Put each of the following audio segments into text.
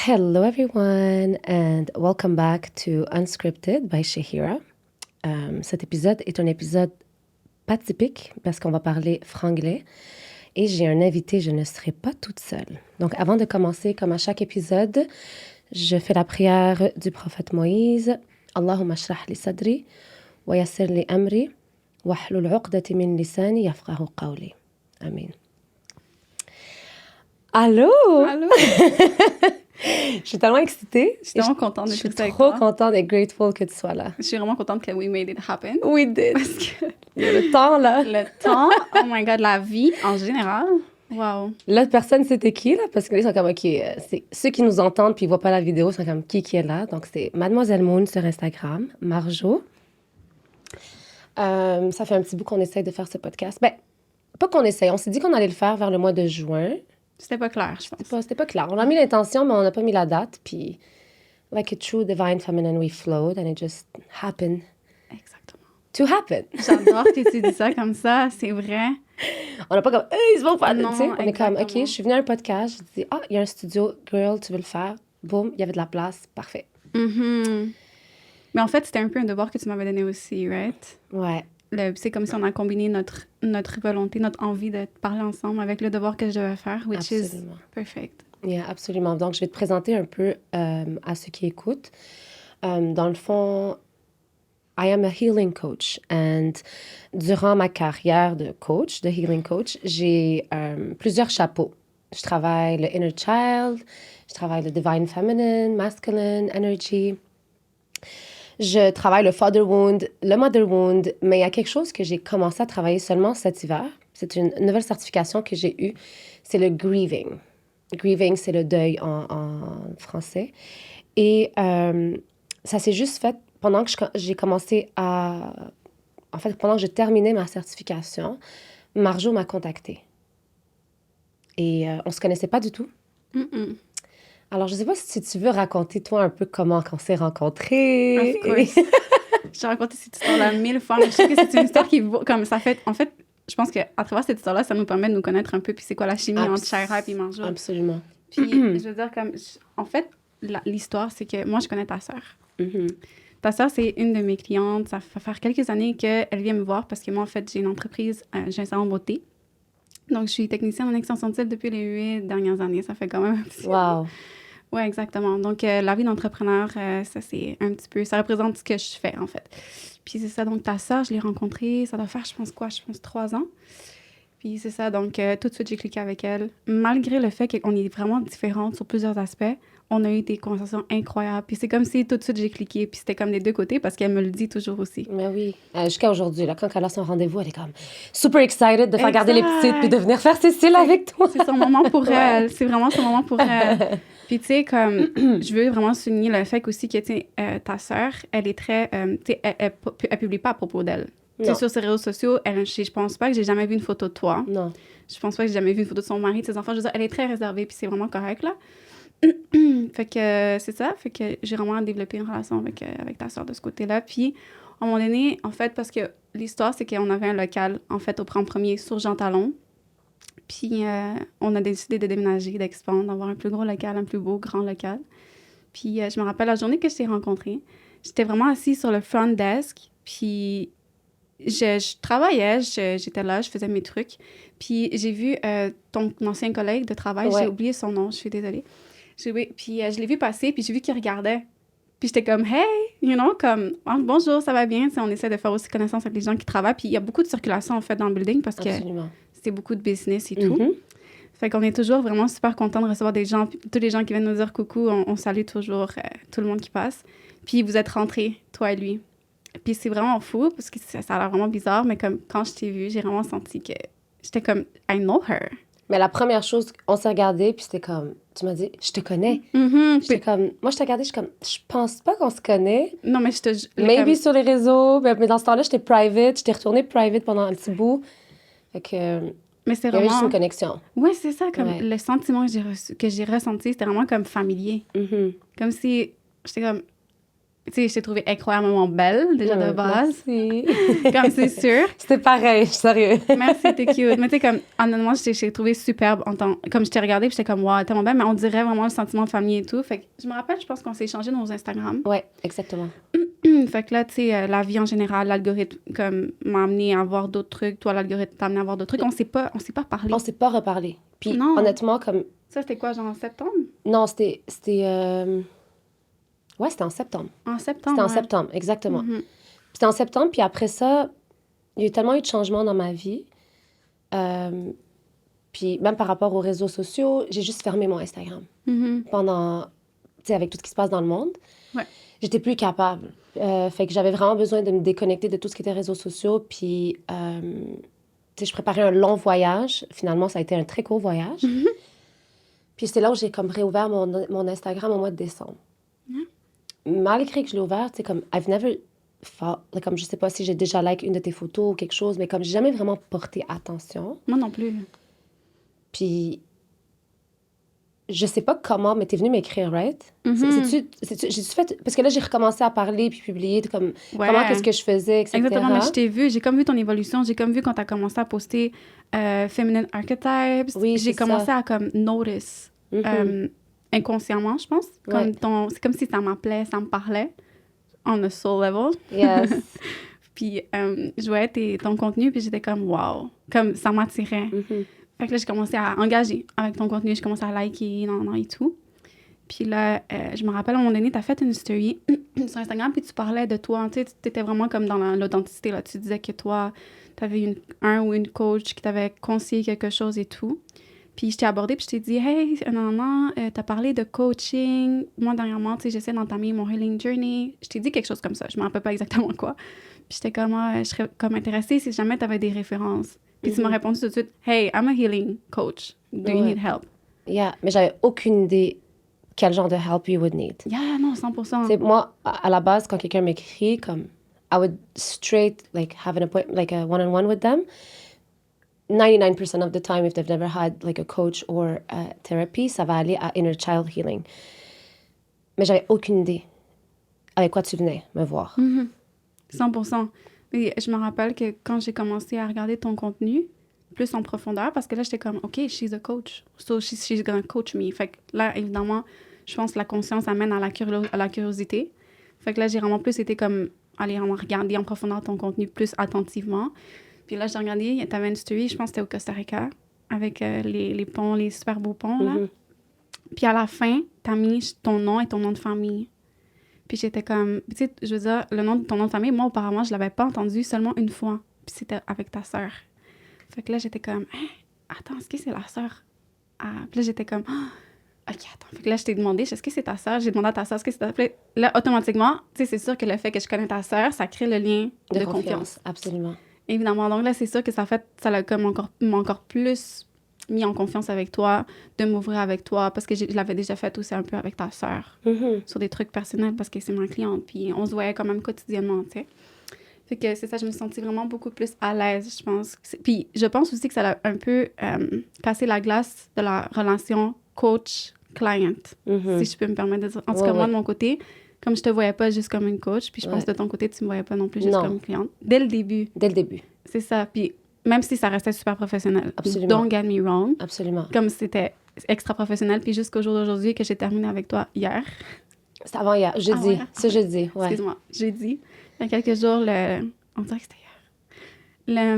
Hello, everyone, and welcome back to Unscripted by Shahira. Cet épisode est un épisode pas typique parce qu'on va parler franglais et j'ai un invité, je ne serai pas toute seule. Donc, avant de commencer, comme à chaque épisode, je fais la prière du prophète Moïse. Allahumma shrah li sadri wa yassir li amri wa hlul uqdati min lisani yafqahu qawli. Amen. Allô? Allô? Je suis tellement excitée. Je suis tellement contente Je suis d'être avec trop toi. contente et grateful que tu sois là. Je suis vraiment contente que we made it happen. We did. Parce que Il y a le temps, là. le temps, oh my God, la vie en général, wow. L'autre personne, c'était qui, là? Parce que là, ils sont comme, OK, c'est ceux qui nous entendent puis ils voient pas la vidéo, sont comme, qui est là? Donc, c'est Mademoiselle Moon sur Instagram, Marjo. Ça fait un petit bout qu'on essaye de faire ce podcast. Ben, pas qu'on essaye. On s'est dit qu'on allait le faire vers le mois de juin. C'était pas clair, je pense. C'était pas clair. On a mis l'intention, mais on n'a pas mis la date. Puis, like a true divine feminine, we flowed and it just happened Exactement. to happen. J'adore que tu dis ça comme ça, c'est vrai. On n'a pas comme, hey, ils vont faire. Non, Tu sais, on est comme, OK, exactement. je suis venue à un podcast. Je dis, il y a un studio, girl, tu veux le faire? Boum, il y avait de la place. Parfait. Mhm. Mais en fait, c'était un peu un devoir que tu m'avais donné aussi, right? Ouais. C'est comme si on a combiné notre volonté, notre envie de parler ensemble avec le devoir que je devais faire, which Absolument. is perfect. Yeah, absolument. Donc, je vais te présenter un peu à ceux qui écoutent. Dans le fond, I am a healing coach. And durant ma carrière de coach, de healing coach, j'ai plusieurs chapeaux. Je travaille le inner child, je travaille le divine feminine, masculine energy. Je travaille le father wound, le mother wound, mais il y a quelque chose que j'ai commencé à travailler seulement cet hiver. C'est une nouvelle certification que j'ai eue. C'est le grieving. Grieving, c'est le deuil en français. Et ça s'est juste fait pendant que j'ai commencé à... En fait, pendant que je terminais ma certification, Marjo m'a contactée. Et on ne se connaissait pas du tout. Mm-mm. Alors, je ne sais pas si tu veux raconter, toi, un peu comment on s'est rencontrés. Of course. Je t'ai raconté cette histoire-là 1000 fois, mais je sais que c'est une histoire qui vaut... Comme ça fait... En fait, je pense qu'à travers cette histoire-là, ça nous permet de nous connaître un peu, puis c'est quoi la chimie entre Shahira et Marjo. Absolument. Puis, je veux dire, comme... En fait, l'histoire, c'est que moi, je connais ta sœur. Ta sœur, c'est une de mes clientes. Ça fait faire quelques années qu'elle vient me voir parce que moi, en fait, j'ai une entreprise, j'ai un salon de beauté. Donc, je suis technicienne en extension de style depuis les 8 dernières années. Ça fait quand même un petit... Wow. Oui, exactement. Donc, la vie d'entrepreneur, ça, c'est un petit peu... Ça représente ce que je fais, en fait. Puis, c'est ça. Donc, ta sœur, je l'ai rencontrée, ça doit faire, je pense 3 ans. Puis, c'est ça. Donc, tout de suite, j'ai cliqué avec elle. Malgré le fait qu'on est vraiment différentes sur plusieurs aspects, on a eu des conversations incroyables. Puis, c'est comme si tout de suite, j'ai cliqué. Puis, c'était comme des deux côtés parce qu'elle me le dit toujours aussi. Mais oui. Jusqu'à aujourd'hui, là, quand elle a son rendez-vous, elle est comme super excited de faire garder les Exact. petites puis de venir faire Cécile avec toi. C'est son moment pour Ouais. elle. C'est vraiment son moment pour elle. Puis, tu sais, comme, je veux vraiment souligner le fait aussi que, tu sais, ta sœur, elle est très, tu sais, elle publie pas à propos d'elle. Tu sais, Non. sur ses réseaux sociaux, je pense pas que j'ai jamais vu une photo de toi. Non. Je pense pas que j'ai jamais vu une photo de son mari, de ses enfants. Je veux dire, elle est très réservée, puis c'est vraiment correct, là. Fait que c'est ça. Fait que j'ai vraiment développé une relation avec ta sœur de ce côté-là. Puis, à un moment donné, en fait, parce que l'histoire, c'est qu'on avait un local, en fait, au premier sur Jean Talon. Puis, on a décidé de déménager, d'expandre, d'avoir un plus gros local, un plus beau, grand local. Puis, je me rappelle la journée que je t'ai rencontrée, j'étais vraiment assise sur le front desk, puis je travaillais, j'étais là, je faisais mes trucs. Puis, j'ai vu ton ancien collègue de travail, Ouais. j'ai oublié son nom, je suis désolée. Puis, je l'ai vu passer, puis j'ai vu qu'il regardait. Puis, j'étais comme, hey, you know, comme, oh, bonjour, ça va bien. Tu sais, on essaie de faire aussi connaissance avec les gens qui travaillent. Puis, il y a beaucoup de circulation, en fait, dans le building parce que Absolument. c'est beaucoup de business et tout. Mhm. Fait qu'on est toujours vraiment super content de recevoir des gens, tous les gens qui viennent nous dire coucou, on salue toujours tout le monde qui passe. Puis vous êtes rentrés, toi et lui. Puis c'est vraiment fou, parce que ça a l'air vraiment bizarre, mais comme quand je t'ai vu, j'ai vraiment senti que j'étais comme, I know her. Mais la première chose, on s'est regardé, puis c'était comme, tu m'as dit, je te connais. Mm-hmm. J'étais comme, moi, je t'ai regardé, je suis comme, je pense pas qu'on se connaît. Non, mais je te... Maybe comme- sur les réseaux, mais dans ce temps-là, j'étais private. J'étais retournée private pendant un petit bout. Fait que, Mais c'est il y avait juste vraiment... une connexion. Ouais, c'est ça, comme Ouais. le sentiment que j'ai ressenti, c'était vraiment comme familier. Mhm. Comme si, j'étais comme, tu sais, je t'ai trouvée incroyablement belle, déjà de base. Merci. Comme c'est sûr. C'était pareil, sérieux. Merci, t'es cute. Mais tu sais, comme, honnêtement, je t'ai trouvée superbe comme je t'ai regardée, puis j'étais comme, wow, tellement belle, mais on dirait vraiment le sentiment de famille et tout. Fait que je me rappelle, je pense qu'on s'est échangé nos Instagram. Ouais, exactement. Fait que là, tu sais, la vie en général, l'algorithme, comme, m'a amené à voir d'autres trucs. Toi, l'algorithme t'a amené à voir d'autres trucs. On s'est pas parlé. On s'est pas reparlé. Puis Non. honnêtement, comme... Ça, c'était quoi, genre en septembre? Non, c'était... Ouais, c'était en septembre. En septembre, C'était en ouais. septembre, exactement. Mhm. C'était en septembre, puis après ça, il y a eu tellement eu de changements dans ma vie. Puis même par rapport aux réseaux sociaux, j'ai juste fermé mon Instagram Mhm. pendant... Tu sais, avec tout ce qui se passe dans le monde. Ouais. J'étais plus capable. Fait que j'avais vraiment besoin de me déconnecter de tout ce qui était réseaux sociaux. Puis, tu sais, je préparais un long voyage. Finalement, ça a été un très court voyage. Mhm. Puis c'est là où j'ai comme réouvert mon Instagram au mois de décembre. Malgré que je l'ai ouvert, tu sais, comme, I've never thought, like, comme, je sais pas si j'ai déjà like une de tes photos ou quelque chose, mais comme, j'ai jamais vraiment porté attention. Moi non plus. Puis, je sais pas comment, mais t'es venue m'écrire, right? Mhm. J'ai-tu fait... Parce que là, j'ai recommencé à parler puis publier, comme, Ouais. comment qu'est-ce que je faisais, etc. Exactement, mais je t'ai vu, j'ai comme vu ton évolution, j'ai comme vu quand t'as commencé à poster Feminine Archetypes, Oui, j'ai c'est commencé ça. à comme notice, Mhm. inconsciemment, je pense, comme Ouais. c'est comme si ça m'appelait, ça me parlait, on a soul level. Yes. Puis je voyais ton contenu, puis j'étais comme wow, comme ça m'attirait. Mhm. Fait que là, j'ai commencé à engager avec ton contenu, j'ai commencé à liker, non, et tout. Puis là, je me rappelle, à un moment donné, tu as fait une story sur Instagram, puis tu parlais de toi. Tu sais, tu étais vraiment comme dans l'authenticité, là. Tu disais que toi, tu avais un ou une coach qui t'avait conseillé quelque chose et tout. Puis je t'ai abordé, puis je t'ai dit, hey, non, tu as parlé de coaching. Moi, dernièrement, tu sais, j'essaie d'entamer mon healing journey. Je t'ai dit quelque chose comme ça. Je me rappelle pas exactement quoi. Puis j'étais comme, je serais comme intéressée si jamais tu avais des références. Puis tu m'as répondu tout de suite, hey, I'm a healing coach. Do you need help? Yeah, mais j'avais aucune idée quel genre de help you would need. Yeah, non, 100%. C'est moi, à la base, quand quelqu'un m'écrit, comme, I would straight, like, have an appointment, like, a one-on-one with them. 99% of the time, if they've never had, like, a coach or a therapy, ça va aller à inner child healing. Mais j'avais aucune idée avec quoi tu venais me voir. 100%. Et je me rappelle que quand j'ai commencé à regarder ton contenu, plus en profondeur, parce que là, j'étais comme, OK, she's a coach. So she's gonna coach me. Fait que là, évidemment, je pense que la conscience amène à la curiosité. Fait que là, j'ai vraiment plus été comme, aller regarder en profondeur ton contenu plus attentivement. Puis là, j'ai regardé, t'avais une story, je pense que c'était au Costa Rica, avec les ponts, les super beaux ponts, là. Puis à la fin, t'as mis ton nom et ton nom de famille. Puis j'étais comme, tu sais, je veux dire, ton nom de famille, moi, auparavant, je l'avais pas entendu seulement une fois. Puis c'était avec ta sœur. Fait que là, j'étais comme, hein, attends, est-ce que c'est la sœur? Puis là, j'étais comme, OK, attends. Fait que là, je t'ai demandé, est-ce que c'est ta sœur? J'ai demandé à ta sœur, est-ce que c'est ta sœur? Là, automatiquement, tu sais, c'est sûr que le fait que je connais ta sœur, ça crée le lien de confiance. Absolument. Évidemment. Donc là, c'est sûr que ça l'a comme encore plus mis en confiance avec toi, de m'ouvrir avec toi, parce que je l'avais déjà fait aussi un peu avec ta sœur, sur des trucs personnels, parce que c'est ma cliente, puis on se voyait quand même quotidiennement, tu sais. Fait que c'est ça, je me suis sentie vraiment beaucoup plus à l'aise, je pense. Puis je pense aussi que ça a un peu cassé la glace de la relation coach-client, si je peux me permettre de dire. En tout cas, moi, de mon côté, comme je te voyais pas juste comme une coach, puis je pense que de ton côté, tu me voyais pas non plus juste comme une cliente. Dès le début. Dès le début. C'est ça. Puis même si ça restait super professionnel. Absolument. Don't get me wrong. Absolument. Comme c'était extra professionnel, puis jusqu'au jour d'aujourd'hui que j'ai terminé avec toi hier. C'était avant hier, jeudi. Ouais. Ce jeudi, ouais. Excuse-moi, jeudi. Il y a quelques jours, on dirait que c'était hier.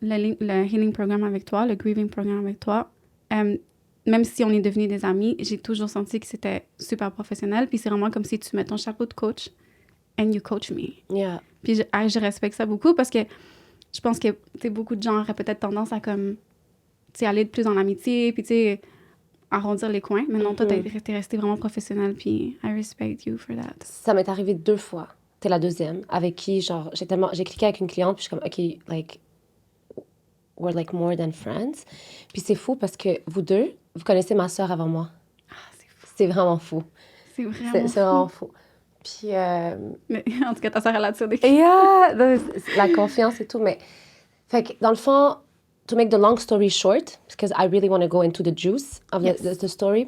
Le healing programme avec toi, le grieving programme avec toi, même si on est devenus des amis, j'ai toujours senti que c'était super professionnel. Puis c'est vraiment comme si tu mets ton chapeau de coach and you coach me. Yeah. Puis je respecte ça beaucoup parce que je pense que beaucoup de gens auraient peut-être tendance à comme, aller de plus dans l'amitié, puis arrondir les coins. Mais non, toi, t'es resté vraiment professionnel, puis I respect you for that. Ça m'est arrivé 2 fois. T'es la deuxième, avec qui, genre, j'ai cliqué avec une cliente, puis je suis comme, OK, like, we're like more than friends. Puis c'est fou parce que vous deux, vous connaissez ma sœur avant moi. Ah, c'est fou. C'est vraiment fou. C'est vraiment fou. C'est vraiment fou. Puis... Mais en tout cas, ta sœur, elle attire des filles. Yeah! La confiance et tout, mais... Fait que, dans le fond, to make the long story short, because I really want to go into the juice of the story,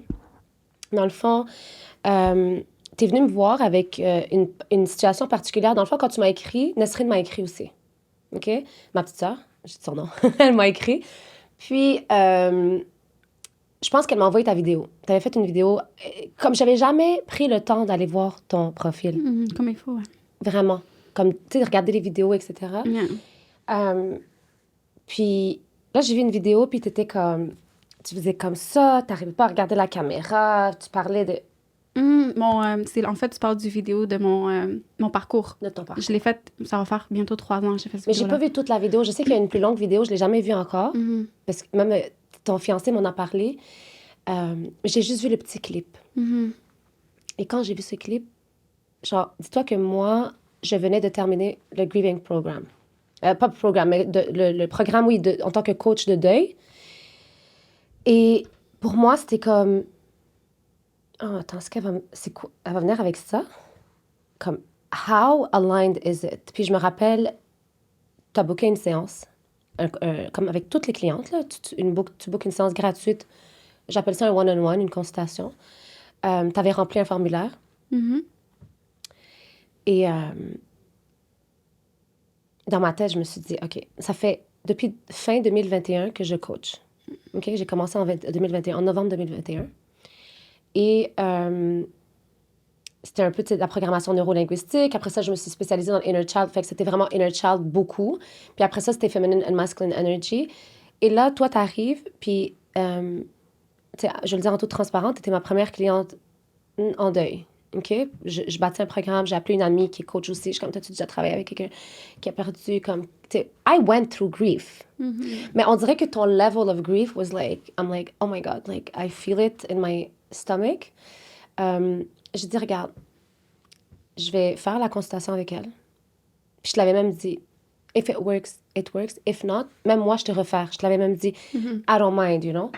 dans le fond, tu es venu me voir avec une situation particulière. Dans le fond, quand tu m'as écrit, Nesrine m'a écrit aussi. OK? Ma petite sœur, j'ai dit son nom, elle m'a écrit. Puis, je pense qu'elle m'a envoyé ta vidéo. Tu avais fait une vidéo. Comme j'avais jamais pris le temps d'aller voir ton profil, Comme il faut, ouais. vraiment. Comme, tu sais, de regarder les vidéos, etc. Yeah. Puis là, j'ai vu une vidéo, puis t'étais comme... Tu faisais comme ça, t'arrivais pas à regarder la caméra, tu parlais En fait, tu parles du vidéo de mon parcours. de ton parcours. Je l'ai fait, ça va faire bientôt 3 ans que j'ai fait cette Mais j'ai vidéo-là. pas vu toute la vidéo. Je sais qu'il y a une plus longue vidéo, je l'ai jamais vue encore. Mhm. Parce que même ton fiancé m'en a parlé. J'ai juste vu le petit clip. Mhm. Et quand j'ai vu ce clip, genre, dis-toi que moi, je venais de terminer le grieving program. Pas le programme, mais le programme, oui, en tant que coach de deuil. Et pour moi, c'était comme... Oh, attends, c'est quoi? Elle va venir avec ça? Comme, how aligned is it? Puis je me rappelle, tu as booké une séance, comme avec toutes les clientes, là, tu bookes une séance gratuite. J'appelle ça un one-on-one, une consultation. Tu avais rempli un formulaire. Mhm. Et dans ma tête, je me suis dit, OK, ça fait depuis fin 2021 que je coach. OK? J'ai commencé en 2021, en novembre 2021. Et c'était un peu de la programmation neurolinguistique. Après ça, je me suis spécialisée dans l'inner child. Fait que c'était vraiment inner child beaucoup. Puis après ça, c'était feminine and masculine energy. Et là, toi, t'arrives, puis je le dis en toute transparence, t'étais ma première cliente en deuil. OK? Je bâtis un programme, j'ai appelé une amie qui est coach aussi. Je suis comme, t'as-tu déjà travaillé avec quelqu'un qui a perdu, comme, tu sais, I went through grief. Mais on dirait que ton level of grief was like, I'm like, oh my God, like, I feel it in my stomach. J'ai dit, regarde, je vais faire la consultation avec elle. Puis je te l'avais même dit, if it works, it works. If not, même moi, je te refaire. Je te l'avais même dit, I don't mind, you know.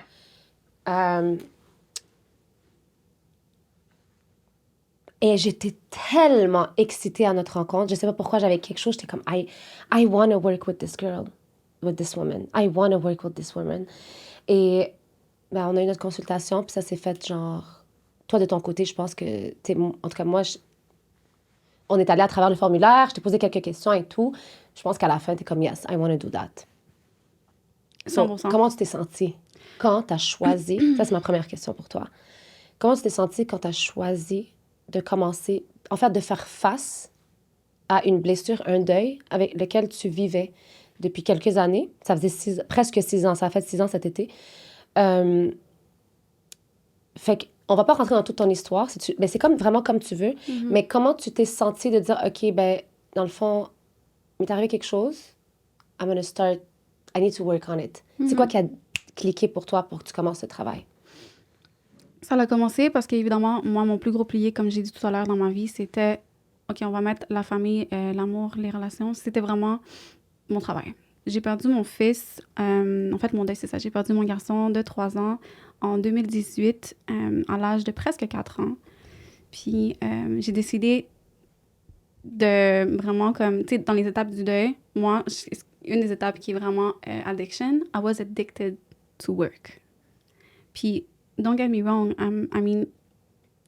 Et j'étais tellement excitée à notre rencontre. Je sais pas pourquoi j'avais quelque chose. J'étais comme, I want to work with this girl, with this woman. I want to work with this woman. Et ben, on a eu notre consultation, puis ça s'est fait genre... Toi, de ton côté, je pense que... En tout cas, moi, on est allé à travers le formulaire, je t'ai posé quelques questions et tout. Je pense qu'à la fin, t'es comme, yes, I want to do that. So, 100%. comment tu t'es sentie quand tu as choisi... Ça, c'est ma première question pour toi. Comment tu t'es sentie quand tu as choisi de commencer, en fait, de faire face à une blessure, un deuil avec lequel tu vivais depuis quelques années? Ça faisait presque 6 ans, ça a fait 6 ans cet été. Fait qu'on va pas rentrer dans toute ton histoire, mais c'est comme, vraiment comme tu veux. Mais comment tu t'es sentie de dire, OK, ben, dans le fond, il m'est arrivé quelque chose, I'm gonna start, I need to work on it. C'est quoi qui a cliqué pour toi pour que tu commences ce travail? Ça a commencé parce qu'évidemment, moi, mon plus gros pilier, comme j'ai dit tout à l'heure dans ma vie, c'était, OK, on va mettre la famille, l'amour, les relations. C'était vraiment mon travail. J'ai perdu mon fils, en fait, mon deuil, c'est ça. J'ai perdu mon garçon de 3 ans en 2018, à l'âge de presque 4 ans. Puis, j'ai décidé de vraiment, comme, tu sais, dans les étapes du deuil, moi, une des étapes qui est vraiment addiction, I was addicted to work. Puis, don't get me wrong, I mean,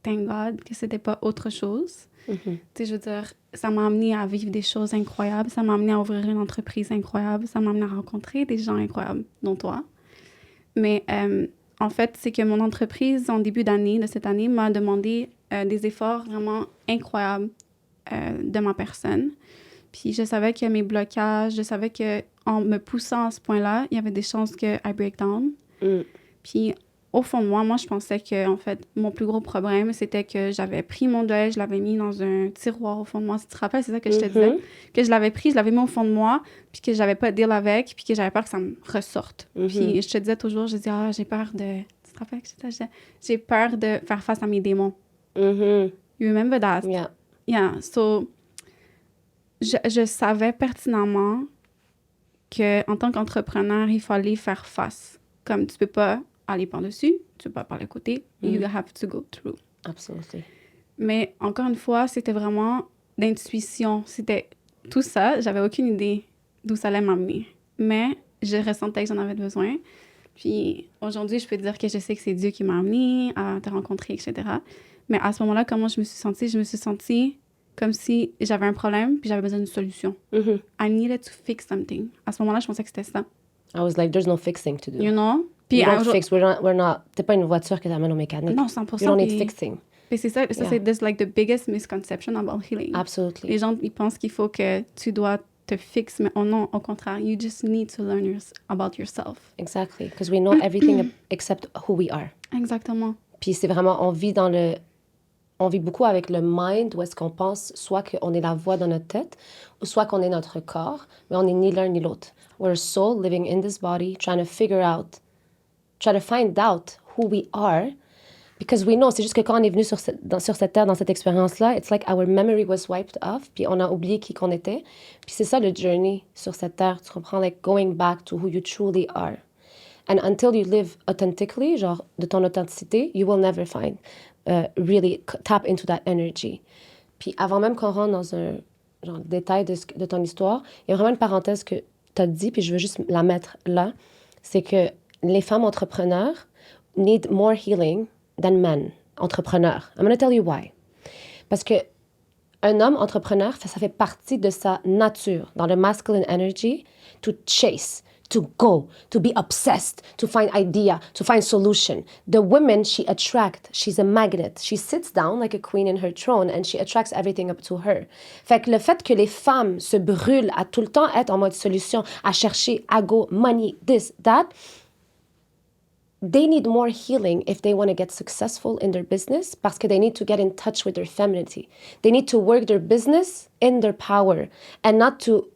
thank God que c'était pas autre chose. Tu sais, je veux dire, ça m'a amené à vivre des choses incroyables, ça m'a amené à ouvrir une entreprise incroyable, ça m'a amené à rencontrer des gens incroyables, dont toi. Mais en fait, c'est que mon entreprise, en début d'année, de cette année, m'a demandé des efforts vraiment incroyables de ma personne. Puis je savais que mes blocages, je savais qu'en me poussant à ce point-là, il y avait des chances que I break down. Puis au fond de moi, je pensais que, en fait, mon plus gros problème, c'était que j'avais pris mon deuil, je l'avais mis dans un tiroir au fond de moi. Si tu te rappelles, c'est ça que je te disais. Que je l'avais pris, je l'avais mis au fond de moi, puis que j'avais pas de deal avec, puis que j'avais peur que ça me ressorte. Puis je te disais toujours, je disais, j'ai peur de... Tu te rappelles que je disais? J'ai peur de faire face à mes démons. You remember that? Yeah. Yeah. So, je savais pertinemment qu'en tant qu'entrepreneur, il fallait faire face. Comme tu peux pas aller par-dessus, tu peux pas par le côté. You have to go through. Absolutely. Mais encore une fois, c'était vraiment d'intuition. C'était tout ça. J'avais aucune idée d'où ça allait m'amener. Mais je ressentais que j'en avais besoin. Puis aujourd'hui, je peux te dire que je sais que c'est Dieu qui m'a amené à te rencontrer, etc. Mais à ce moment-là, comment je me suis sentie? Je me suis sentie comme si j'avais un problème puis j'avais besoin d'une solution. Mm-hmm. I needed to fix something. À ce moment-là, je pensais que c'était ça. I was like, there's no fixing to do. You know? We Puis don't fix. We're not. T'es pas une voiture que t'amènes au mécanique. Non, 100%. You don't need puis- fixing. puis c'est ça, Yeah. c'est this, like, the biggest misconception about healing. Absolutely. Les gens, ils pensent qu'il faut que tu dois te fixer, mais non, au contraire, you just need to learn about yourself. Exactly. Because we know everything except who we are. Exactement. Puis c'est vraiment, on vit beaucoup avec le mind, où est-ce qu'on pense soit qu'on est la voix dans notre tête, ou soit qu'on est notre corps, mais on n'est ni l'un ni l'autre. We're a soul living in this body, trying to find out who we are, because we know, c'est juste que quand on est venu sur cette terre, dans cette expérience-là, it's like our memory was wiped off, puis on a oublié qui qu'on était. Puis c'est ça le journey sur cette terre, tu comprends, like going back to who you truly are. And until you live authentically, genre de ton authenticité, you will never find, really tap into that energy. Puis avant même qu'on rentre dans un genre détail de ton histoire, il y a vraiment une parenthèse que tu as dit, puis je veux juste la mettre là, c'est que les femmes entrepreneurs need more healing than men entrepreneurs. I'm going to tell you why. Parce que un homme entrepreneur, ça fait partie de sa nature, dans le masculine energy, to chase, to go, to be obsessed, to find idea, to find solution. The woman she attracts, she's a magnet. She sits down like a queen in her throne and she attracts everything up to her. Fait que le fait que les femmes se brûlent à tout le temps être en mode solution, à chercher, à go, money, this, that, they need more healing if they want to get successful in their business parce que they need to get in touch with their femininity. They need to work their business in their power and not to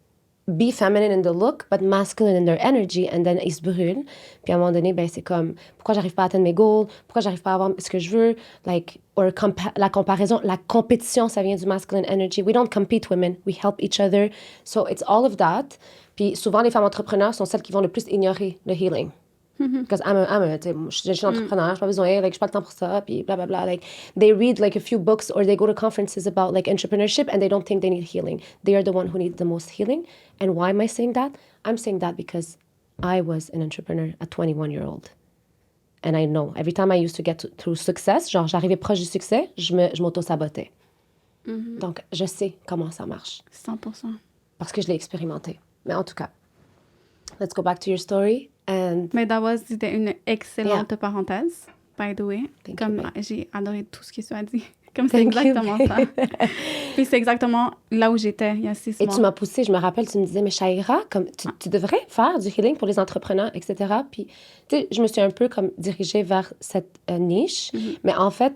be feminine in the look, but masculine in their energy, and then ils se brûlent. Puis à un moment donné, ben c'est comme, pourquoi j'arrive pas à atteindre mes goals? Pourquoi j'arrive pas à avoir ce que je veux? Like, or la comparaison, la compétition, ça vient du masculine energy. We don't compete women, we help each other. So it's all of that. Puis souvent, les femmes entrepreneurs sont celles qui vont le plus ignorer le healing. Because je suis entrepreneur, j'ai pas besoin, like, j'ai pas le temps pour ça, puis blah, blah, blah. Like, they read, like, a few books or they go to conferences about, like, entrepreneurship and they don't think they need healing. They are the one who need the most healing. And why am I saying that? I'm saying that because I was an entrepreneur at 21-year-old. And I know, every time I used to get through success, genre, j'arrivais proche du succès, je m'auto-sabotais. Donc, je sais comment ça marche. 100%. Parce que je l'ai expérimenté. Mais en tout cas, let's go back to your story. And Mais c'était une excellente parenthèse, by the way. Thank Comme you, babe. j'ai adoré tout ce que tu as dit. Comme c'est Thank you, exactement babe. ça. Puis c'est exactement là où j'étais il y a 6 Et mois. tu m'as poussé, je me rappelle, tu me disais, mais Shaira, comme tu devrais faire du healing pour les entrepreneurs, etc. Puis, tu sais, je me suis un peu comme dirigée vers cette niche. Mais en fait,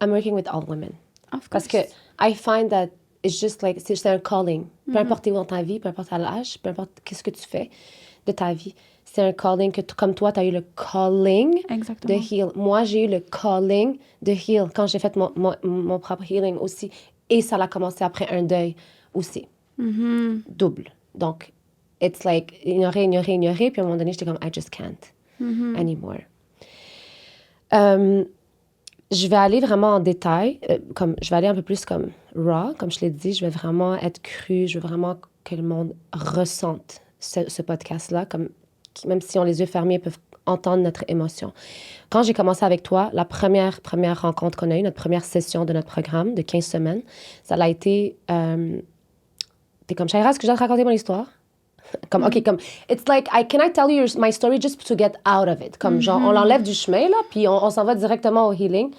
I'm working with all women. Of Parce course. que I find that it's just like, c'est un calling. Peu importe où dans ta vie, peu importe à l'âge, peu importe qu'est-ce que tu fais de ta vie. C'est un calling que, comme toi, tu as eu le calling Exactement. de heal. Moi, j'ai eu le calling de heal quand j'ai fait mon propre healing aussi. Et ça a commencé après un deuil aussi. Double. Donc, it's like ignorer. Puis à un moment donné, j'étais comme, I just can't anymore. Je vais aller vraiment en détail, je vais aller un peu plus comme raw, comme je l'ai dit, je vais vraiment être crue, je veux vraiment que le monde ressente ce podcast-là, même si on les yeux fermés, ils peuvent entendre notre émotion. Quand j'ai commencé avec toi, la première rencontre qu'on a eue, notre première session de notre programme de 15 semaines, ça a été, t'es comme, Shaira, est-ce que je dois te raconter mon histoire? Comme, OK, comme, it's like, can I tell you my story just to get out of it? Comme, genre, on l'enlève du chemin, là, puis on s'en va directement au healing.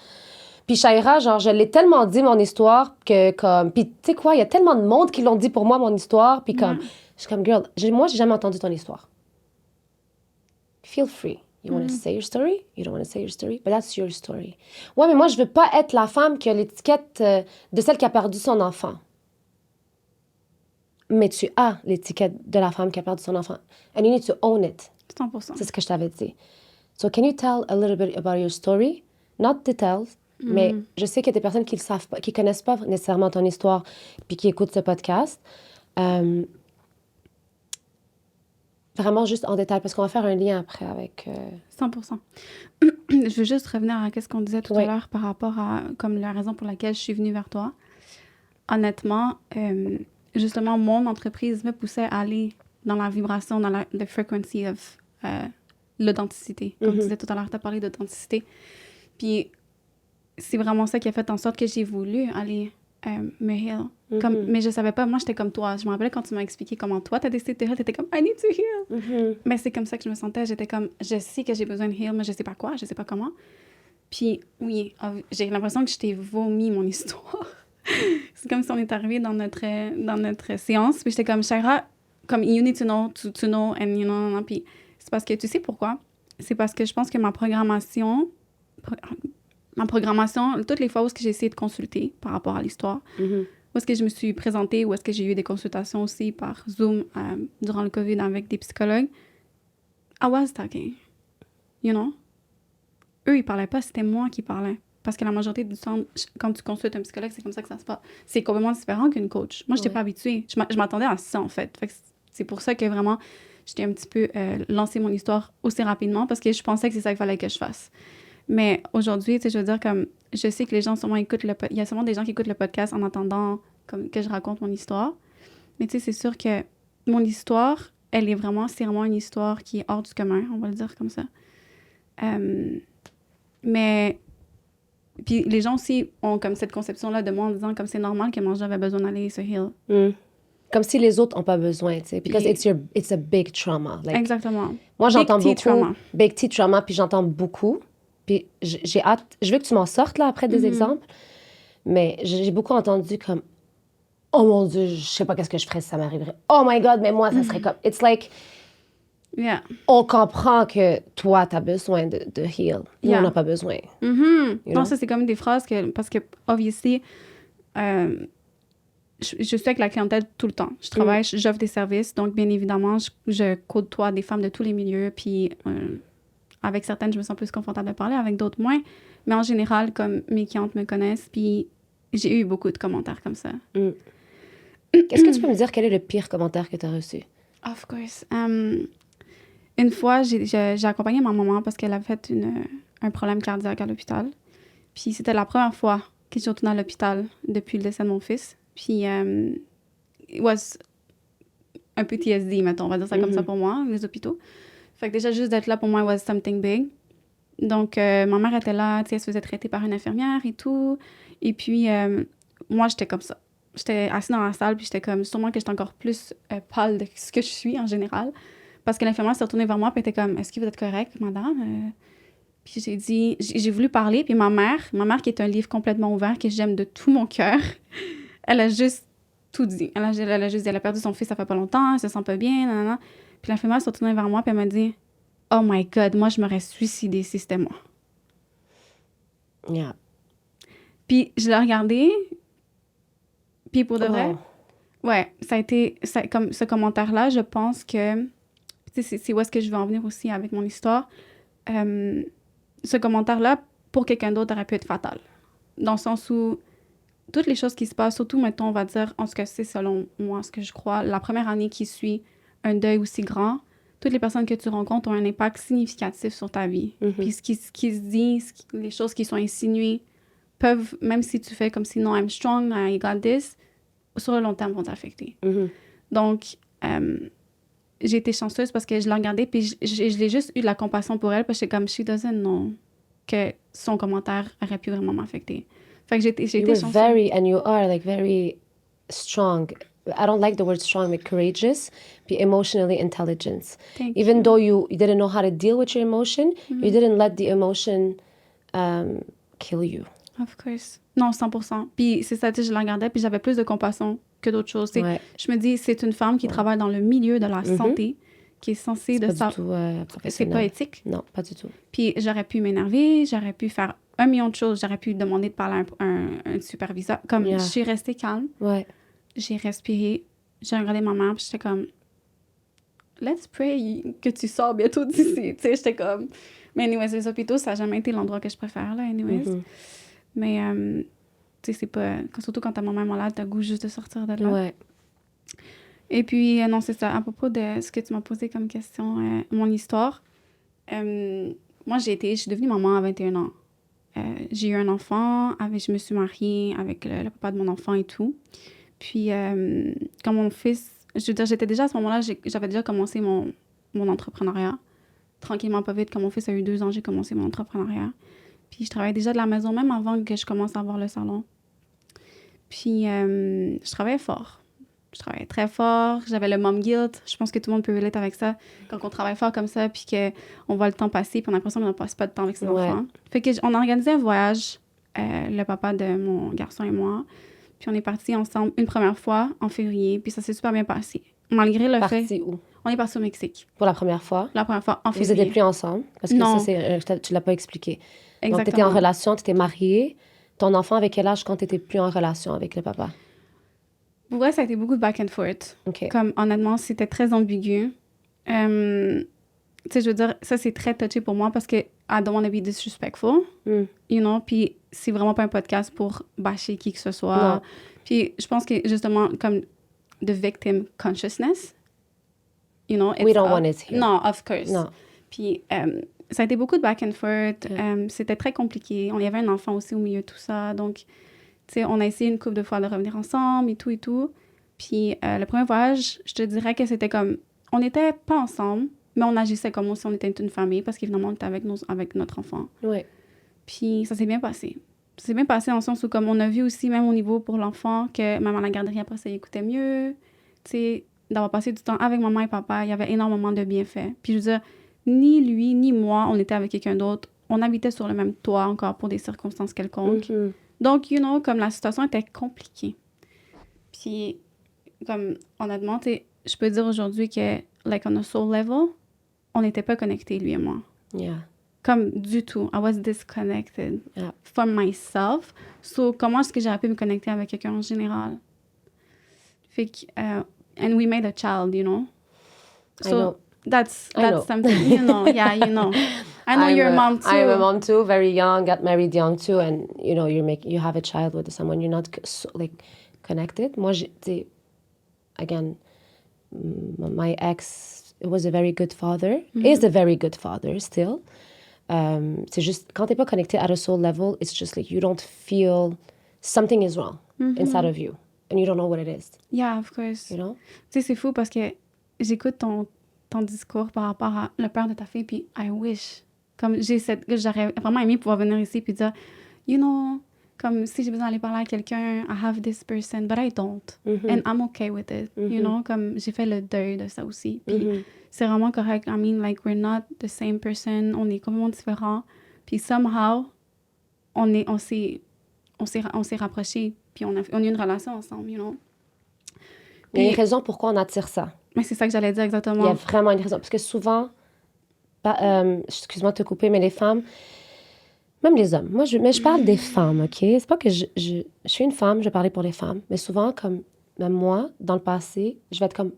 Puis Shaira, genre, je l'ai tellement dit, mon histoire, que, comme, puis tu sais quoi, il y a tellement de monde qui l'ont dit pour moi, mon histoire, puis comme, je suis comme, girl, moi, j'ai jamais entendu ton histoire. Feel free. You want to say your story? You don't want to say your story? But that's your story. Ouais, mais moi, je veux pas être la femme qui a l'étiquette de celle qui a perdu son enfant. Mais tu as l'étiquette de la femme qui a perdu son enfant. And you need to own it. 100%. C'est ce que je t'avais dit. So can you tell a little bit about your story? Not details, mais je sais qu'il y a des personnes qui le savent pas, qui connaissent pas nécessairement ton histoire, puis qui écoutent ce podcast. Vraiment juste en détail, parce qu'on va faire un lien après avec... 100%. Je veux juste revenir à ce qu'on disait tout Oui. à l'heure par rapport à comme la raison pour laquelle je suis venue vers toi. Honnêtement, justement, mon entreprise me poussait à aller dans la vibration, dans la frequency of l'authenticité. Comme tu disais tout à l'heure, tu as parlé d'authenticité. Puis, c'est vraiment ça qui a fait en sorte que j'ai voulu aller me heal. Mhm. Mais je savais pas, moi, j'étais comme toi. Je me rappelle quand tu m'as expliqué comment toi, t'as décidé de te heal, t'étais comme, I need to heal. Mhm. Mais c'est comme ça que je me sentais. J'étais comme, je sais que j'ai besoin de heal, mais je sais pas quoi, je sais pas comment. Puis, oui, j'ai l'impression que je t'ai vomi mon histoire. C'est comme si on est arrivé dans notre séance, puis j'étais comme, Shaira, comme, you need to know, and you know, puis c'est parce que, tu sais pourquoi? C'est parce que je pense que ma programmation, toutes les fois où est-ce que j'ai essayé de consulter par rapport à l'histoire, Mhm. où est-ce que je me suis présentée, où est-ce que j'ai eu des consultations aussi par Zoom durant le COVID avec des psychologues, I was talking, you know? Eux, ils parlaient pas, c'était moi qui parlais. Parce que la majorité du temps, quand tu consultes un psychologue, c'est comme ça que ça se passe. C'est complètement différent qu'une coach. Moi, je n'étais Ouais. pas habituée. Je m'attendais à ça, en fait. Fait que c'est pour ça que vraiment, j'étais un petit peu lancé mon histoire aussi rapidement parce que je pensais que c'est ça qu'il fallait que je fasse. Mais aujourd'hui, tu sais, je veux dire, comme, je sais que les gens sûrement écoutent il y a sûrement des gens qui écoutent le podcast en attendant comme, que je raconte mon histoire. Mais tu sais, c'est sûr que mon histoire, c'est vraiment une histoire qui est hors du commun, on va le dire comme ça. Mais puis les gens aussi ont comme cette conception-là de moi en disant comme c'est normal que Manja avait besoin d'aller se heal. Mm. Comme si les autres n'ont pas besoin, tu sais. Because Puis- it's a big trauma. Like, Exactement. moi, j'entends Big T beaucoup. trauma. Big T trauma, puis j'entends beaucoup. Puis j'ai hâte. Je veux que tu m'en sortes, là, après des exemples. Mais j'ai beaucoup entendu comme, oh mon Dieu, je sais pas qu'est-ce que je ferais si ça m'arriverait. Oh my God, mais moi, ça serait comme. It's like, Yeah. on comprend que toi, t'as besoin de heal. Nous, Yeah. on n'a pas besoin. Non, know? ça, c'est comme des phrases parce que, obviously, je suis avec la clientèle tout le temps. Je travaille, j'offre des services. Donc, bien évidemment, je côtoie des femmes de tous les milieux. Puis, avec certaines, je me sens plus confortable de parler, avec d'autres moins. Mais en général, comme mes clientes me connaissent, puis j'ai eu beaucoup de commentaires comme ça. Est-ce que tu peux me dire quel est le pire commentaire que tu as reçu? Of course. Une fois, j'ai accompagné ma maman parce qu'elle a fait un problème cardiaque à l'hôpital. Puis c'était la première fois que je suis retournée à l'hôpital depuis le décès de mon fils. Puis, it was un peu TSD, mettons, on va dire ça comme ça pour moi, les hôpitaux. Fait que déjà, juste d'être là pour moi was something big. Donc, ma mère était là, tu sais, elle se faisait traiter par une infirmière et tout. Et puis, moi, j'étais comme ça. J'étais assise dans la salle, puis j'étais comme, sûrement que j'étais encore plus pâle de ce que je suis en général. Parce que l'infirmière s'est retournée vers moi, puis elle était comme, est-ce que vous êtes correcte, madame? Puis j'ai dit, j'ai voulu parler, puis ma mère qui est un livre complètement ouvert, que j'aime de tout mon cœur, elle a juste tout dit. Elle a juste dit, elle a perdu son fils, ça fait pas longtemps, elle se sent pas bien, nanana. Puis l'infirmière s'est retournée vers moi, puis elle m'a dit, oh my God, moi, je m'aurais suicidée si c'était moi. Yeah. Puis je l'ai regardée, puis pour de vrai, Oh. ouais, ça a été, comme ce commentaire-là, je pense que, tu sais, c'est où est-ce que je veux en venir aussi avec mon histoire. Ce commentaire-là, pour quelqu'un d'autre, aurait pu être fatal. Dans le sens où toutes les choses qui se passent, surtout, mettons, on va dire, en ce que c'est selon moi, ce que je crois, la première année qui suit un deuil aussi grand, toutes les personnes que tu rencontres ont un impact significatif sur ta vie. Puis ce qui se dit, les choses qui sont insinuées, peuvent, même si tu fais comme si, non, I'm strong, I got this, sur le long terme, vont t'affecter. Donc, j'ai été chanceuse parce que je l'ai regardée, puis je l'ai juste eu de la compassion pour elle, parce que j'étais comme, she doesn't know que son commentaire aurait pu vraiment m'affecter. Fait que j'ai été You were chanceuse. and you are like very strong. I don't like the word strong, but courageous, be emotionally intelligent. Thank Even though you didn't know how to deal with your emotion, you didn't let the emotion kill you. Of course. Non, 100%. Puis c'est ça, tu sais, je la regardais, puis j'avais plus de compassion que d'autres choses. Ouais. Je me dis, c'est une femme qui travaille dans le milieu de la santé, qui est censée de Pas du tout c'est professionnel. pas éthique. Non, pas du tout. Puis j'aurais pu m'énerver, j'aurais pu faire 1 million de choses, j'aurais pu demander de parler à un superviseur. Comme, Yeah. je suis restée calme, Ouais. j'ai respiré, j'ai regardé ma mère, puis j'étais comme, let's pray que tu sors bientôt d'ici. Tu sais, j'étais comme... Mais anyways, les hôpitaux, ça n'a jamais été l'endroit que je préfère, là, anyways. Mais, tu sais, c'est pas... Surtout quand ta maman est malade, t'as le goût juste de sortir de là. Ouais. Et puis, non, c'est ça. À propos de ce que tu m'as posé comme question, mon histoire, moi, je suis devenue maman à 21 ans. J'ai eu un enfant, je me suis mariée avec le papa de mon enfant et tout. Puis, quand mon fils... Je veux dire, j'étais déjà à ce moment-là, j'avais déjà commencé mon entrepreneuriat. Tranquillement, pas vite. Quand mon fils a eu 2 ans, j'ai commencé mon entrepreneuriat. Puis je travaillais déjà de la maison, même avant que je commence à avoir le salon. Puis je travaillais fort. Je travaillais très fort. J'avais le mom guilt. Je pense que tout le monde peut relate avec ça. Quand on travaille fort comme ça, puis qu'on voit le temps passer, puis on a l'impression qu'on ne passe pas de temps avec ses enfants. Fait qu'on a organisé un voyage, le papa de mon garçon et moi. Puis on est partis ensemble une première fois en février, puis ça s'est super bien passé. Malgré le fait... Parti où? On est parti au Mexique. Pour la première fois? La première fois, en Vous février. n'étiez plus ensemble? Parce que non. ça, tu ne l'as pas expliqué. Exactement. Donc, tu étais en relation, tu étais mariée. Ton enfant, avec quel âge quand tu n'étais plus en relation avec le papa? Pour vrai, ça a été beaucoup de back and forth. OK. Comme, honnêtement, c'était très ambigu. Tu sais, je veux dire, ça, c'est très touché pour moi parce que I don't want to be disrespectful, you know? Puis c'est vraiment pas un podcast pour bâcher qui que ce soit. Non. Puis je pense que, justement, comme the victim consciousness, you know? We don't want it here. Non, of course. Non. Puis ça a été beaucoup de back and forth. C'était très compliqué. On y avait un enfant aussi au milieu de tout ça. Donc, tu sais, on a essayé une couple de fois de revenir ensemble et tout et tout. Puis le premier voyage, je te dirais que c'était comme... On n'était pas ensemble, mais on agissait comme si on était une famille parce qu'évidemment, on était avec notre enfant. Oui. Puis ça s'est bien passé. Ça s'est bien passé dans le sens où, comme on a vu aussi, même au niveau pour l'enfant, que même à la garderie, après ça, il écoutait mieux. Tu sais, d'avoir passé du temps avec maman et papa, il y avait énormément de bienfaits. Puis je veux dire, ni lui, ni moi, on était avec quelqu'un d'autre. On habitait sur le même toit encore pour des circonstances quelconques. Donc, you know, comme la situation était compliquée. Puis, comme, honnêtement, tu sais, je peux dire aujourd'hui que, like, on a soul level, on n'était pas connectés, lui et moi. Yeah. Comme, du tout. I was disconnected from myself. So, comment est-ce que j'aurais pu me connecter avec quelqu'un en général? Fait que, and we made a child, you know? So, I know. That's something, you know. Yeah, you know. I know you're a mom too. I'm a mom too, very young, got married young too, and you know, you have a child with someone you're not connected. Moi, again, my ex was a very good father, is a very good father still. C'est juste, quand t'es pas connecté at a soul level, it's just like you don't feel something is wrong inside of you, and you don't know what it is. Yeah, of course. You know? Tu sais, c'est fou parce que j'écoute ton discours par rapport à le père de ta fille, puis I wish. Comme j'aurais vraiment aimé pouvoir venir ici puis dire, you know, comme si j'ai besoin d'aller parler à quelqu'un, I have this person, but I don't. And I'm okay with it. You know, comme j'ai fait le deuil de ça aussi. Puis c'est vraiment correct. I mean, like, we're not the same person. On est complètement différents. Puis somehow, on s'est rapprochés. Puis on a eu une relation ensemble, you know. Il y a une raison pourquoi on attire ça. Mais c'est ça que j'allais dire exactement. Il y a vraiment une raison. Parce que souvent, excuse-moi de te couper, mais les femmes, même les hommes, mais je parle des femmes, OK? C'est pas que je suis une femme, je vais parler pour les femmes, mais souvent, comme même moi, dans le passé, je vais être comme,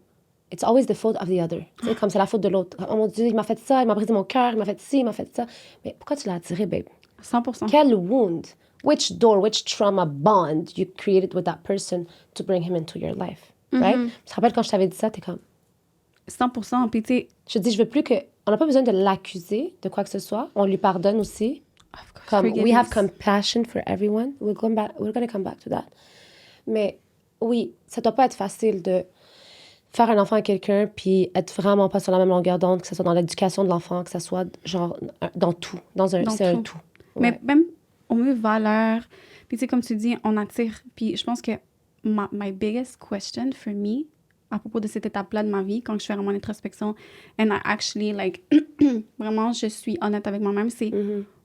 it's always the fault of the other. Tu sais, comme c'est la faute de l'autre. Oh mon Dieu, il m'a fait ça, il m'a brisé mon cœur, il m'a fait ci, il m'a fait ça. Mais pourquoi tu l'as attiré, babe? 100%. Quel wound? Which door, which trauma bond you created with that person to bring him into your life? Right? Tu te rappelles quand je t'avais dit ça, t'es comme... 100%. Puis tu sais... Je te dis, je veux plus que... On n'a pas besoin de l'accuser de quoi que ce soit. On lui pardonne aussi. Of course, Comme, we have compassion for everyone. We're going to come back to that. Mais oui, ça doit pas être facile de faire un enfant à quelqu'un puis être vraiment pas sur la même longueur d'onde, que ce soit dans l'éducation de l'enfant, que ce soit genre dans tout. C'est un tout. Ouais. Mais même au mieux valeur. Puis tu sais, comme tu dis, on attire. Puis je pense que my biggest question for me, à propos de cette étape-là de ma vie, quand je fais vraiment l'introspection, and I actually, like, vraiment, je suis honnête avec moi-même, c'est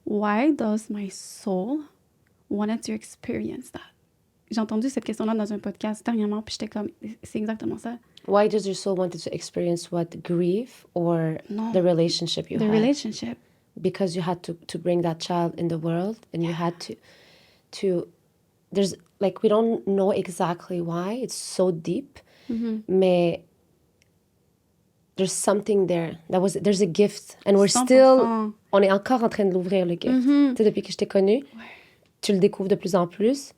why does my soul want to experience that? J'ai entendu cette question-là dans un podcast dernièrement, puis j'étais comme, c'est exactement ça. Why does your soul want to experience what? Grief or the relationship you had? The relationship. Because you had to bring that child in the world, and you had to there's, like, we don't know exactly why. It's so deep. Mais there's something there. There's a gift. And we're 100%. still... On est encore en train de l'ouvrir, le gift. Tu sais, depuis que je t'ai connue, tu le découvres de plus en plus.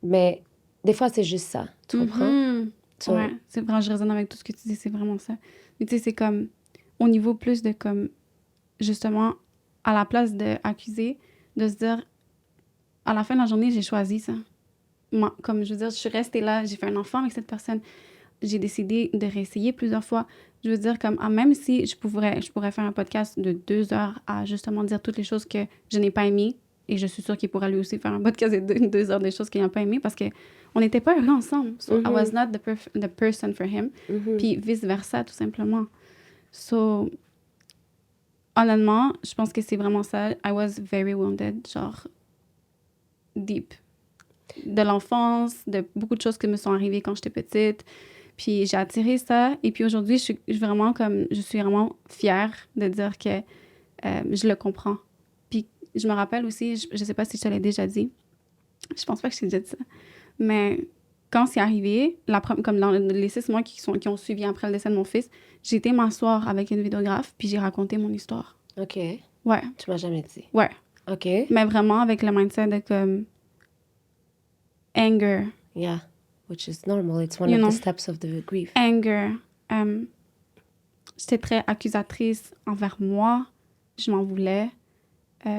Mais des fois, c'est juste ça. Tu comprends? So, ouais, c'est vraiment, je résonne avec tout ce que tu dis. C'est vraiment ça. Mais tu sais, c'est comme... Au niveau plus de comme... Justement, à la place d'accuser, de se dire... À la fin de la journée, j'ai choisi ça. Moi, comme je veux dire, je suis restée là, j'ai fait un enfant avec cette personne. J'ai décidé de réessayer plusieurs fois. Je veux dire, comme, même si je pourrais faire un podcast de 2 heures à justement dire toutes les choses que je n'ai pas aimées et je suis sûre qu'il pourra lui aussi faire un podcast de 2 heures des choses qu'il n'a pas aimées parce qu'on n'était pas heureux ensemble. So, I was not the person for him. Puis vice-versa, tout simplement. So, honnêtement, je pense que c'est vraiment ça. I was very wounded, genre deep. De l'enfance, de beaucoup de choses qui me sont arrivées quand j'étais petite. Puis j'ai attiré ça. Et puis aujourd'hui, je suis vraiment fière de dire que je le comprends. Puis je me rappelle aussi, je sais pas si je te l'ai déjà dit. Je pense pas que je t'ai déjà dit ça. Mais quand c'est arrivé, comme dans les 6 mois qui ont suivi après le décès de mon fils, j'ai été m'asseoir avec une vidéographe, puis j'ai raconté mon histoire. OK. Ouais. Tu m'as jamais dit. Ouais. OK. Mais vraiment avec le mindset de comme anger. Yeah. Which is normal. It's one You of know. the steps of the grief. Anger. J'étais très accusatrice envers moi. Je m'en voulais. Tu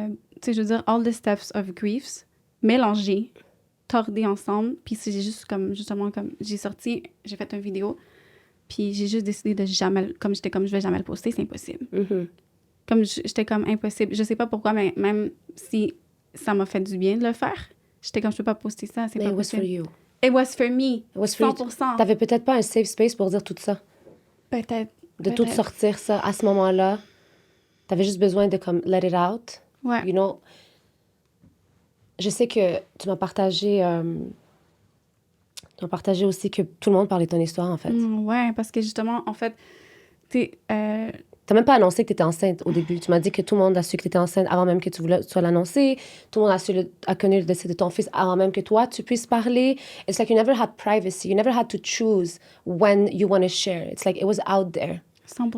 sais, je veux dire, all the steps of griefs mélangés, tordés ensemble. Puis c'est juste comme, justement, comme j'ai fait une vidéo, puis j'ai juste décidé de jamais, je vais jamais le poster, c'est impossible. Comme j'étais comme impossible. Je sais pas pourquoi, mais même si ça m'a fait du bien de le faire, j'étais comme, je peux pas poster ça, c'est Mais pas it was possible. for you. It was for me. It was for you. 100%. T'avais peut-être pas un safe space pour dire tout ça. Peut-être. De tout sortir ça à ce moment-là. T'avais juste besoin de comme let it out. Ouais. You know. Je sais que tu m'as partagé aussi que tout le monde parlait de ton histoire, en fait. Ouais, parce que justement, en fait, T'as même pas annoncé que t'étais enceinte au début. Tu m'as dit que tout le monde a su que t'étais enceinte avant même que tu sois l'annoncer. Tout le monde a connu le décès de ton fils avant même que toi, tu puisses parler. It's like you never had privacy. You never had to choose when you want to share. It's like it was out there. 100%.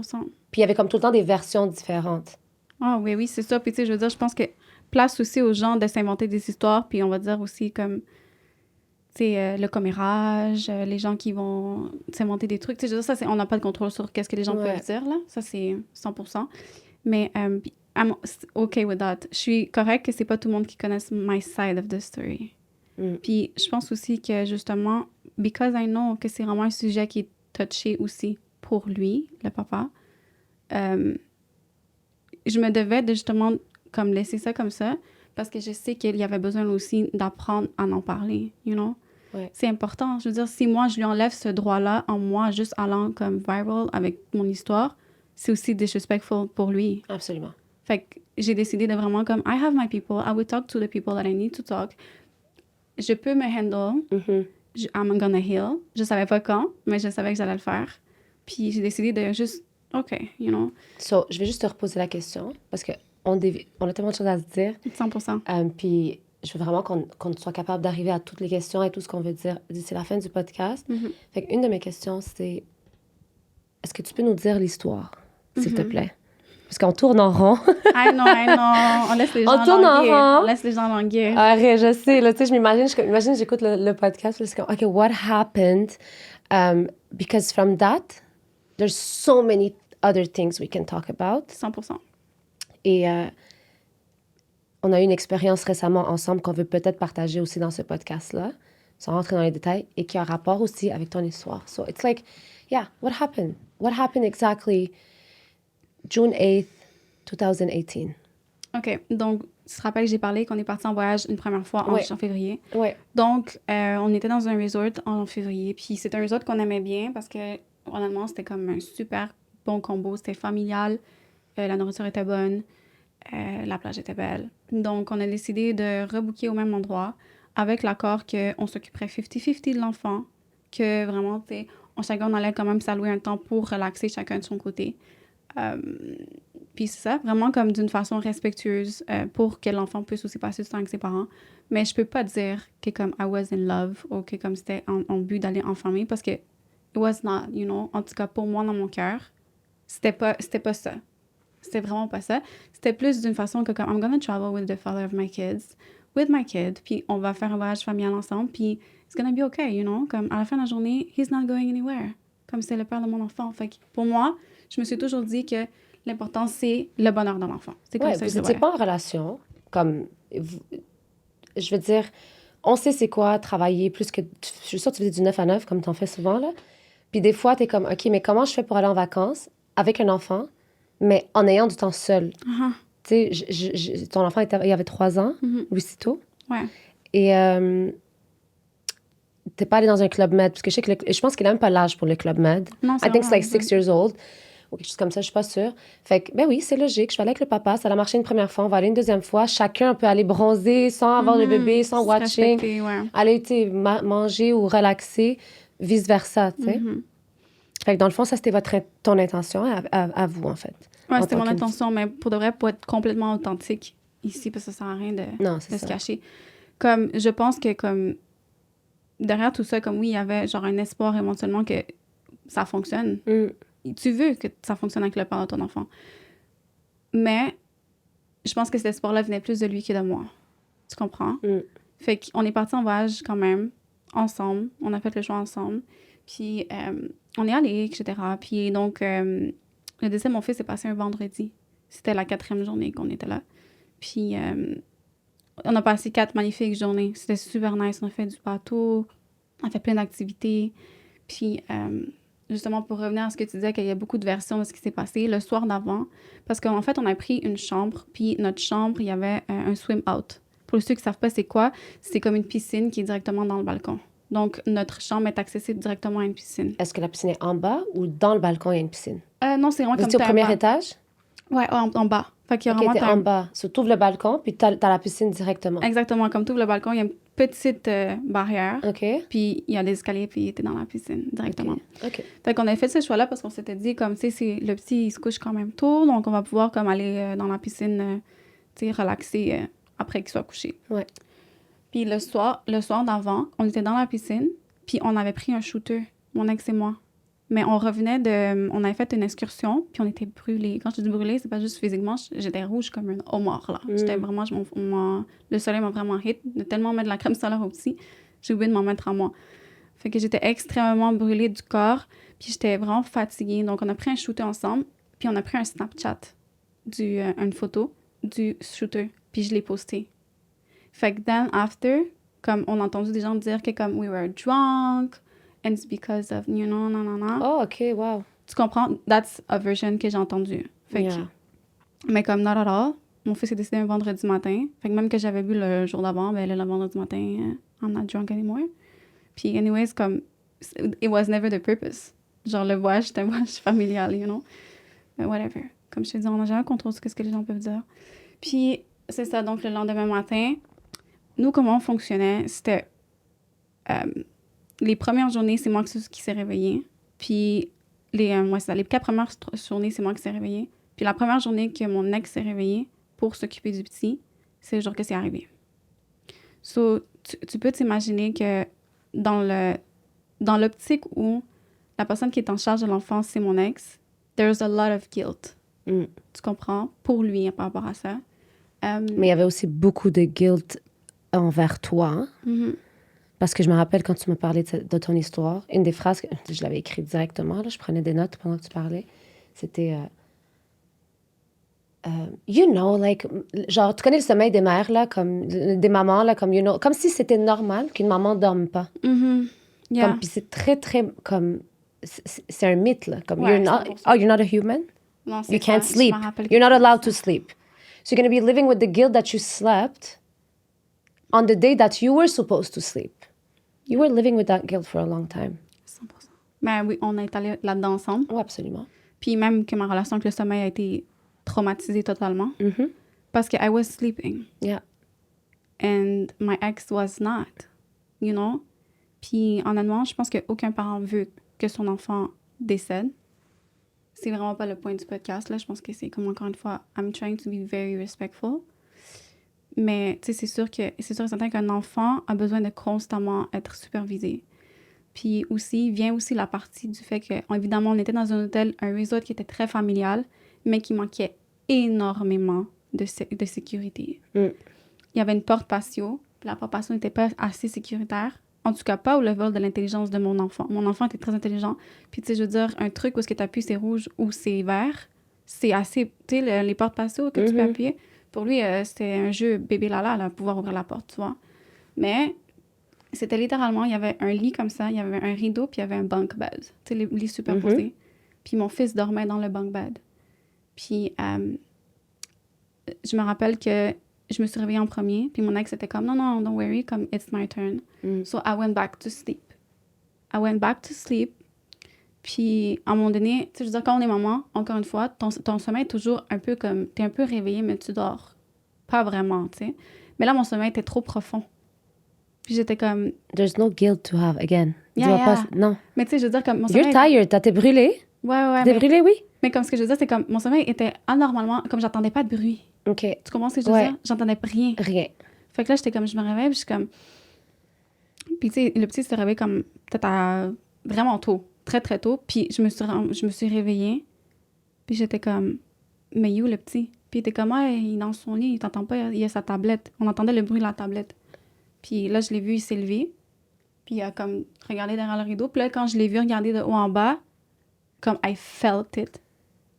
Puis il y avait comme tout le temps des versions différentes. Ah oui, c'est ça. Puis tu sais, je veux dire, je pense que place aussi aux gens de s'inventer des histoires, puis on va dire aussi comme, tu sais, le commérage, les gens qui vont s'inventer des trucs. Tu sais, je veux dire, ça, on n'a pas de contrôle sur qu'est-ce que les gens peuvent dire, là. Ça, c'est 100%. Mais I'm okay with that. Je suis correcte que c'est pas tout le monde qui connaisse my side of the story. Puis je pense aussi que, justement, because I know que c'est vraiment un sujet qui est touché aussi pour lui, le papa, je me devais de justement comme laisser ça comme ça parce que je sais qu'il y avait besoin aussi d'apprendre à en parler, you know? Ouais. C'est important. Je veux dire, si moi, je lui enlève ce droit-là en moi, juste allant comme viral avec mon histoire, c'est aussi disrespectful pour lui. Absolument. Fait que j'ai décidé de vraiment comme, I have my people, I will talk to the people that I need to talk. Je peux me handle. I'm gonna heal. Je savais pas quand, mais je savais que j'allais le faire. Puis j'ai décidé de juste, OK, you know. So, je vais juste te reposer la question parce qu'on a tellement de choses à se dire. 100%. Puis je veux vraiment qu'on soit capable d'arriver à toutes les questions et tout ce qu'on veut dire d'ici la fin du podcast. Fait qu'une de mes questions, c'est est-ce que tu peux nous dire l'histoire, s'il te plaît? Parce qu'on tourne en rond. I know. On laisse les gens tourne en languir. rond. On laisse les gens languir. Arrête, je sais. Là, tu sais, j'imagine, j'écoute le podcast. Puis c'est comme, OK, what happened? Because from that, there's so many other things we can talk about. 100%. Et on a eu une expérience récemment ensemble qu'on veut peut-être partager aussi dans ce podcast-là, sans rentrer dans les détails, et qui a un rapport aussi avec ton histoire. So it's like, yeah, what happened? What happened exactly June 8th, 2018? OK. Donc, tu te rappelles que j'ai parlé qu'on est parti en voyage une première fois en février. Oui. Donc, on était dans un resort en février. Puis c'était un resort qu'on aimait bien parce que, honnêtement, c'était comme un super bon combo. C'était familial. La nourriture était bonne. La plage était belle. Donc, on a décidé de rebooker au même endroit avec l'accord qu'on s'occuperait 50-50 de l'enfant, que vraiment, tu sais, chacun on allait quand même s'allouer un temps pour relaxer chacun de son côté. Puis c'est ça, vraiment comme d'une façon respectueuse pour que l'enfant puisse aussi passer du temps avec ses parents. Mais je peux pas dire que comme I was in love ou que comme c'était en but d'aller en famille parce que it was not, you know. En tout cas, pour moi, dans mon cœur, c'était pas ça. C'était vraiment pas ça. C'était plus d'une façon que comme I'm gonna travel with the father of my kids, with my kid, puis on va faire un voyage familial ensemble, puis it's gonna be okay, you know. Comme à la fin de la journée, he's not going anywhere. Comme c'est le père de mon enfant. Fait que pour moi, je me suis toujours dit que l'important, c'est le bonheur de l'enfant. C'est comme ça que vous n'étiez pas en relation. Comme, je veux dire, on sait c'est quoi travailler plus que... Je suis sûre que tu faisais du 9 à 9, comme tu en fais souvent, là. Puis des fois, tu es comme, OK, mais comment je fais pour aller en vacances avec un enfant, mais en ayant du temps seul? tu sais, ton enfant, il avait 3 ans, aussitôt. Ouais. Et t'es pas allé dans un Club Med, parce que je pense qu'il a même pas l'âge pour le Club Med. Non, c'est I think it's vraiment like 6 years old, ou quelque chose comme ça, je suis pas sûre. Fait que, ben oui, c'est logique, je vais aller avec le papa, ça a marché une première fois, on va aller une deuxième fois. Chacun peut aller bronzer sans avoir le bébé, sans Se watching, respecter, ouais. aller, tu sais, manger ou relaxer, vice-versa, tu sais. Fait que dans le fond, ça, c'était ton intention à vous, en fait. Ouais, En c'était tant mon qu'une- intention, mais pour de vrai, pour être complètement authentique ici, parce que ça sert à rien Non, de c'est se ça. cacher. Comme, je pense que, comme, derrière tout ça, comme oui, il y avait genre un espoir éventuellement que ça fonctionne. Tu veux que ça fonctionne avec le père de ton enfant. Mais je pense que cet espoir-là venait plus de lui que de moi. Tu comprends? Fait qu'on est parti en voyage quand même, ensemble. On a fait le choix ensemble. Puis on est allés, etc. Puis donc, le décès de mon fils s'est passé un vendredi. C'était la 4e journée qu'on était là. Puis on a passé 4 magnifiques journées. C'était super nice. On a fait du bateau. On a fait plein d'activités. Puis, justement, pour revenir à ce que tu disais, qu'il y a beaucoup de versions de ce qui s'est passé le soir d'avant. Parce qu'en fait, on a pris une chambre. Puis, notre chambre, il y avait un swim out. Pour ceux qui ne savent pas c'est quoi, c'est comme une piscine qui est directement dans le balcon. Donc, notre chambre est accessible directement à une piscine. Est-ce que la piscine est en bas ou dans le balcon, il y a une piscine? Non, c'est vraiment Vous comme étiez au t'as un premier bas. étage? Ouais, en bas. Fait qu'il y a OK, vraiment... t'es t'as en un- bas. So, t'ouvres le balcon, puis t'as la piscine directement. Exactement, comme tu ouvres le balcon, il y a une petite barrière. OK. Puis, il y a des escaliers, puis t'es dans la piscine directement. OK. Fait qu'on a fait ce choix-là parce qu'on s'était dit, comme, tu sais, le petit, il se couche quand même tôt, donc on va pouvoir, comme, aller dans la piscine, tu sais, relaxer après qu'il soit couché. Ouais. Puis le soir d'avant, on était dans la piscine, puis on avait pris un shooter, mon ex et moi. Mais on revenait on avait fait une excursion, puis on était brûlés. Quand je dis brûlés, c'est pas juste physiquement, j'étais rouge comme un homard, là. J'étais vraiment, le soleil m'a vraiment hit, de tellement mettre de la crème solaire au petit, j'ai oublié de m'en mettre à moi. Fait que j'étais extrêmement brûlée du corps, puis j'étais vraiment fatiguée. Donc, on a pris un shooter ensemble, puis on a pris un Snapchat, une photo du shooter, puis je l'ai posté. Fait que then after, comme on a entendu des gens dire que comme we were drunk, and it's because of, you know, nanana. Oh, OK, wow. Tu comprends? That's a version que j'ai entendue. Fait que, mais comme not at all, mon fils est décédé un vendredi matin. Fait que même que j'avais bu le jour d'avant, ben le vendredi matin, I'm not drunk anymore. Puis anyways, comme, it was never the purpose. Genre, le voyage, c'était un voyage familial, you know? Mais whatever. Comme je te dis, on n'a jamais contrôle sur ce que les gens peuvent dire. Puis, c'est ça, donc le lendemain matin, nous, comment on fonctionnait, c'était... les premières journées, c'est moi qui s'est réveillée. Puis, les 4 premières journées, c'est moi qui s'est réveillée. Puis, la première journée que mon ex s'est réveillé pour s'occuper du petit, c'est le jour que c'est arrivé. So, tu peux t'imaginer que dans l'optique où la personne qui est en charge de l'enfant, c'est mon ex, there's a lot of guilt. Tu comprends? Pour lui, par rapport à ça. Mais il y avait aussi beaucoup de guilt envers toi. Hein? Parce que je me rappelle quand tu m'as parlé de ton histoire, une des phrases, que je l'avais écrite directement, là, je prenais des notes pendant que tu parlais, c'était... you know, like, genre, tu connais le sommeil des mères, là, comme des mamans, là, comme, you know, comme si c'était normal qu'une maman dorme pas. Yeah. Comme, puis c'est très, très, comme, c'est un mythe, là, comme, Ouais, you're not a human? Non, You ça, can't je sleep. m'en rappelle You're not que allowed ça. to sleep. So you're going to be living with the guilt that you slept on the day that you were supposed to sleep. You were living with that guilt for a long time. 100%. Ben oui, on est allé là-dedans ensemble. Oh, absolument. Puis même que ma relation avec le sommeil a été traumatisée totalement. Parce que I was sleeping. Yeah. And my ex was not. You know? Puis honnêtement, je pense qu'aucun parent veut que son enfant décède. C'est vraiment pas le point du podcast, là. Je pense que c'est comme, encore une fois, I'm trying to be very respectful. Mais, tu sais, c'est sûr et certain qu'un enfant a besoin de constamment être supervisé. Puis aussi, vient aussi la partie du fait que, évidemment, on était dans un hôtel, un resort qui était très familial, mais qui manquait énormément de sécurité. Il y avait une porte patio, puis la porte patio n'était pas assez sécuritaire. En tout cas, pas au level de l'intelligence de mon enfant. Mon enfant était très intelligent. Puis, tu sais, je veux dire, un truc où est-ce que tu appuies, c'est rouge ou c'est vert, c'est assez... Tu sais, les portes patio que tu peux appuyer, pour lui, c'était un jeu bébé Lala, là, pouvoir ouvrir la porte, tu vois. Mais c'était littéralement, il y avait un lit comme ça, il y avait un rideau, puis il y avait un bunk bed. Tu sais, les lits superposés. Puis mon fils dormait dans le bunk bed. Puis je me rappelle que je me suis réveillée en premier, puis mon ex était comme, non, don't worry, comme, it's my turn. So, I went back to sleep. Puis, à un moment donné, tu sais, je veux dire, quand on est maman, encore une fois, ton sommeil est toujours un peu comme, t'es un peu réveillée, mais tu dors pas vraiment, tu sais. Mais là, mon sommeil était trop profond. Puis j'étais comme... There's no guilt to have, again. Yeah, Dis-moi pas... yeah. Non. Mais tu sais, je veux dire, comme mon You're sommeil... tired. T'es brûlé? Ouais, T'es mais... brûlé, oui? Mais comme ce que je veux dire, c'est comme mon sommeil était anormalement... Comme j'entendais pas de bruit. OK. Tu comprends ce que je veux dire? J'entendais rien. Rien. Fait que là, j'étais comme... Je me réveille, puis je suis comme... Puis tu sais, le petit s'est réveillé comme... Peut-être à... Vraiment tôt. Très, très tôt. Puis je me suis réveillée. Puis j'étais comme... Mais you, le petit? Puis il était comme... Ah, il est dans son lit, il t'entend pas, il a sa tablette. On entendait le bruit de la tablette. Puis là, je l'ai vu, il s'est levé. Puis il a comme regardé derrière le rideau. Puis là, quand je l'ai vu regarder de haut en bas, comme I felt it.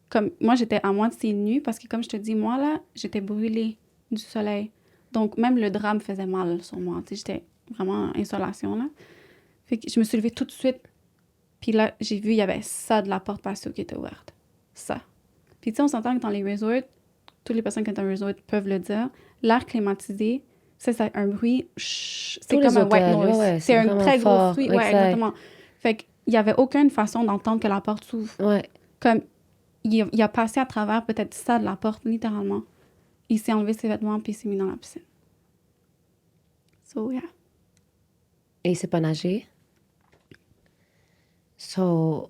Comme moi, j'étais à moitié nue parce que, comme je te dis, moi, là, j'étais brûlée du soleil. Donc, même le drap me faisait mal sur moi. Tu sais, j'étais vraiment en insolation, là. Fait que je me suis levée tout de suite. Puis là, j'ai vu, il y avait ça de la porte patio qui était ouverte. Ça. Puis tu sais, on s'entend que dans les resorts, toutes les personnes qui sont en resort peuvent le dire, l'air climatisé, c'est un bruit, c'est Tous comme les un white hôtels, noise. ouais, C'est un vraiment très gros fort, bruit. Ouais, exact. exactement. Fait qu'il n'y avait aucune façon d'entendre que la porte s'ouvre. Ouais. Comme, il a passé à travers peut-être ça de la porte, littéralement. Il s'est enlevé ses vêtements puis il s'est mis dans la piscine. So, yeah. Et il sait pas nager. So,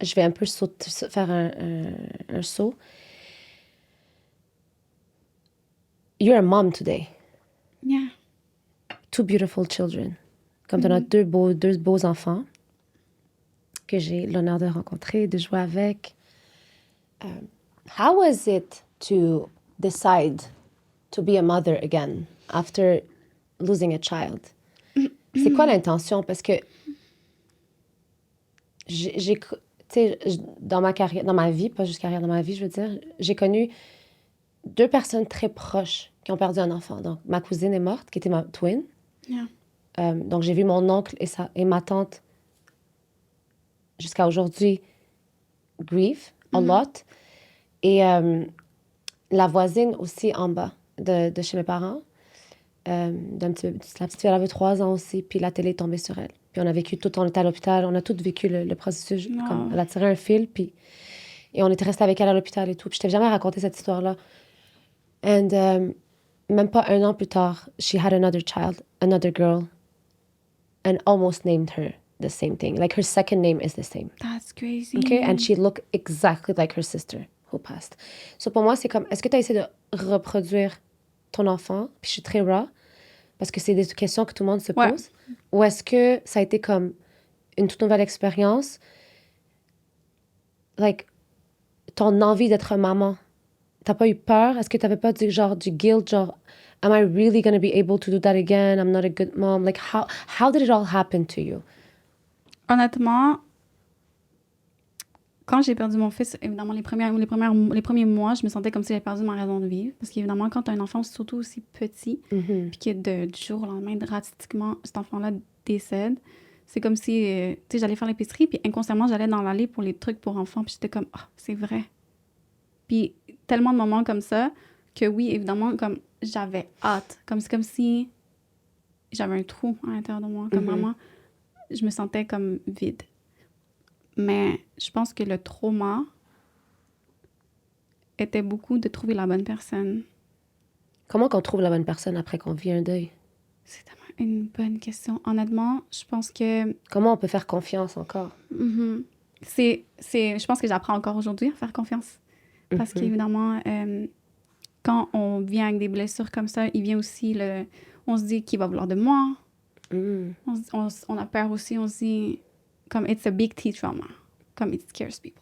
je vais un peu faire un saut. You're a mom today. Yeah. 2 beautiful children. Comme tu as deux beaux enfants que j'ai l'honneur de rencontrer, de jouer avec. How was it to decide to be a mother again after losing a child? C'est quoi l'intention? Parce que tu sais, dans ma carrière, dans ma vie, pas juste carrière, dans ma vie, je veux dire, j'ai connu 2 personnes très proches qui ont perdu un enfant. Donc, ma cousine est morte, qui était ma twin. Yeah. Donc, j'ai vu mon oncle et ma tante jusqu'à aujourd'hui grieve a lot. Et la voisine aussi en bas de chez mes parents, la petite fille, elle avait 3 ans aussi, puis la télé est tombée sur elle. Puis on a vécu tout, on était à l'hôpital, on a tous vécu le processus. Comme, elle a tiré un fil, puis... Et on était resté avec elle à l'hôpital et tout. Puis je t'ai jamais raconté cette histoire-là. And même pas 1 an plus tard, she had another child, another girl, and almost named her the same thing. Like her second name is the same. That's crazy. Okay? And she looked exactly like her sister who passed. So pour moi, c'est comme, est-ce que tu as essayé de reproduire ton enfant? Puis je suis très raw, parce que c'est des questions que tout le monde se pose. Ou est-ce que ça a été comme une toute nouvelle expérience? Like, ton envie d'être maman, t'as pas eu peur? Est-ce que t'avais pas du guilt, genre, am I really going to be able to do that again? I'm not a good mom. Like, how did it all happen to you? Honnêtement, quand j'ai perdu mon fils, évidemment, les premiers mois, je me sentais comme si j'avais perdu ma raison de vivre. Parce qu'évidemment, quand tu as un enfant, surtout aussi petit, puis que du jour au lendemain, drastiquement, cet enfant-là décède, c'est comme si, tu sais, j'allais faire l'épicerie, puis inconsciemment, j'allais dans l'allée pour les trucs pour enfants, puis j'étais comme, ah, c'est vrai. Puis tellement de moments comme ça, que oui, évidemment, comme j'avais hâte. C'est comme si j'avais un trou à l'intérieur de moi. Comme vraiment, je me sentais comme vide. Mais je pense que le trauma était beaucoup de trouver la bonne personne. Comment qu'on trouve la bonne personne après qu'on vit un deuil? C'est tellement une bonne question. Honnêtement, je pense que... Comment on peut faire confiance encore? Je pense que j'apprends encore aujourd'hui à faire confiance. Parce qu'évidemment, quand on vient avec des blessures comme ça, il vient aussi on se dit qu'il va vouloir de moi. On a peur aussi, on se dit... Comme, it's a big T trauma. Comme, it scares people.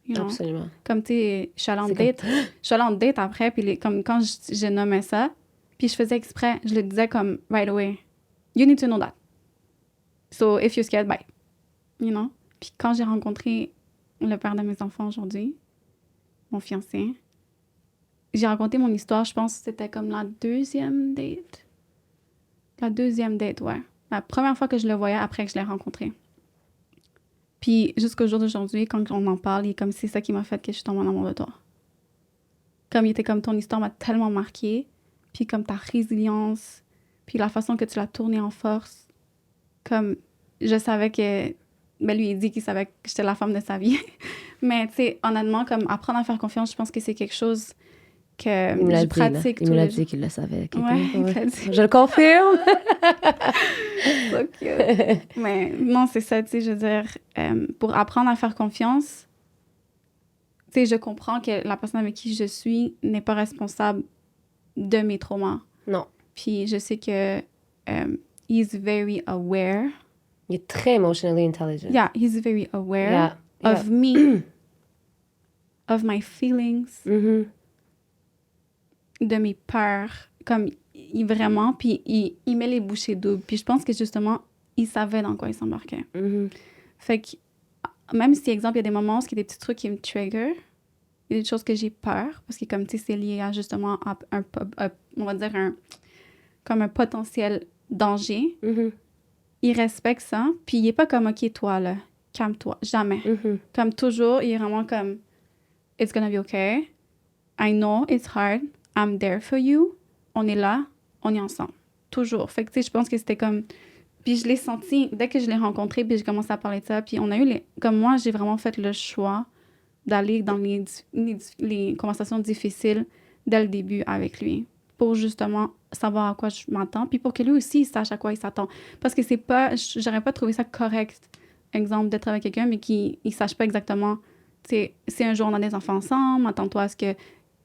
You know? Absolument. Comme, tu sais, je suis allée en date après, puis comme quand je nommais ça, puis je faisais exprès, je le disais comme, right away, you need to know that. So, if you're scared, bye. You know? Puis quand j'ai rencontré le père de mes enfants aujourd'hui, mon fiancé, j'ai raconté mon histoire, je pense que c'était comme la deuxième date. La deuxième date, ouais. La première fois que je le voyais après que je l'ai rencontré. Puis jusqu'au jour d'aujourd'hui, quand on en parle, il est comme c'est ça qui m'a fait que je suis tombée en amour de toi. Comme il était comme ton histoire m'a tellement marqué, puis comme ta résilience, puis la façon que tu l'as tournée en force, comme je savais que, ben lui il dit qu'il savait que j'étais la femme de sa vie, mais tu sais honnêtement comme apprendre à faire confiance, je pense que c'est quelque chose que Il me l'a je dit, là. pratique Il tous me l'a les jours. dit qu'il le savait. Ouais, il Ouais. l'a dit. Je le confirme. So cute. Mais non, c'est ça, tu sais, je veux dire, pour apprendre à faire confiance, tu sais, je comprends que la personne avec qui je suis n'est pas responsable de mes traumas. Non. Puis je sais que he's very aware. Il est très emotionally intelligent. Yeah, he's very aware Yeah. of me, of my feelings, Mhm. de mes peurs. Comme, vraiment, puis il met les bouchées doubles. Puis je pense que justement, il savait dans quoi il s'embarquait. Mhm. Fait que, même si, exemple, il y a des moments où il y a des petits trucs qui me trigger, il y a des choses que j'ai peur, parce que comme, tu sais, c'est lié à justement, on va dire, comme un potentiel danger. Mhm. Il respecte ça, puis il est pas comme, OK, toi, là, calme-toi. Jamais. Mhm. Comme toujours, il est vraiment comme, it's gonna be okay. I know it's hard. I'm there for you. On est là, on est ensemble. Toujours. Fait que, tu sais, je pense que c'était comme... Puis je l'ai senti, dès que je l'ai rencontré, puis j'ai commencé à parler de ça, puis on a eu les... Comme moi, j'ai vraiment fait le choix d'aller dans les conversations difficiles dès le début avec lui, pour justement savoir à quoi je m'attends, puis pour que lui aussi, il sache à quoi il s'attend. Parce que c'est pas... J'aurais pas trouvé ça correct, exemple, d'être avec quelqu'un, mais qui ne sache pas exactement... Tu sais, si un jour on a des enfants ensemble, attends-toi à ce que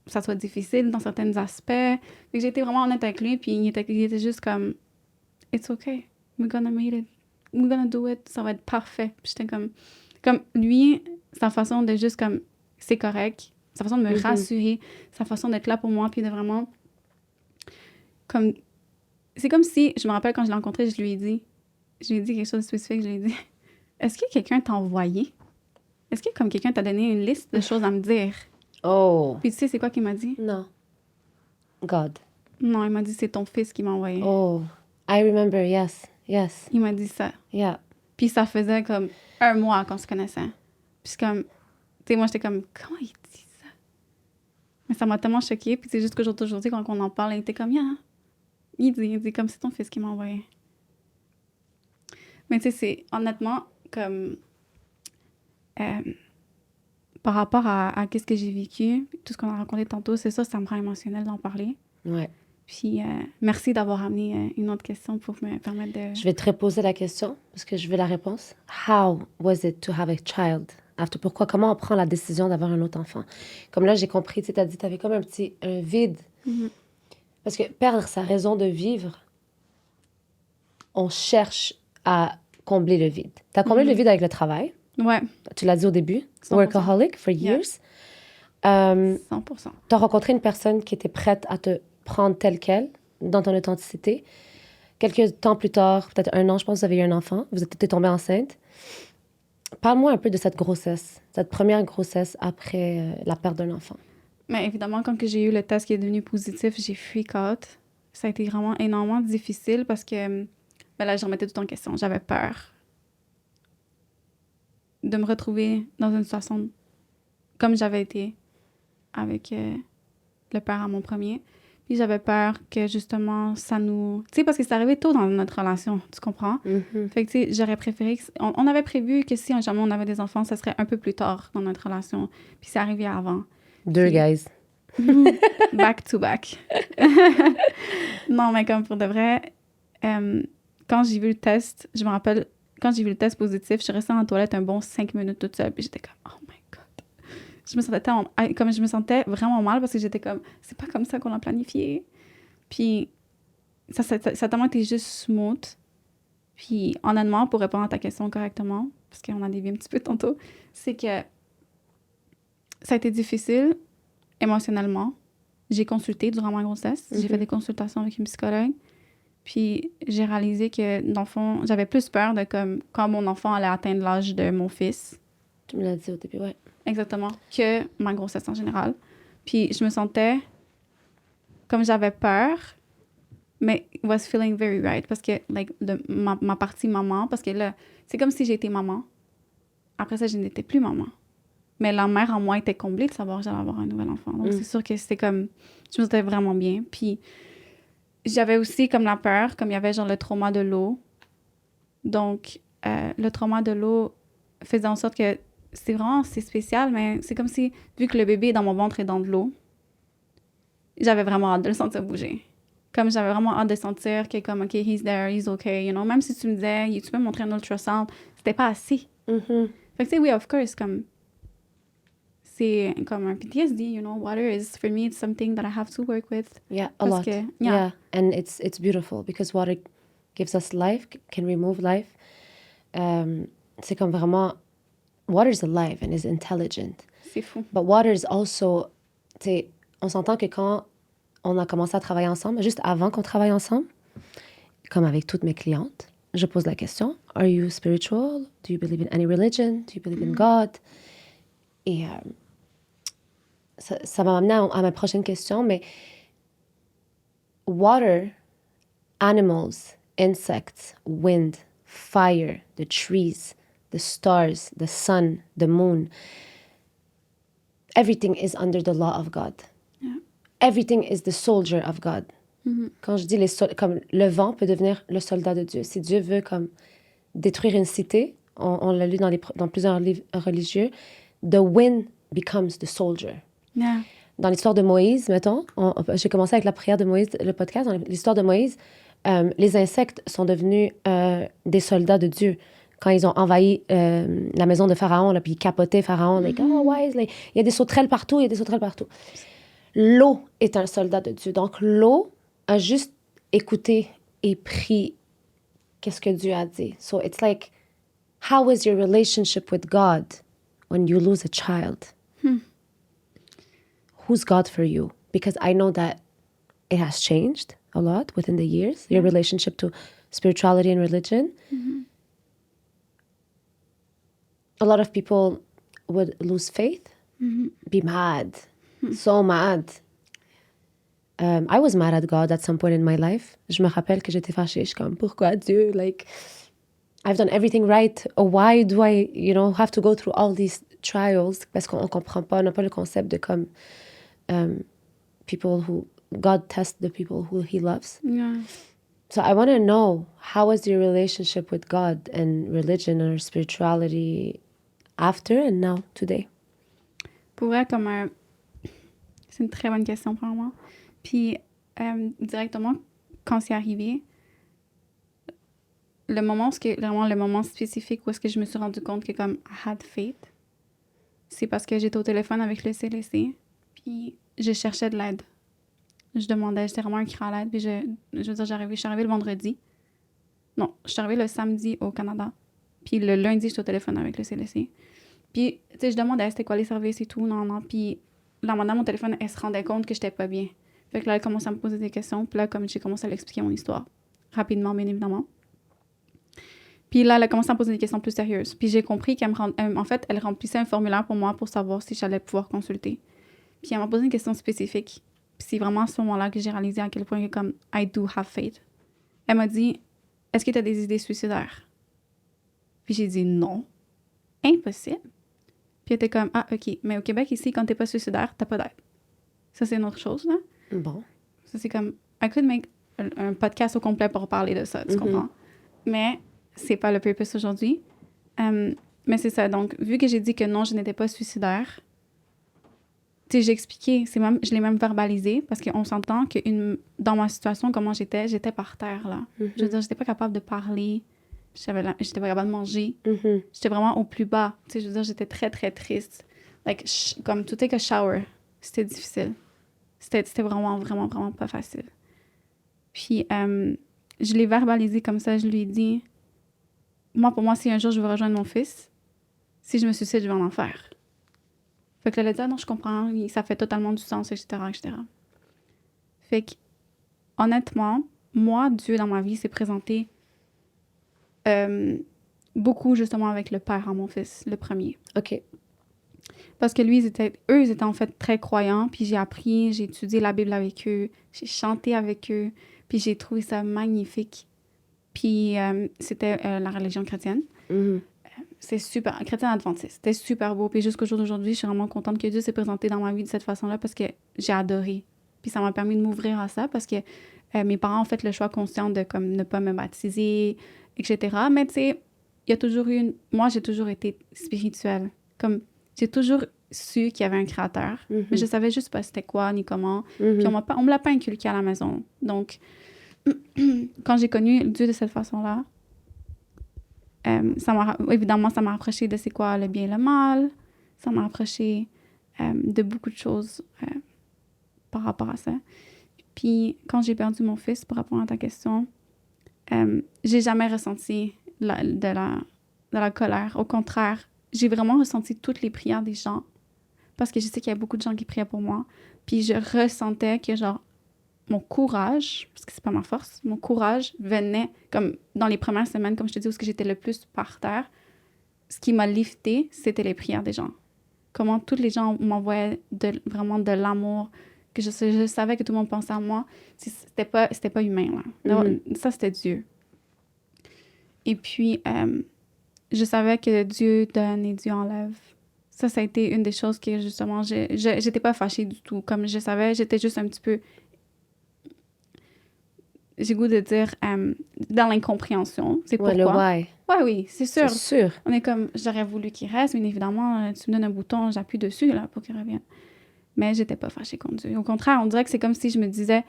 ça soit difficile dans certains aspects. Fait que j'ai été vraiment honnête avec lui, puis il était juste comme « It's okay. We're gonna make it. We're gonna do it. Ça va être parfait. » Puis j'étais comme lui, sa façon de juste comme « C'est correct. » Sa façon de me rassurer, sa façon d'être là pour moi, puis de vraiment comme... C'est comme si, je me rappelle quand je l'ai rencontré, je lui ai dit quelque chose de spécifique, je lui ai dit « Est-ce que quelqu'un t'a envoyé? Est-ce que comme quelqu'un t'a donné une liste de choses à me dire? » Oh. Puis tu sais, c'est quoi qu'il m'a dit? Non. God. Non, il m'a dit, c'est ton fils qui m'a envoyé. Oh. I remember, yes. Yes. Il m'a dit ça. Yeah. Puis ça faisait comme 1 mois qu'on se connaissait. Puis comme, tu sais, moi, j'étais comme, comment il dit ça? Mais ça m'a tellement choquée. Puis c'est juste qu'aujourd'hui, quand on en parle, il était comme, yeah. Il dit comme, c'est ton fils qui m'a envoyé. Mais tu sais, c'est honnêtement comme... par rapport à qu'est-ce que j'ai vécu, tout ce qu'on a raconté tantôt, c'est ça me rend émotionnelle d'en parler. Ouais. Puis merci d'avoir amené une autre question pour me permettre de... Je vais te reposer la question parce que je veux la réponse. How was it to have a child after? Pourquoi? Comment on prend la décision d'avoir un autre enfant? Comme là, j'ai compris, tu sais, t'as dit, t'avais comme un vide. Mhm. Parce que perdre sa raison de vivre, on cherche à combler le vide. T'as comblé le vide avec le travail. Ouais, Tu l'as dit au début. 100%. Workaholic for Yeah. years. 100%. T'as rencontré une personne qui était prête à te prendre telle quelle, dans ton authenticité. Quelques temps plus tard, peut-être 1 an, je pense que vous avez eu un enfant. Vous êtes tombée enceinte. Parle-moi un peu de cette grossesse, cette première grossesse après la perte d'un enfant. Mais évidemment, quand que j'ai eu le test qui est devenu positif, j'ai freak out. Ça a été vraiment énormément difficile parce que ben là, je remettais tout en question. J'avais peur de me retrouver dans une situation comme j'avais été avec le père à mon premier. Puis j'avais peur que justement, ça nous... Tu sais, parce que c'est arrivé tôt dans notre relation, tu comprends? Mhm. Fait que, tu sais, j'aurais préféré... On avait prévu que si jamais on avait des enfants, ça serait un peu plus tard dans notre relation. Puis c'est arrivé avant. 2 guys. Back to back. Non, mais comme pour de vrai, quand j'ai vu le test, je me rappelle, quand j'ai vu le test positif, je suis restée dans la toilette un bon 5 minutes toute seule. Puis j'étais comme, oh my God. Je me sentais vraiment mal parce que j'étais comme, c'est pas comme ça qu'on l'a planifié. Puis ça a tellement été juste smooth. Puis honnêtement, pour répondre à ta question correctement, parce qu'on a dévié un petit peu tantôt, c'est que ça a été difficile émotionnellement. J'ai consulté durant ma grossesse. J'ai fait des consultations avec une psychologue. Puis j'ai réalisé que, dans le fond, j'avais plus peur de comme quand mon enfant allait atteindre l'âge de mon fils. Tu me l'as dit au début, ouais. Exactement. Que ma grossesse en général. Puis je me sentais comme j'avais peur, mais it was feeling very right. Parce que, like, ma partie maman, parce que là, c'est comme si j'étais maman. Après ça, je n'étais plus maman. Mais la mère en moi était comblée de savoir que j'allais avoir un nouvel enfant. Donc, c'est sûr que c'était comme... Je me sentais vraiment bien. Puis, j'avais aussi comme la peur, comme il y avait genre le trauma de l'eau. Donc, le trauma de l'eau faisait en sorte que c'est spécial, mais c'est comme si, vu que le bébé est dans mon ventre et dans de l'eau, j'avais vraiment hâte de le sentir bouger. Comme j'avais vraiment hâte de sentir que comme, OK, he's there, he's okay, you know. Même si tu me disais, tu peux me montrer un ultrasound, c'était pas assez. Mm-hmm. Fait que, tu sais, oui, of course, comme, c'est comme un PTSD, you know. Water is, for me, it's something that I have to work with. Yeah, a lot. Yeah. And it's beautiful because water gives us life, can remove life. C'est comme vraiment, water is alive and is intelligent. C'est fou. But water is also, tu sais, on s'entend que quand on a commencé à travailler ensemble, juste avant qu'on travaille ensemble, comme avec toutes mes clientes, je pose la question, are you spiritual? Do you believe in any religion? Do you believe in God? Et ça m'a amené à ma prochaine question, mais water, animals, insects, wind, fire, the trees, the stars, the sun, the moon, everything is under the law of God. Yeah. Everything is the soldier of God. Mm-hmm. Quand je dis comme le vent peut devenir le soldat de Dieu. Si Dieu veut comme détruire une cité, on l'a lu dans plusieurs livres religieux, the wind becomes the soldier. Yeah. Dans l'histoire de Moïse, mettons, j'ai commencé avec la prière de Moïse, le podcast, dans l'histoire de Moïse, les insectes sont devenus des soldats de Dieu. Quand ils ont envahi la maison de Pharaon, là, puis ils capotaient Pharaon, like, oh, why is, like, il y a des sauterelles partout, il y a des sauterelles partout. L'eau est un soldat de Dieu. Donc, l'eau a juste écouté et pris qu'est-ce que Dieu a dit. So, it's like, how is your relationship with God when you lose a child? Who's God for you? Because I know that it has changed a lot within the years, your relationship to spirituality and religion. Mm-hmm. A lot of people would lose faith, be mad, so mad. I was mad at God at some point in my life. Je me rappelle que j'étais fâchée. Je suis comme, pourquoi Dieu? Like, I've done everything right. Why do I, have to go through all these trials? Parce qu'on comprend pas, on n'a pas le concept de comme people who, God tests the people who he loves. Yeah. So I want to know, how was your relationship with God and religion or spirituality after and now, today? Pour vrai, c'est une très bonne question pour moi. Puis, directement, quand c'est arrivé, le moment spécifique où est-ce que je me suis rendu compte que comme I had faith, c'est parce que j'étais au téléphone avec le CLSC, puis je cherchais de l'aide. J'étais vraiment un cri à l'aide, puis je veux dire, je suis arrivée le vendredi. Non, je suis arrivée le samedi au Canada, puis le lundi, j'étais au téléphone avec le CLSC. Puis, tu sais, je demandais c'était quoi les services et tout, non, puis la madame au téléphone, elle se rendait compte que j'étais pas bien. Fait que là, elle commençait à me poser des questions, puis là, comme j'ai commencé à lui expliquer mon histoire, rapidement, bien évidemment. Puis là, elle a commencé à me poser des questions plus sérieuses. Puis j'ai compris qu'elle elle remplissait un formulaire pour moi pour savoir si j'allais pouvoir consulter. Puis elle m'a posé une question spécifique. Puis c'est vraiment à ce moment-là que j'ai réalisé à quel point que comme I do have faith. Elle m'a dit, est-ce que tu as des idées suicidaires? Puis j'ai dit non. Impossible. Puis elle était comme, ah, OK. Mais au Québec, ici, quand t'es pas suicidaire, t'as pas d'aide. Ça, c'est une autre chose, là. Bon. Ça, c'est comme, I could make un podcast au complet pour parler de ça, tu comprends? Mais c'est pas le purpose aujourd'hui. Mais c'est ça. Donc, vu que j'ai dit que non, je n'étais pas suicidaire, tu sais, j'ai expliqué, je l'ai même verbalisé, parce qu'on s'entend que dans ma situation, comment j'étais par terre, là. Je veux dire, j'étais pas capable de parler. J'étais pas capable de manger. J'étais vraiment au plus bas. Tu sais, je veux dire, j'étais très, très triste. Like, comme to take a shower, c'était difficile. C'était vraiment, vraiment, vraiment pas facile. Puis, je l'ai verbalisé comme ça. Je lui ai dit, pour moi, si un jour je veux rejoindre mon fils, si je me suicide, je vais en enfer. Fait que là, elle a dit, ah non, je comprends, ça fait totalement du sens, etc., etc. Fait que, honnêtement, moi, Dieu dans ma vie s'est présenté beaucoup justement avec le père à mon fils, le premier. OK. Parce que eux, ils étaient en fait très croyants, puis j'ai étudié la Bible avec eux, j'ai chanté avec eux, puis j'ai trouvé ça magnifique. Puis c'était la religion chrétienne. C'est super, chrétien adventiste. C'était super beau. Puis jusqu'au jour d'aujourd'hui, je suis vraiment contente que Dieu s'est présenté dans ma vie de cette façon-là parce que j'ai adoré. Puis ça m'a permis de m'ouvrir à ça parce que mes parents ont fait le choix conscient de comme ne pas me baptiser, etc. Mais tu sais, il y a toujours eu moi, j'ai toujours été spirituelle. Comme, j'ai toujours su qu'il y avait un créateur, mais je savais juste pas c'était quoi ni comment. Puis on me l'a pas inculqué à la maison. Donc, quand j'ai connu Dieu de cette façon-là, évidemment, ça m'a rapproché de c'est quoi le bien et le mal. Ça m'a rapproché de beaucoup de choses par rapport à ça. Puis, quand j'ai perdu mon fils, pour répondre à ta question, j'ai jamais ressenti de la colère. Au contraire, j'ai vraiment ressenti toutes les prières des gens parce que je sais qu'il y a beaucoup de gens qui priaient pour moi. Puis, je ressentais que, genre, mon courage, parce que c'est pas ma force, mon courage venait, comme dans les premières semaines, comme je te dis, où j'étais le plus par terre, ce qui m'a lifté, c'était les prières des gens. Comment tous les gens m'envoyaient vraiment de l'amour, que je savais que tout le monde pensait à moi. C'était pas humain, là. Ça, c'était Dieu. Et puis, je savais que Dieu donne et Dieu enlève. Ça a été une des choses que, justement, j'étais pas fâchée du tout. Comme je savais, j'étais juste un petit peu... J'ai goût de dire dans l'incompréhension. C'est pourquoi. Le why. Ouais, oui, c'est sûr. C'est sûr. On est comme, j'aurais voulu qu'il reste, mais évidemment, tu me donnes un bouton, j'appuie dessus là, pour qu'il revienne. Mais j'étais pas fâchée contre Dieu. Au contraire, on dirait que c'est comme si je me disais,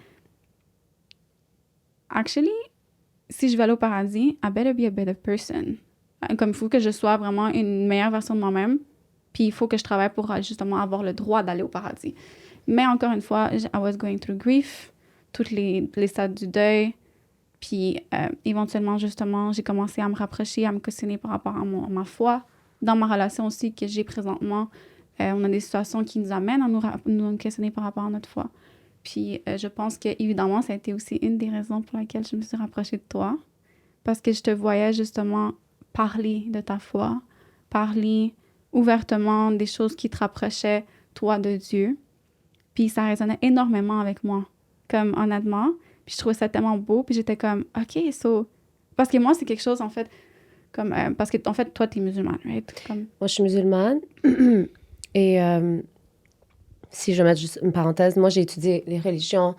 actually, si je vais aller au paradis, I better be a better person. Comme il faut que je sois vraiment une meilleure version de moi-même, puis il faut que je travaille pour justement avoir le droit d'aller au paradis. Mais encore une fois, I was going through grief, toutes les stades du deuil. Puis éventuellement, justement, j'ai commencé à me rapprocher, à me questionner par rapport à ma foi. Dans ma relation aussi que j'ai présentement, on a des situations qui nous amènent à nous questionner par rapport à notre foi. Puis je pense que évidemment, ça a été aussi une des raisons pour laquelle je me suis rapprochée de toi. Parce que je te voyais justement parler de ta foi, parler ouvertement des choses qui te rapprochaient, toi, de Dieu. Puis ça résonnait énormément avec moi. Comme honnêtement, puis je trouvais ça tellement beau, puis j'étais comme, OK, so... Parce que moi, c'est quelque chose, en fait, comme... parce que, en fait, toi, t'es musulmane, right? Comme... Moi, je suis musulmane. Et si je vais mettre juste une parenthèse, moi, j'ai étudié les religions. Moi,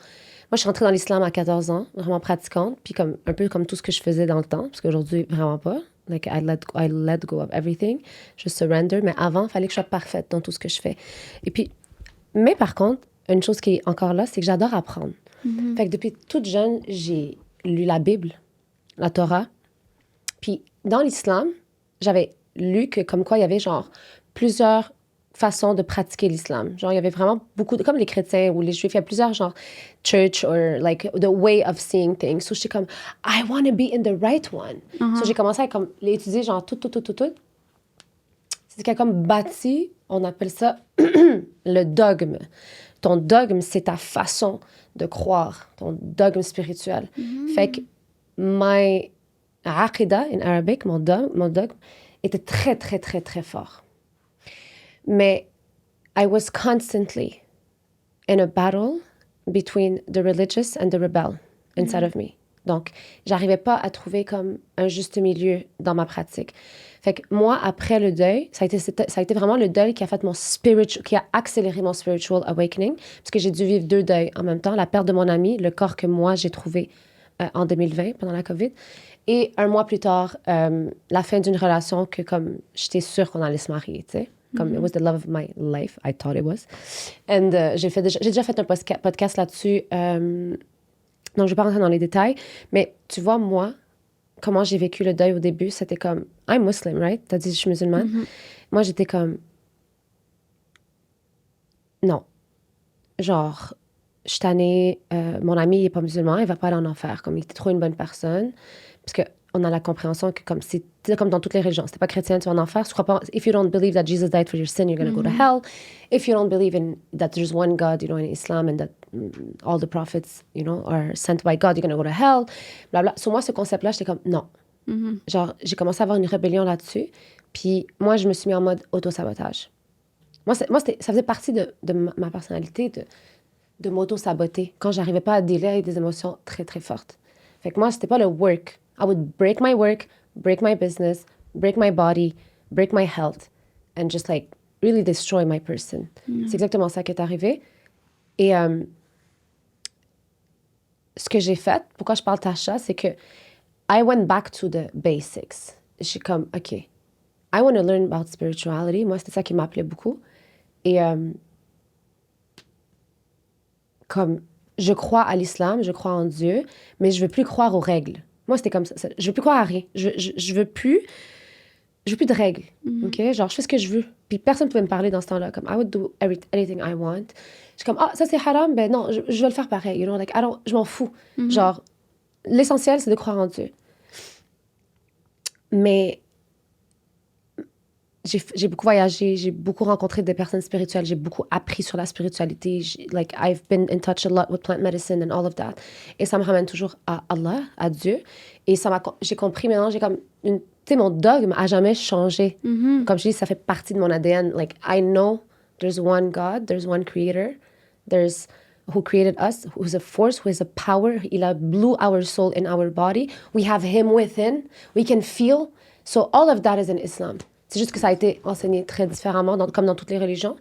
je suis rentrée dans l'islam à 14 ans, vraiment pratiquante, puis comme, un peu comme tout ce que je faisais dans le temps, parce qu'aujourd'hui, vraiment pas. Like, I let go of everything. Je surrender. Mais avant, il fallait que je sois parfaite dans tout ce que je fais. Et puis... Mais par contre, une chose qui est encore là, c'est que j'adore apprendre. Fait que depuis toute jeune, j'ai lu la Bible, la Torah. Puis dans l'islam, j'avais lu que comme quoi il y avait genre plusieurs façons de pratiquer l'islam. Genre il y avait vraiment beaucoup, comme les chrétiens ou les juifs, il y a plusieurs genre church or like the way of seeing things. So j'étais comme, I want to be in the right one. So j'ai commencé à comme l'étudier genre tout. C'est qu'il y a comme bâti, on appelle ça le dogme. Ton dogme, c'est ta façon de croire, ton dogme spirituel. Fait que my aqidah, in Arabic, mon dogme, était très, très, très, très fort. Mais I was constantly in a battle between the religious and the rebel inside of me. Donc, j'arrivais pas à trouver comme un juste milieu dans ma pratique. Fait que moi, après le deuil, ça a été vraiment le deuil qui a fait qui a accéléré mon spiritual awakening, parce que j'ai dû vivre 2 deuils en même temps, la perte de mon ami, le corps que moi j'ai trouvé en 2020 pendant la COVID, et 1 mois plus tard, la fin d'une relation que comme j'étais sûre qu'on allait se marier, tu sais. Comme it was the love of my life, I thought it was. And j'ai déjà fait un podcast là-dessus. Donc, je ne vais pas rentrer dans les détails, mais tu vois, moi, comment j'ai vécu le deuil au début, c'était comme, I'm Muslim, right? T'as dit, je suis musulmane. Moi, j'étais comme, non. Genre, je suis tannée, mon ami, il n'est pas musulman, il ne va pas aller en enfer. Comme, il était trop une bonne personne. Parce qu'on a la compréhension que, comme, c'est comme dans toutes les religions, si t'es pas chrétien, tu vas en enfer. Tu crois pas, if you don't believe that Jesus died for your sin, you're going to go to hell. If you don't believe that there's one God, in Islam, and that all the prophets, are sent by God, you're going to go to hell. Blabla. Sur moi, ce concept-là, j'étais comme, non. Genre, j'ai commencé à avoir une rébellion là-dessus. Puis moi, je me suis mis en mode auto-sabotage. Moi, ça faisait partie de ma personnalité de m'auto-saboter quand j'arrivais pas à dealer avec des émotions très, très fortes. Fait que moi, c'était pas le work. I would break my work, break my business, break my body, break my health and just like really destroy my person. C'est exactement ça qui est arrivé. Et ce que j'ai fait, pourquoi je parle Tasha, c'est que I went back to the basics. Je suis comme, OK, I want to learn about spirituality. Moi, c'était ça qui m'appelait beaucoup. Et comme, je crois à l'islam, je crois en Dieu, mais je veux plus croire aux règles. Moi, c'était comme ça. Je veux plus croire à rien. Je veux plus de règles. OK? Genre, je fais ce que je veux. Puis personne ne pouvait me parler dans ce temps-là. Comme, I would do anything I want. Je suis comme, ça c'est haram, ben non, je vais le faire pareil. You know, like, je m'en fous. Genre, l'essentiel, c'est de croire en Dieu. Mais j'ai beaucoup voyagé, j'ai beaucoup rencontré des personnes spirituelles, j'ai beaucoup appris sur la spiritualité. Like, I've been in touch a lot with plant medicine and all of that. Et ça me ramène toujours à Allah, à Dieu. Et j'ai compris maintenant, j'ai comme tu sais, mon dogme a jamais changé. Comme je dis, ça fait partie de mon ADN. Like, I know there's one God, there's one creator, there's who created us, who's a force, who is a power. Il a blew our soul in our body. We have him within. We can feel. So all of that is in Islam. C'est juste que ça a été enseigné très différemment, comme dans toutes les religions.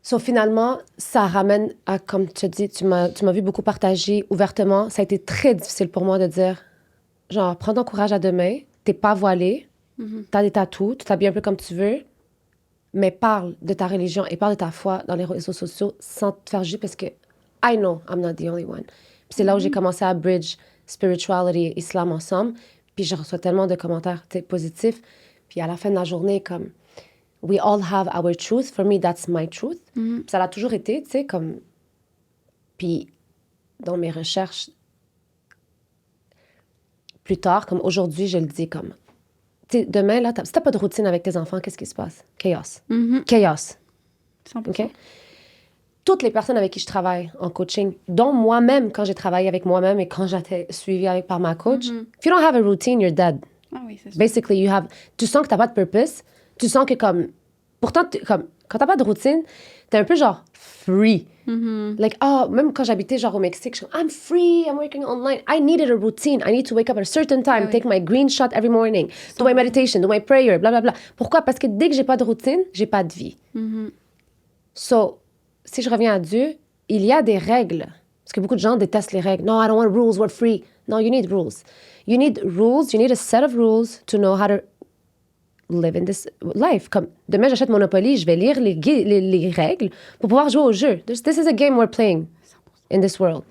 So finalement, ça ramène à, comme tu as dit, tu m'as vu beaucoup partager ouvertement. Ça a été très difficile pour moi de dire, genre, prends ton courage à deux mains, t'es pas voilée, t'as des tatous, tu t'habilles un peu comme tu veux, mais parle de ta religion et parle de ta foi dans les réseaux sociaux sans te faire juger parce que I know I'm not the only one. Puis c'est là où j'ai commencé à bridge spirituality et islam ensemble. Puis je reçois tellement de commentaires positifs. Puis à la fin de la journée, comme, we all have our truth. For me, that's my truth. Puis ça l'a toujours été, tu sais, comme... Puis dans mes recherches, plus tard, comme aujourd'hui, je le dis comme... Tu sais, demain, là, si t'as pas de routine avec tes enfants, qu'est-ce qui se passe? Chaos. Chaos. 100%. OK? Toutes les personnes avec qui je travaille en coaching, dont moi-même, quand j'ai travaillé avec moi-même et quand j'étais suivie par ma coach, if you don't have a routine, you're dead. Ah oui, c'est sûr. Basically, tu sens que t'as pas de purpose. Tu sens que comme... Pourtant, comme, quand t'as pas de routine, t'es un peu genre free. Like, même quand j'habitais genre au Mexique, je suis comme, I'm free, I'm working online. I needed a routine. I need to wake up at a certain time, take my green shot every morning, do my meditation, do my prayer, bla, bla, bla. Pourquoi? Parce que dès que j'ai pas de routine, j'ai pas de vie. So, si je reviens à Dieu, il y a des règles. Parce que beaucoup de gens détestent les règles. No, I don't want rules, we're free. No, you need rules. You need rules, you need a set of rules to know how to live in this life. Comme demain, j'achète Monopoly, je vais lire les règles pour pouvoir jouer au jeu. This is a game we're playing in this world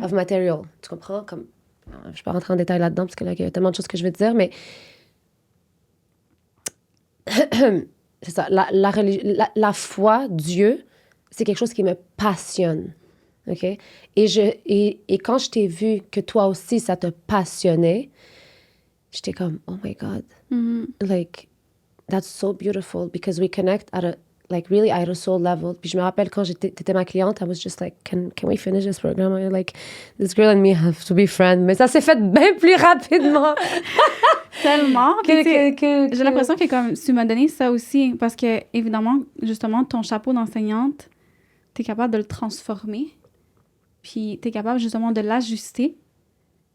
of material. Tu comprends? Comme, je ne vais pas rentrer en détail là-dedans parce que là, il y a tellement de choses que je veux te dire, mais c'est ça. La foi, Dieu, c'est quelque chose qui me passionne. OK? Et quand je t'ai vu que toi aussi, ça te passionnait, j'étais comme, oh my God. Like, that's so beautiful because we connect at a, like, really at a soul level. Puis je me rappelle quand t'étais ma cliente, I was just like, can we finish this program? And like, this girl and me have to be friends. Mais ça s'est fait bien plus rapidement. Tellement. J'ai l'impression que comme tu m'as donné ça aussi parce que, évidemment, justement, ton chapeau d'enseignante, t'es capable de le transformer. Puis t'es capable justement de l'ajuster.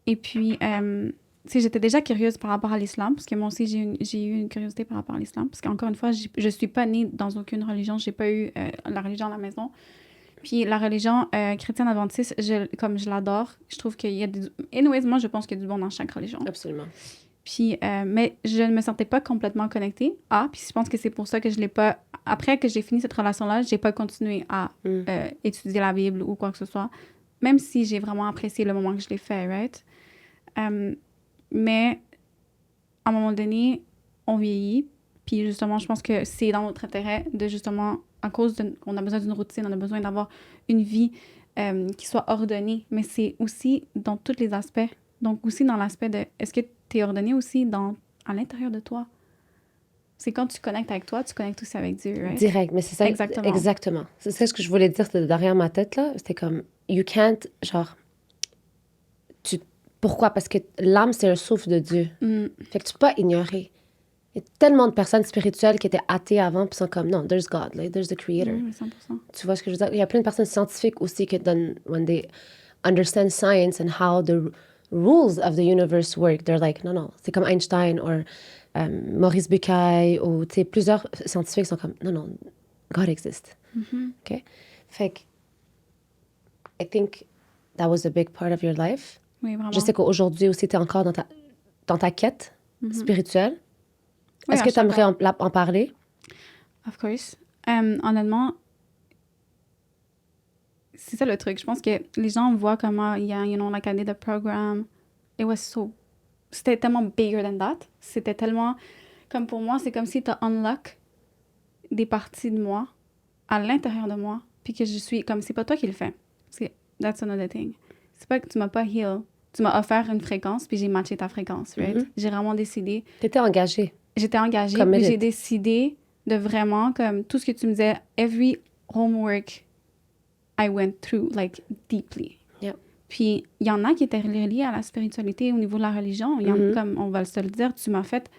Et puis, tu sais, j'étais déjà curieuse par rapport à l'islam, parce que moi aussi, j'ai eu une curiosité par rapport à l'islam. Parce qu'encore une fois, je suis pas née dans aucune religion. J'ai pas eu la religion à la maison. Puis la religion chrétienne adventiste, comme je l'adore, je trouve qu'il y a anyways, moi, je pense qu'il y a du bon dans chaque religion. Absolument. Puis, mais je ne me sentais pas complètement connectée. Puis je pense que c'est pour ça que je l'ai pas... Après que j'ai fini cette relation-là, j'ai pas continué à étudier la Bible ou quoi que ce soit. Même si j'ai vraiment apprécié le moment que je l'ai fait, right? Mais à un moment donné, on vieillit. Puis justement, je pense que c'est dans notre intérêt de justement, à cause qu'on a besoin d'une routine, on a besoin d'avoir une vie qui soit ordonnée. Mais c'est aussi dans tous les aspects. Donc aussi dans l'aspect de, est-ce que tu es ordonné aussi à l'intérieur de toi? C'est quand tu connectes avec toi, tu connectes aussi avec Dieu, right? Direct, mais c'est ça. Exactement. C'est ce que je voulais dire, c'était derrière ma tête, là. C'était comme, you can't, genre... Pourquoi? Parce que l'âme, c'est un souffle de Dieu. Fait que tu peux pas ignorer. Il y a tellement de personnes spirituelles qui étaient athées avant, puis sont comme, non, there's God, like, there's the Creator. 100%. Tu vois ce que je veux dire? Il y a plein de personnes scientifiques aussi qui donnent, when they understand science and how rules of the universe work. They're like, non, c'est comme Einstein ou Maurice Bucaille ou, tu sais, plusieurs scientifiques sont comme, non, God exists. OK? Fait que, I think that was a big part of your life. Oui, vraiment. Je sais qu'aujourd'hui aussi, tu es encore dans ta quête spirituelle. Oui, Est-ce que tu aimerais en parler? Of course. Honnêtement, c'est ça le truc. Je pense que les gens voient comment il y a, like I did a program. C'était tellement bigger than that. C'était tellement... Comme pour moi, c'est comme si tu as unlock des parties de moi à l'intérieur de moi, puis que je suis... Comme c'est pas toi qui le fais. That's another thing. C'est pas que tu m'as pas heal. Tu m'as offert une fréquence, puis j'ai matché ta fréquence, right? J'ai vraiment décidé... T'étais engagée. J'étais engagée, puis j'ai décidé de vraiment, comme tout ce que tu me disais, every homework I went through, like, deeply. Yep. Puis, il y en a qui étaient reliés à la spiritualité au niveau de la religion. Il y en, comme on va se le dire, tu m'as fait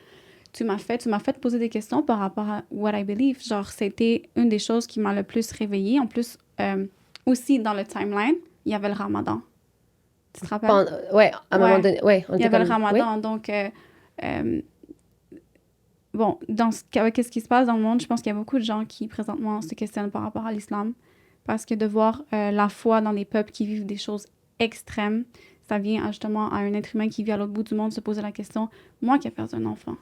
poser des questions par rapport à what I believe. Genre, c'était une des choses qui m'a le plus réveillée. En plus, aussi, dans le timeline, il y avait le ramadan. Tu te rappelles? Ouais, à un moment donné. Ouais, il y avait le ramadan, donc... bon, qu'est-ce qui se passe dans le monde, je pense qu'il y a beaucoup de gens qui, présentement, se questionnent par rapport à l'islam. Parce que de voir la foi dans des peuples qui vivent des choses extrêmes, ça vient justement à un être humain qui vit à l'autre bout du monde se poser la question, moi qui ai perdu un enfant.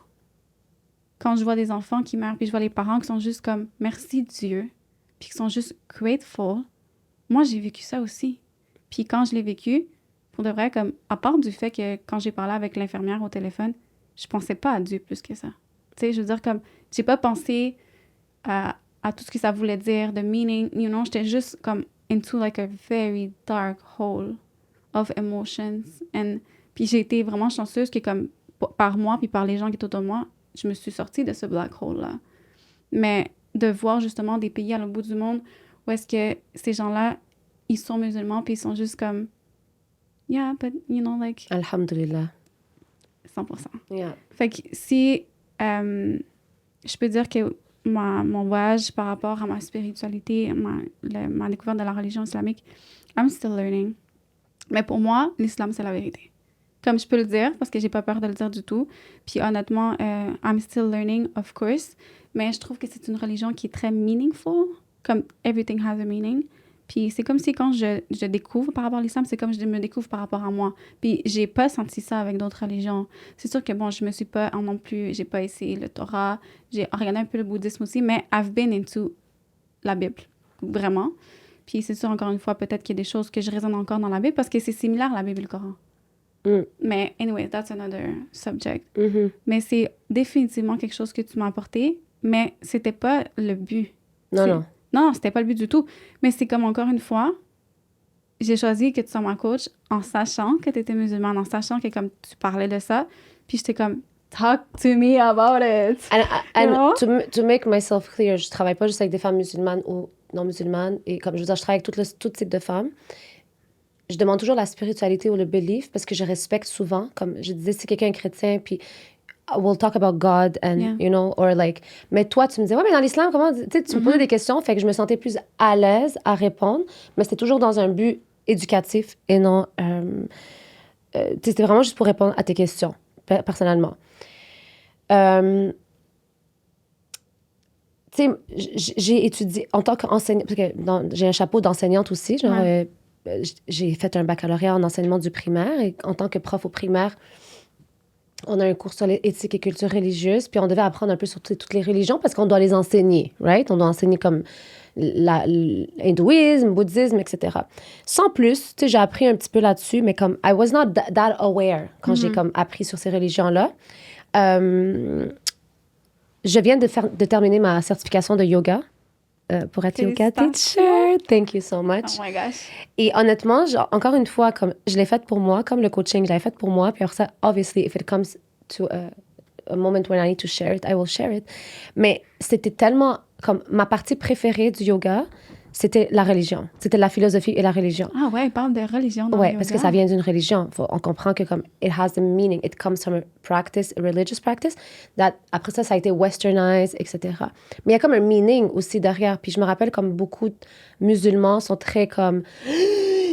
Quand je vois des enfants qui meurent, puis je vois les parents qui sont juste comme « merci Dieu », puis qui sont juste « grateful », moi j'ai vécu ça aussi. Puis quand je l'ai vécu, pour de vrai, comme à part du fait que quand j'ai parlé avec l'infirmière au téléphone, je pensais pas à Dieu plus que ça. Tu sais, je veux dire, comme, j'ai pas pensé à tout ce que ça voulait dire, the meaning, j'étais juste comme into like a very dark hole of emotions. Puis j'ai été vraiment chanceuse que comme, par moi, puis par les gens qui étaient autour de moi, je me suis sortie de ce black hole-là. Mais de voir justement des pays à l'autre bout du monde où est-ce que ces gens-là, ils sont musulmans, puis ils sont juste comme, yeah, but, like... Alhamdulillah. 100%. Yeah. Fait que si... je peux dire que mon voyage par rapport à ma spiritualité, ma découverte de la religion islamique, I'm still learning. Mais pour moi, l'islam, c'est la vérité. Comme je peux le dire, parce que j'ai pas peur de le dire du tout. Puis honnêtement, I'm still learning, of course. Mais je trouve que c'est une religion qui est très meaningful. Comme everything has a meaning. Puis c'est comme si quand je découvre par rapport à l'islam, c'est comme je me découvre par rapport à moi. Puis j'ai pas senti ça avec d'autres religions. C'est sûr que bon, je me suis pas non plus, j'ai pas essayé le Torah, j'ai regardé un peu le bouddhisme aussi, mais I've been into la Bible, vraiment. Puis c'est sûr, encore une fois, peut-être qu'il y a des choses que je résonne encore dans la Bible parce que c'est similaire à la Bible et le Coran. Mais anyway, that's another subject. Mais c'est définitivement quelque chose que tu m'as apporté, mais c'était pas le but. Non, c'était pas le but du tout. Mais c'est comme, encore une fois, j'ai choisi que tu sois ma coach en sachant que tu étais musulmane, en sachant que comme tu parlais de ça, puis j'étais comme, talk to me about it. And to make myself clear, je travaille pas juste avec des femmes musulmanes ou non musulmanes, et comme je veux dire, je travaille avec tout type de femmes. Je demande toujours la spiritualité ou le belief parce que je respecte souvent, comme je disais, si quelqu'un est chrétien, puis we'll talk about God and, or like... Mais toi, tu me disais, ouais, mais dans l'islam, comment... Tu sais, tu me posais des questions, fait que je me sentais plus à l'aise à répondre, mais c'était toujours dans un but éducatif et non... c'était vraiment juste pour répondre à tes questions, personnellement. Tu sais, j'ai étudié en tant qu'enseignante, parce que j'ai un chapeau d'enseignante aussi, genre... j'ai fait un baccalauréat en enseignement du primaire et en tant que prof au primaire, on a un cours sur l'éthique et culture religieuse, puis on devait apprendre un peu sur toutes les religions parce qu'on doit les enseigner, right? On doit enseigner comme l'hindouisme, bouddhisme, etc. Sans plus, tu sais, j'ai appris un petit peu là-dessus, mais comme I was not that aware quand j'ai comme appris sur ces religions-là. Je viens de terminer ma certification de yoga. Pour être yoga teacher. Thank you so much. Oh my gosh. Et honnêtement, encore une fois, comme je l'ai faite pour moi, comme le coaching, je l'ai fait pour moi. Puis après ça, obviously, if it comes to a moment when I need to share it, I will share it. Mais c'était tellement, comme ma partie préférée du yoga, c'était la religion. C'était la philosophie et la religion. Ah ouais, il parle de religion dans le yoga. Parce que ça vient d'une religion. On comprend que comme it has a meaning, it comes from a practice, a religious practice. Après ça a été westernized, etc. Mais il y a comme un meaning aussi derrière. Puis je me rappelle comme beaucoup de musulmans sont très comme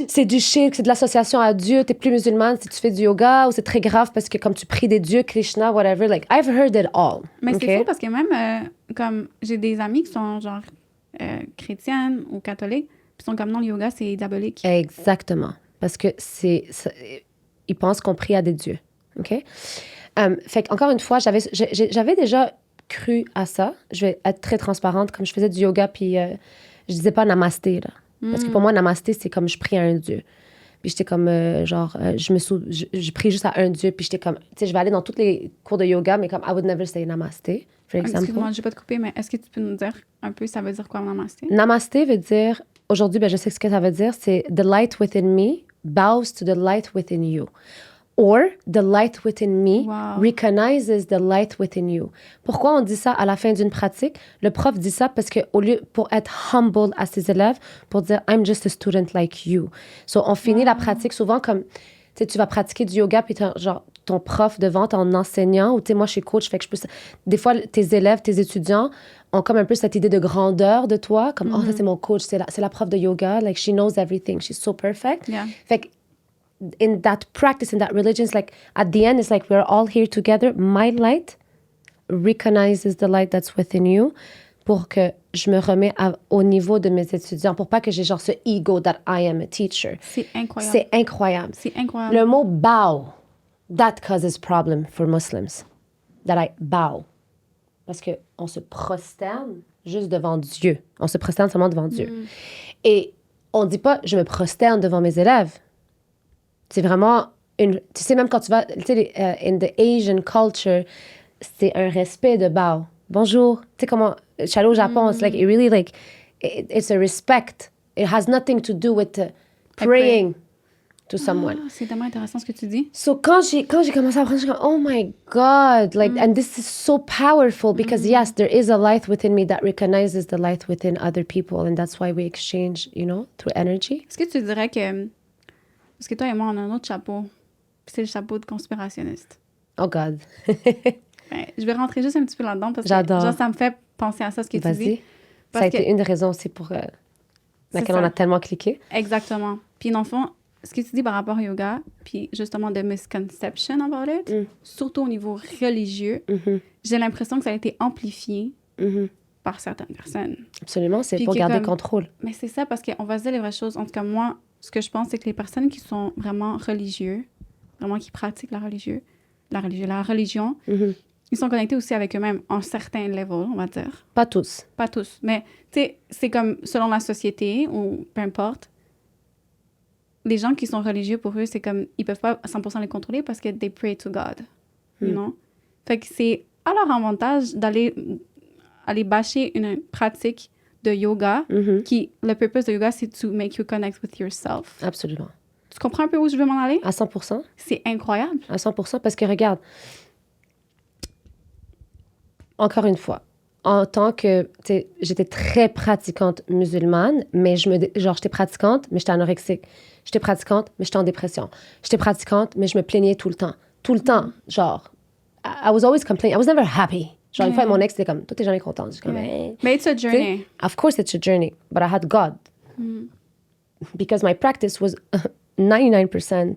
c'est du shirk, c'est de l'association à Dieu, t'es plus musulmane si tu fais du yoga, ou c'est très grave parce que comme tu pries des dieux, Krishna, whatever. Like, I've heard it all. Mais OK? c'est fou parce que même, comme, j'ai des amis qui sont, genre, chrétiennes ou catholiques, puis sont comme, non, le yoga, c'est diabolique. Exactement. Parce que ils pensent qu'on prie à des dieux. OK? Fait qu'encore une fois, j'avais déjà cru à ça. Je vais être très transparente. Comme je faisais du yoga, puis je disais pas namasté, là. Parce que pour moi, namasté, c'est comme je prie à un dieu. Puis j'étais comme, je prie juste à un dieu. Puis j'étais comme, tu sais, je vais aller dans tous les cours de yoga, mais comme, I would never say namasté, for example. Excuse-moi, je vais pas te couper, mais est-ce que tu peux nous dire un peu ça veut dire quoi, namasté? Namasté veut dire, aujourd'hui, je sais ce que ça veut dire, c'est the light within me bows to the light within you. Or the light within me recognizes the light within you. Pourquoi on dit ça à la fin d'une pratique? Le prof dit ça parce que pour être humble à ses élèves, pour dire I'm just a student like you. So on finit la pratique souvent comme, tu sais, tu vas pratiquer du yoga puis genre ton prof devant, ton enseignant, ou tu sais, moi je suis coach, fait que des fois tes élèves, tes étudiants ont comme un peu cette idée de grandeur de toi, comme oh ça c'est mon coach, c'est la prof de yoga, like she knows everything, she's so perfect. Yeah. Fait que in that practice, in that religion, it's like at the end, it's like we're all here together. My light recognizes the light that's within you pour que je me remets au niveau de mes étudiants, pour pas que j'ai genre ce ego that I am a teacher. C'est incroyable. C'est incroyable. C'est incroyable. Le mot bow, that causes problem for Muslims. That I bow. Parce qu'on se prosterne juste devant Dieu. On se prosterne seulement devant Dieu. Et on dit pas, je me prosterne devant mes élèves. C'est vraiment tu sais, même quand tu vas, tu sais, in the Asian culture, c'est un respect de bow. Bonjour. Tu sais comment, je suis allée au Japon, it's like, it really like, it's a respect. It has nothing to do with praying to someone. C'est tellement intéressant ce que tu dis. So quand j'ai commencé à apprendre, je suis comme, oh my God, like, and this is so powerful because yes, there is a light within me that recognizes the light within other people, and that's why we exchange, you know, through energy. Est-ce que tu dirais que, parce que toi et moi, on a un autre chapeau, puis c'est le chapeau de conspirationniste. Oh God. Ben, je vais rentrer juste un petit peu là-dedans parce que J'adore. ça me fait penser à ça, ce que tu dis. Vas-y. Ça Parce a été une des raisons aussi pour laquelle on a tellement cliqué. Exactement. Puis dans le fond, ce que tu dis par rapport au yoga, puis justement de misconception about it, surtout au niveau religieux, j'ai l'impression que ça a été amplifié par certaines personnes. Absolument, c'est Puis pour que garder comme- contrôle. Mais c'est ça, parce qu'on va se dire les vraies choses. En tout cas, moi, ce que je pense, c'est que les personnes qui sont vraiment religieux, vraiment qui pratiquent la religion, ils sont connectés aussi avec eux-mêmes en certains levels, on va dire. Pas tous. Pas tous, mais tu sais, c'est comme selon la société ou peu importe. Les gens qui sont religieux, pour eux, c'est comme, ils peuvent pas 100% les contrôler parce que they pray to God, you know? Fait que c'est à leur avantage aller bâcher une pratique de yoga qui, le purpose de yoga, c'est to make you connect with yourself. Absolument. Tu comprends un peu où je veux m'en aller? À 100%. C'est incroyable. À 100%, parce que regarde, encore une fois, en tant que, tu sais, j'étais très pratiquante musulmane, mais j'étais pratiquante, mais j'étais anorexique. J'étais pratiquante, mais j'étais en dépression. J'étais pratiquante, mais je me plaignais tout le temps. Tout le temps, genre, I was always complaining. I was never happy. Genre, une fois, mon ex était comme, toi, t'es jamais contente. Je suis comme, hey. Mais it's a journey. Of course it's a journey, but I had God. Because my practice was 99%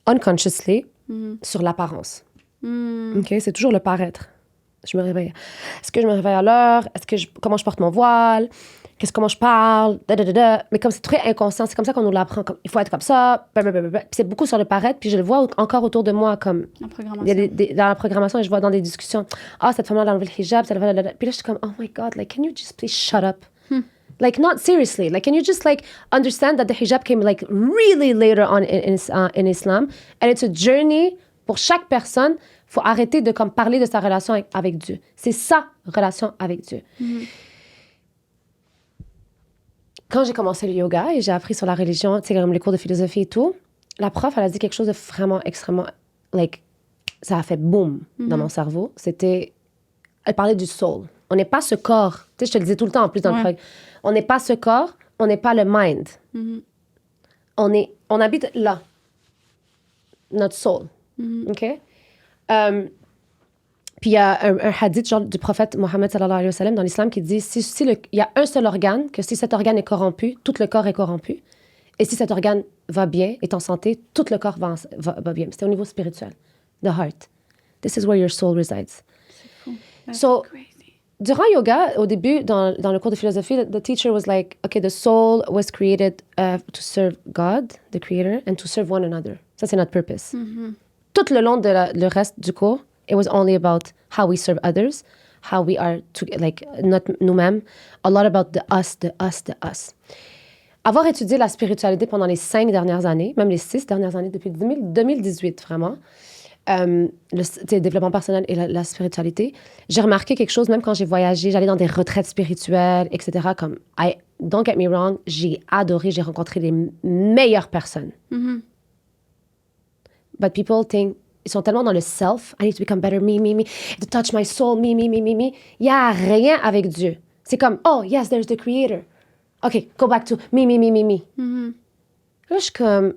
unconsciously sur l'apparence. OK? C'est toujours le paraître. Je me réveille. Est-ce que je me réveille à l'heure? Comment je porte mon voile? Comment je parle? Mais comme c'est très inconscient, c'est comme ça qu'on nous l'apprend. Comme, il faut être comme ça. Puis c'est beaucoup sur le paraître. Puis je le vois encore autour de moi. Comme, En programmation. il y a dans la programmation, et je vois dans des discussions, cette femme-là a enlevé le hijab. Puis là, je suis comme, oh my God, like, can you just please shut up? Like, not seriously. Like, can you just, like, understand that the hijab came, like, really later on in Islam? And it's a journey pour chaque personne. Faut arrêter de comme parler de sa relation avec Dieu. C'est sa relation avec Dieu. Quand j'ai commencé le yoga et j'ai appris sur la religion, tu sais, comme les cours de philosophie et tout, la prof, elle a dit quelque chose de vraiment extrêmement, like, ça a fait boum dans mon cerveau. Elle parlait du soul. On n'est pas ce corps. Tu sais, je te le disais tout le temps en plus dans le programme. On n'est pas ce corps, on n'est pas le mind. On habite là. Notre soul. OK? Puis il y a un hadith genre, du prophète Mohammed sallallahu alayhi wa sallam dans l'islam qui dit il y a un seul organe, que si cet organe est corrompu, tout le corps est corrompu. Et si cet organe va bien, est en santé, tout le corps va bien. C'était au niveau spirituel. The heart. This is where your soul resides. C'est fou. That's So, crazy. durant yoga, au début, dans le cours de philosophie, the teacher was like, okay, the soul was created to serve God, the creator, and to serve one another. Ça, c'est notre purpose. Tout le long de le reste du cours, it was only about how we serve others, how we are, nous-mêmes, a lot about the us, the us, the us. Avoir étudié la spiritualité pendant les 5 dernières années, même les 6 dernières années, depuis 2018, vraiment, le développement personnel et la spiritualité, j'ai remarqué quelque chose, même quand j'ai voyagé, j'allais dans des retraites spirituelles, etc. Comme, don't get me wrong, j'ai adoré, j'ai rencontré les meilleures personnes. But people think, ils sont tellement dans le self, I need to become better, me, to touch my soul, me. Il n'y a rien avec Dieu. C'est comme, oh, yes, there's the creator. OK, go back to me. Là, je suis comme,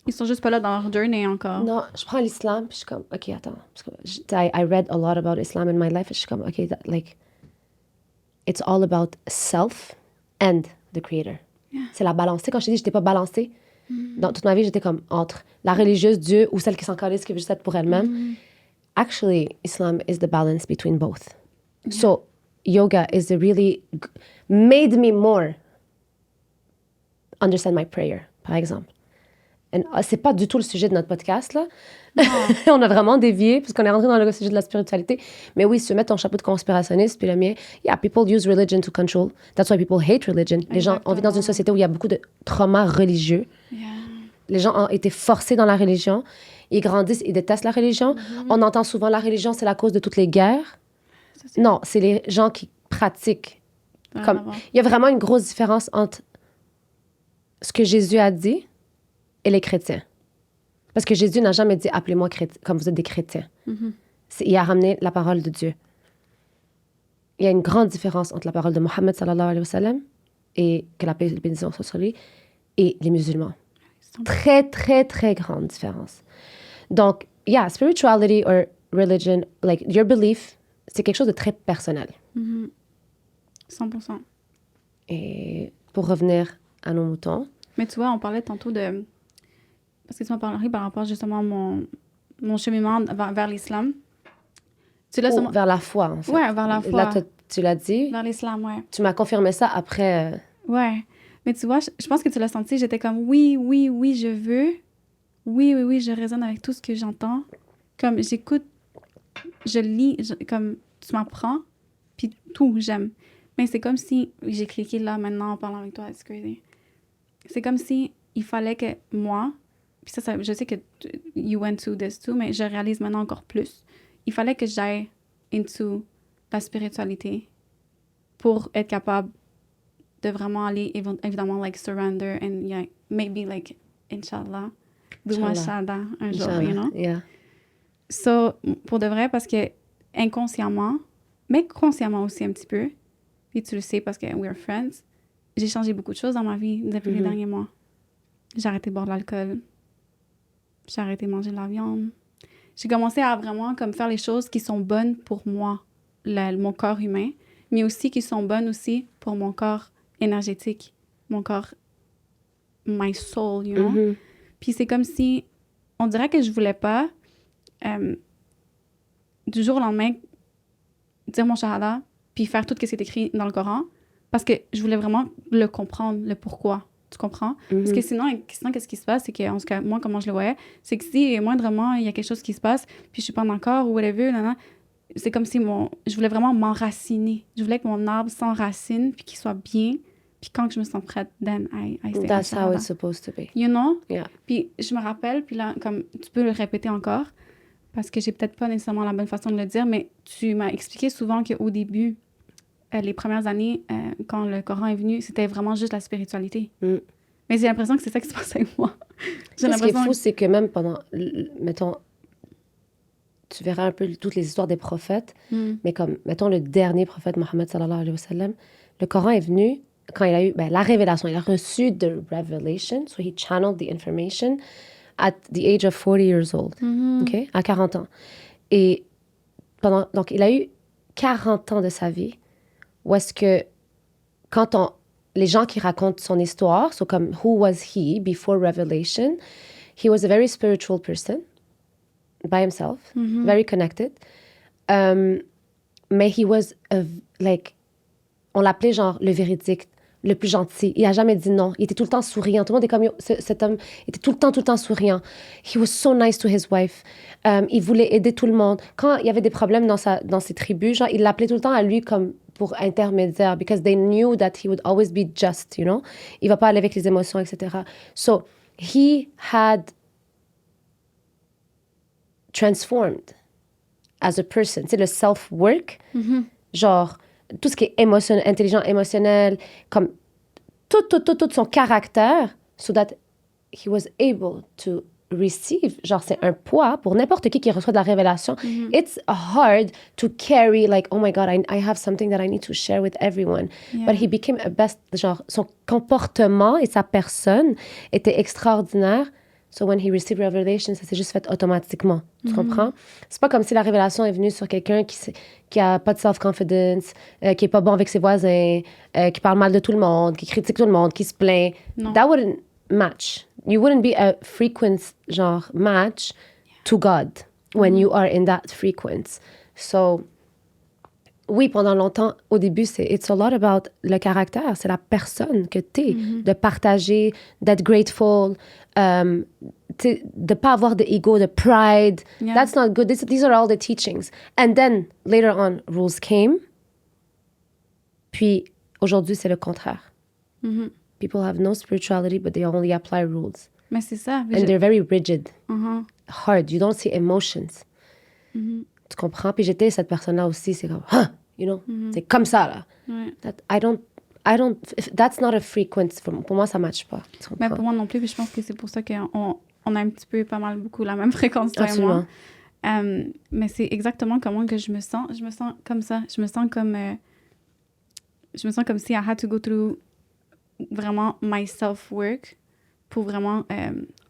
Ils sont juste pas là dans leur journey encore. non, je prends l'islam, puis je suis comme, OK, attends. Parce que I read a lot about Islam in my life, et je suis comme, OK, it's all about self and the creator. Yeah. C'est la balance. Tu sais, quand je t'ai dit, j'étais pas balancée, dans toute ma vie, j'étais comme entre la religieuse, Dieu, ou celle qui s'en calisse, qui veut juste être pour elle-même. Actually, Islam is the balance between both. So, yoga is made me more understand my prayer, par exemple. C'est pas du tout le sujet de notre podcast, là. On a vraiment dévié, puisqu'on est rentré dans le sujet de la spiritualité. Mais oui, se mettre ton chapeau de conspirationniste, puis le mien, yeah, people use religion to control. That's why people hate religion. Les gens, on vit dans une société où il y a beaucoup de traumas religieux. Yeah. Les gens ont été forcés dans la religion. Ils grandissent, ils détestent la religion. On entend souvent la religion, c'est la cause de toutes les guerres. Non, c'est les gens qui pratiquent. Il y a vraiment une grosse différence entre ce que Jésus a dit et les chrétiens. Parce que Jésus n'a jamais dit « appelez-moi chrétien, comme vous êtes des chrétiens ». Il a ramené la parole de Dieu. Il y a une grande différence entre la parole de Mohammed sallallahu alayhi wa sallam et que la paix et la bénédiction soient sur lui et les musulmans. Très, très, très grande différence. Donc, yeah, spirituality or religion, like your belief, c'est quelque chose de très personnel. 100%. Et pour revenir à nos moutons. Mais tu vois, on parlait tantôt de... Parce que tu m'as parlé par rapport justement à mon cheminement vers l'islam. Vers la foi, en fait. Ouais, vers la foi. Là, tu l'as dit. Vers l'islam, ouais. Tu m'as confirmé ça après... Ouais. Mais tu vois, je pense que tu l'as senti. J'étais comme, oui, je veux. Oui, je résonne avec tout ce que j'entends. Comme, j'écoute, je lis, comme, tu m'apprends, puis tout, j'aime. Mais c'est comme si... J'ai cliqué là, maintenant, en parlant avec toi. It's crazy. C'est comme si il fallait que moi... Puis ça, je sais que you went to this too, mais je réalise maintenant encore plus. Il fallait que j'aille into la spiritualité pour être capable de vraiment aller, évidemment, like, surrender and, yeah, maybe, like, inshallah, do my shahada un jour, you know? Yeah. So, pour de vrai, parce que inconsciemment, mais consciemment aussi un petit peu, puis tu le sais parce que we're friends, j'ai changé beaucoup de choses dans ma vie depuis les derniers mois. J'ai arrêté de boire de l'alcool. J'ai arrêté de manger de la viande. J'ai commencé à vraiment comme faire les choses qui sont bonnes pour moi, mon corps humain, mais aussi qui sont bonnes aussi pour mon corps énergétique, mon corps, my soul, you know? Puis c'est comme si, on dirait que je voulais pas, du jour au lendemain, dire mon shahada, puis faire tout ce qui est écrit dans le Coran, parce que je voulais vraiment le comprendre, le pourquoi. Tu comprends? Parce que sinon, qu'est-ce qui se passe? C'est que, en tout cas, moi, comment je le voyais, c'est que si moindrement, il y a quelque chose qui se passe, puis je suis pas d'accord ou whatever, c'est comme si je voulais vraiment m'enraciner. Je voulais que mon arbre s'enracine, puis qu'il soit bien. Puis quand je me sens prête, then I say That's how it's supposed to be. You know? Yeah. Puis je me rappelle, puis là, comme tu peux le répéter encore, parce que j'ai peut-être pas nécessairement la bonne façon de le dire, mais tu m'as expliqué souvent qu'au début, les premières années, quand le Coran est venu, c'était vraiment juste la spiritualité. Mais j'ai l'impression que c'est ça qui se passe avec moi. Ce qui est fou, c'est que même pendant, mettons, tu verras un peu toutes les histoires des prophètes, mais comme, mettons, le dernier prophète, Mohammed sallallahu alayhi wa sallam, le Coran est venu quand il a eu la révélation. Il a reçu the revelation, so he channeled the information at the age of 40 years old, OK? À 40 ans. Et donc, il a eu 40 ans de sa vie où est-ce que, quand les gens qui racontent son histoire, so comme who was he before revelation, he was a very spiritual person by himself, very connected. Mais he was like, on l'appelait genre le véridique, le plus gentil. Il a jamais dit non. Il était tout le temps souriant. Tout le monde est comme cet homme était tout le temps souriant. He was so nice to his wife. Il voulait aider tout le monde. Quand il y avait des problèmes dans ses tribus, genre il l'appelait tout le temps à lui comme pour intermédiaire because they knew that he would always be just, you know. Il va pas aller avec les émotions, etc. So he had transformed as a person. Tu sais, le self-work, genre tout ce qui est intelligent, émotionnel, comme tout son caractère, so that he was able to receive, genre c'est un poids pour n'importe qui reçoit de la révélation. It's hard to carry, like, oh my God, I have something that I need to share with everyone. Yeah. But he became a best, genre son comportement et sa personne étaient extraordinaires. So when he received revelation, ça s'est juste fait automatiquement. Tu comprends? C'est pas comme si la révélation est venue sur quelqu'un qui a pas de self-confidence, qui est pas bon avec ses voisins, qui parle mal de tout le monde, qui critique tout le monde, qui se plaint. Non. That wouldn't match. You wouldn't be a frequent genre match to God when you are in that frequency. So oui, pendant longtemps, au début, it's a lot about le caractère, c'est la personne que t'es, de partager, d'être grateful, de pas avoir de ego, de pride. Yeah. That's not good. These are all the teachings. And then, later on, rules came. Puis, aujourd'hui, c'est le contraire. People have no spirituality, but they only apply rules. Mais c'est ça. And they're very rigid, Uh-huh. hard. You don't see emotions. Tu comprends? Puis j'étais cette personne-là aussi. C'est comme, huh, you know? C'est comme ça, là. Ouais. That's not a frequency. Pour moi, ça ne matche pas. Tu Mais comprends? pour moi non plus, puis je pense que c'est pour ça qu'on a un petit peu pas mal beaucoup la même fréquence, toi et moi. Mais c'est exactement comment que je me sens. Je me sens comme ça. Je me sens comme si I had to go through vraiment my self-work pour vraiment,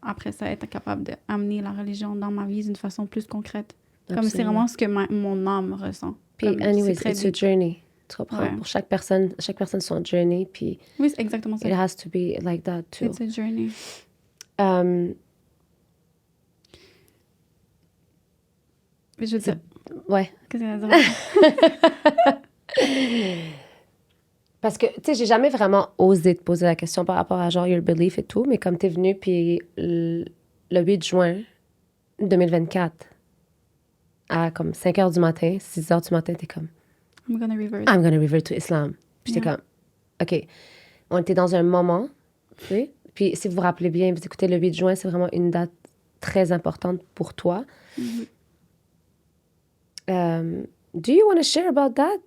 après ça, être capable d'amener la religion dans ma vie d'une façon plus concrète. Comme c'est Absolument. vraiment ce que mon âme ressent. Puis, Comme, anyways, c'est très it's a deep. journey. Tu comprends? Ouais. Pour chaque personne, son journey. Puis, Oui, c'est exactement ça. it has to be like that, too. It's a journey. Mais je veux dire, Ouais. qu'est-ce que tu vas dire? Parce que, tu sais, j'ai jamais vraiment osé te poser la question par rapport à genre your belief et tout, mais comme t'es venu, puis le 8 juin 2024, à comme 5 heures du matin, 6 heures du matin, t'es comme, I'm gonna revert. I'm gonna revert to Islam. Puis j'étais Yeah. comme, OK, on était dans un moment, tu sais, puis si vous vous rappelez bien, vous écoutez, le 8 juin, c'est vraiment une date très importante pour toi. Do you want to share about that?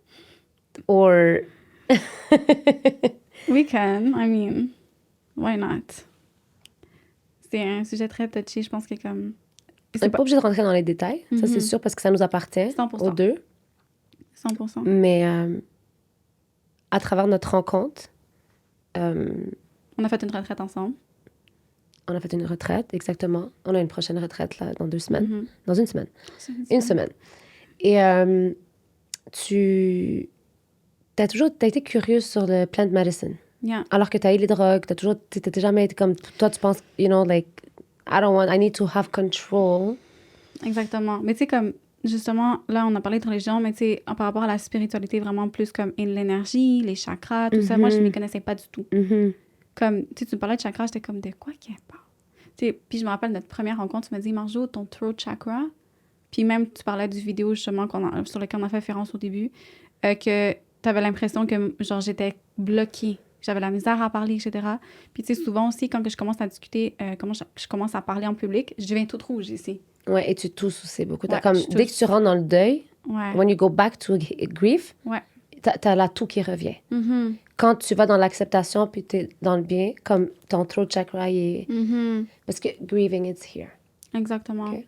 Or... We can, I mean, why not? C'est un sujet très touchy, je pense que comme... On n'est pas obligé de rentrer dans les détails, ça c'est sûr, parce que ça nous appartient 100%. aux deux. 100%. Mais à travers notre rencontre, On a fait une retraite ensemble. on a fait une retraite, exactement. On a une prochaine retraite là, dans 2 semaines. Mhm. Dans une semaine. C'est Une ça. semaine. Et t'as été curieuse sur le plant medicine. Yeah. Alors que t'as eu les drogues, t'as jamais été comme, toi tu penses, you know, like, I need to have control. Exactement. Mais tu sais, comme, justement, là, on a parlé de religion, mais tu sais, par rapport à la spiritualité, vraiment plus comme l'énergie, les chakras, tout ça, moi, je ne m'y connaissais pas du tout. Mhm. Comme, tu sais, tu me parlais de chakras, j'étais comme, de quoi qu'elle parle? Tu sais, puis je me rappelle, notre première rencontre, tu m'as dit, Marjo, ton throat chakra, puis même, tu parlais du vidéo, justement, sur lequel on a fait référence au début, que tu avais l'impression que, genre, j'étais bloquée. J'avais la misère à parler, etc. Puis, tu sais, souvent aussi, quand que je commence à discuter, comment je commence à parler en public, je deviens toute rouge ici. Ouais, et tu tousses aussi beaucoup. Ouais, Comme, je dès que tousse. tu rentres dans le deuil, Ouais. when you go back to grief, Ouais. t'as la toux qui revient. Mhm. Quand tu vas dans l'acceptation puis t'es dans le bien, comme ton throat chakra, il est... Mhm. Parce que grieving, it's here. Exactement. Ok.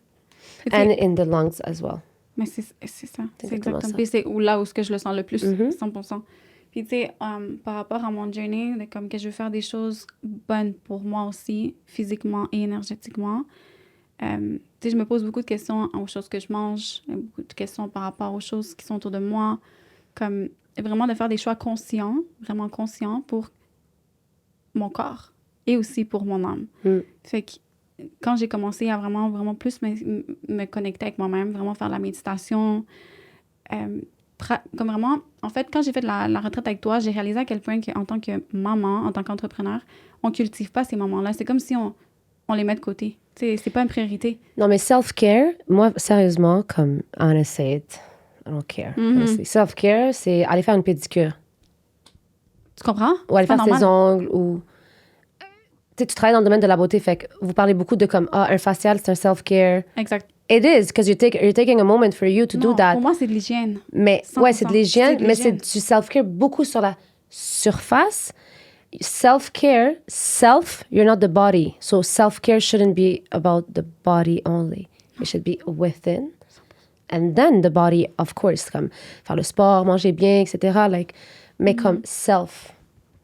Et tu sais, And in the lungs as well. mais c'est ça. C'est exactement exactement ça. ça. Puis c'est là où ce que je le sens le plus, Mhm. 100%. Puis tu sais, par rapport à mon journey, de comme que je veux faire des choses bonnes pour moi aussi, physiquement et énergétiquement, tu sais, je me pose beaucoup de questions aux choses que je mange, beaucoup de questions par rapport aux choses qui sont autour de moi, comme vraiment de faire des choix conscients, vraiment conscients pour mon corps et aussi pour mon âme. Fait que quand j'ai commencé à vraiment, vraiment plus me connecter avec moi-même, vraiment faire de la méditation, comme vraiment, en fait, quand j'ai fait la retraite avec toi, j'ai réalisé à quel point en tant que maman, en tant qu'entrepreneur, on cultive pas ces moments-là. C'est comme si on les met de côté. Tu sais, c'est pas une priorité. Non, mais self-care, moi, sérieusement, comme, I'm gonna say it, I don't care. Honestly. Self-care, c'est aller faire une pédicure. Tu comprends? Ou aller faire ses ongles, ou... Tu sais, tu travailles dans le domaine de la beauté, fait que vous parlez beaucoup de comme, un facial, c'est un self-care. Exact. It is, because you're taking a moment for you to do that. Pour moi, c'est de l'hygiène. Mais, 100%. ouais, c'est de l'hygiène, mais c'est du self-care beaucoup sur la surface. Self-care, you're not the body. So self-care shouldn't be about the body only. It should be within. And then the body, of course, comme faire le sport, manger bien, etc. Like, mais comme self,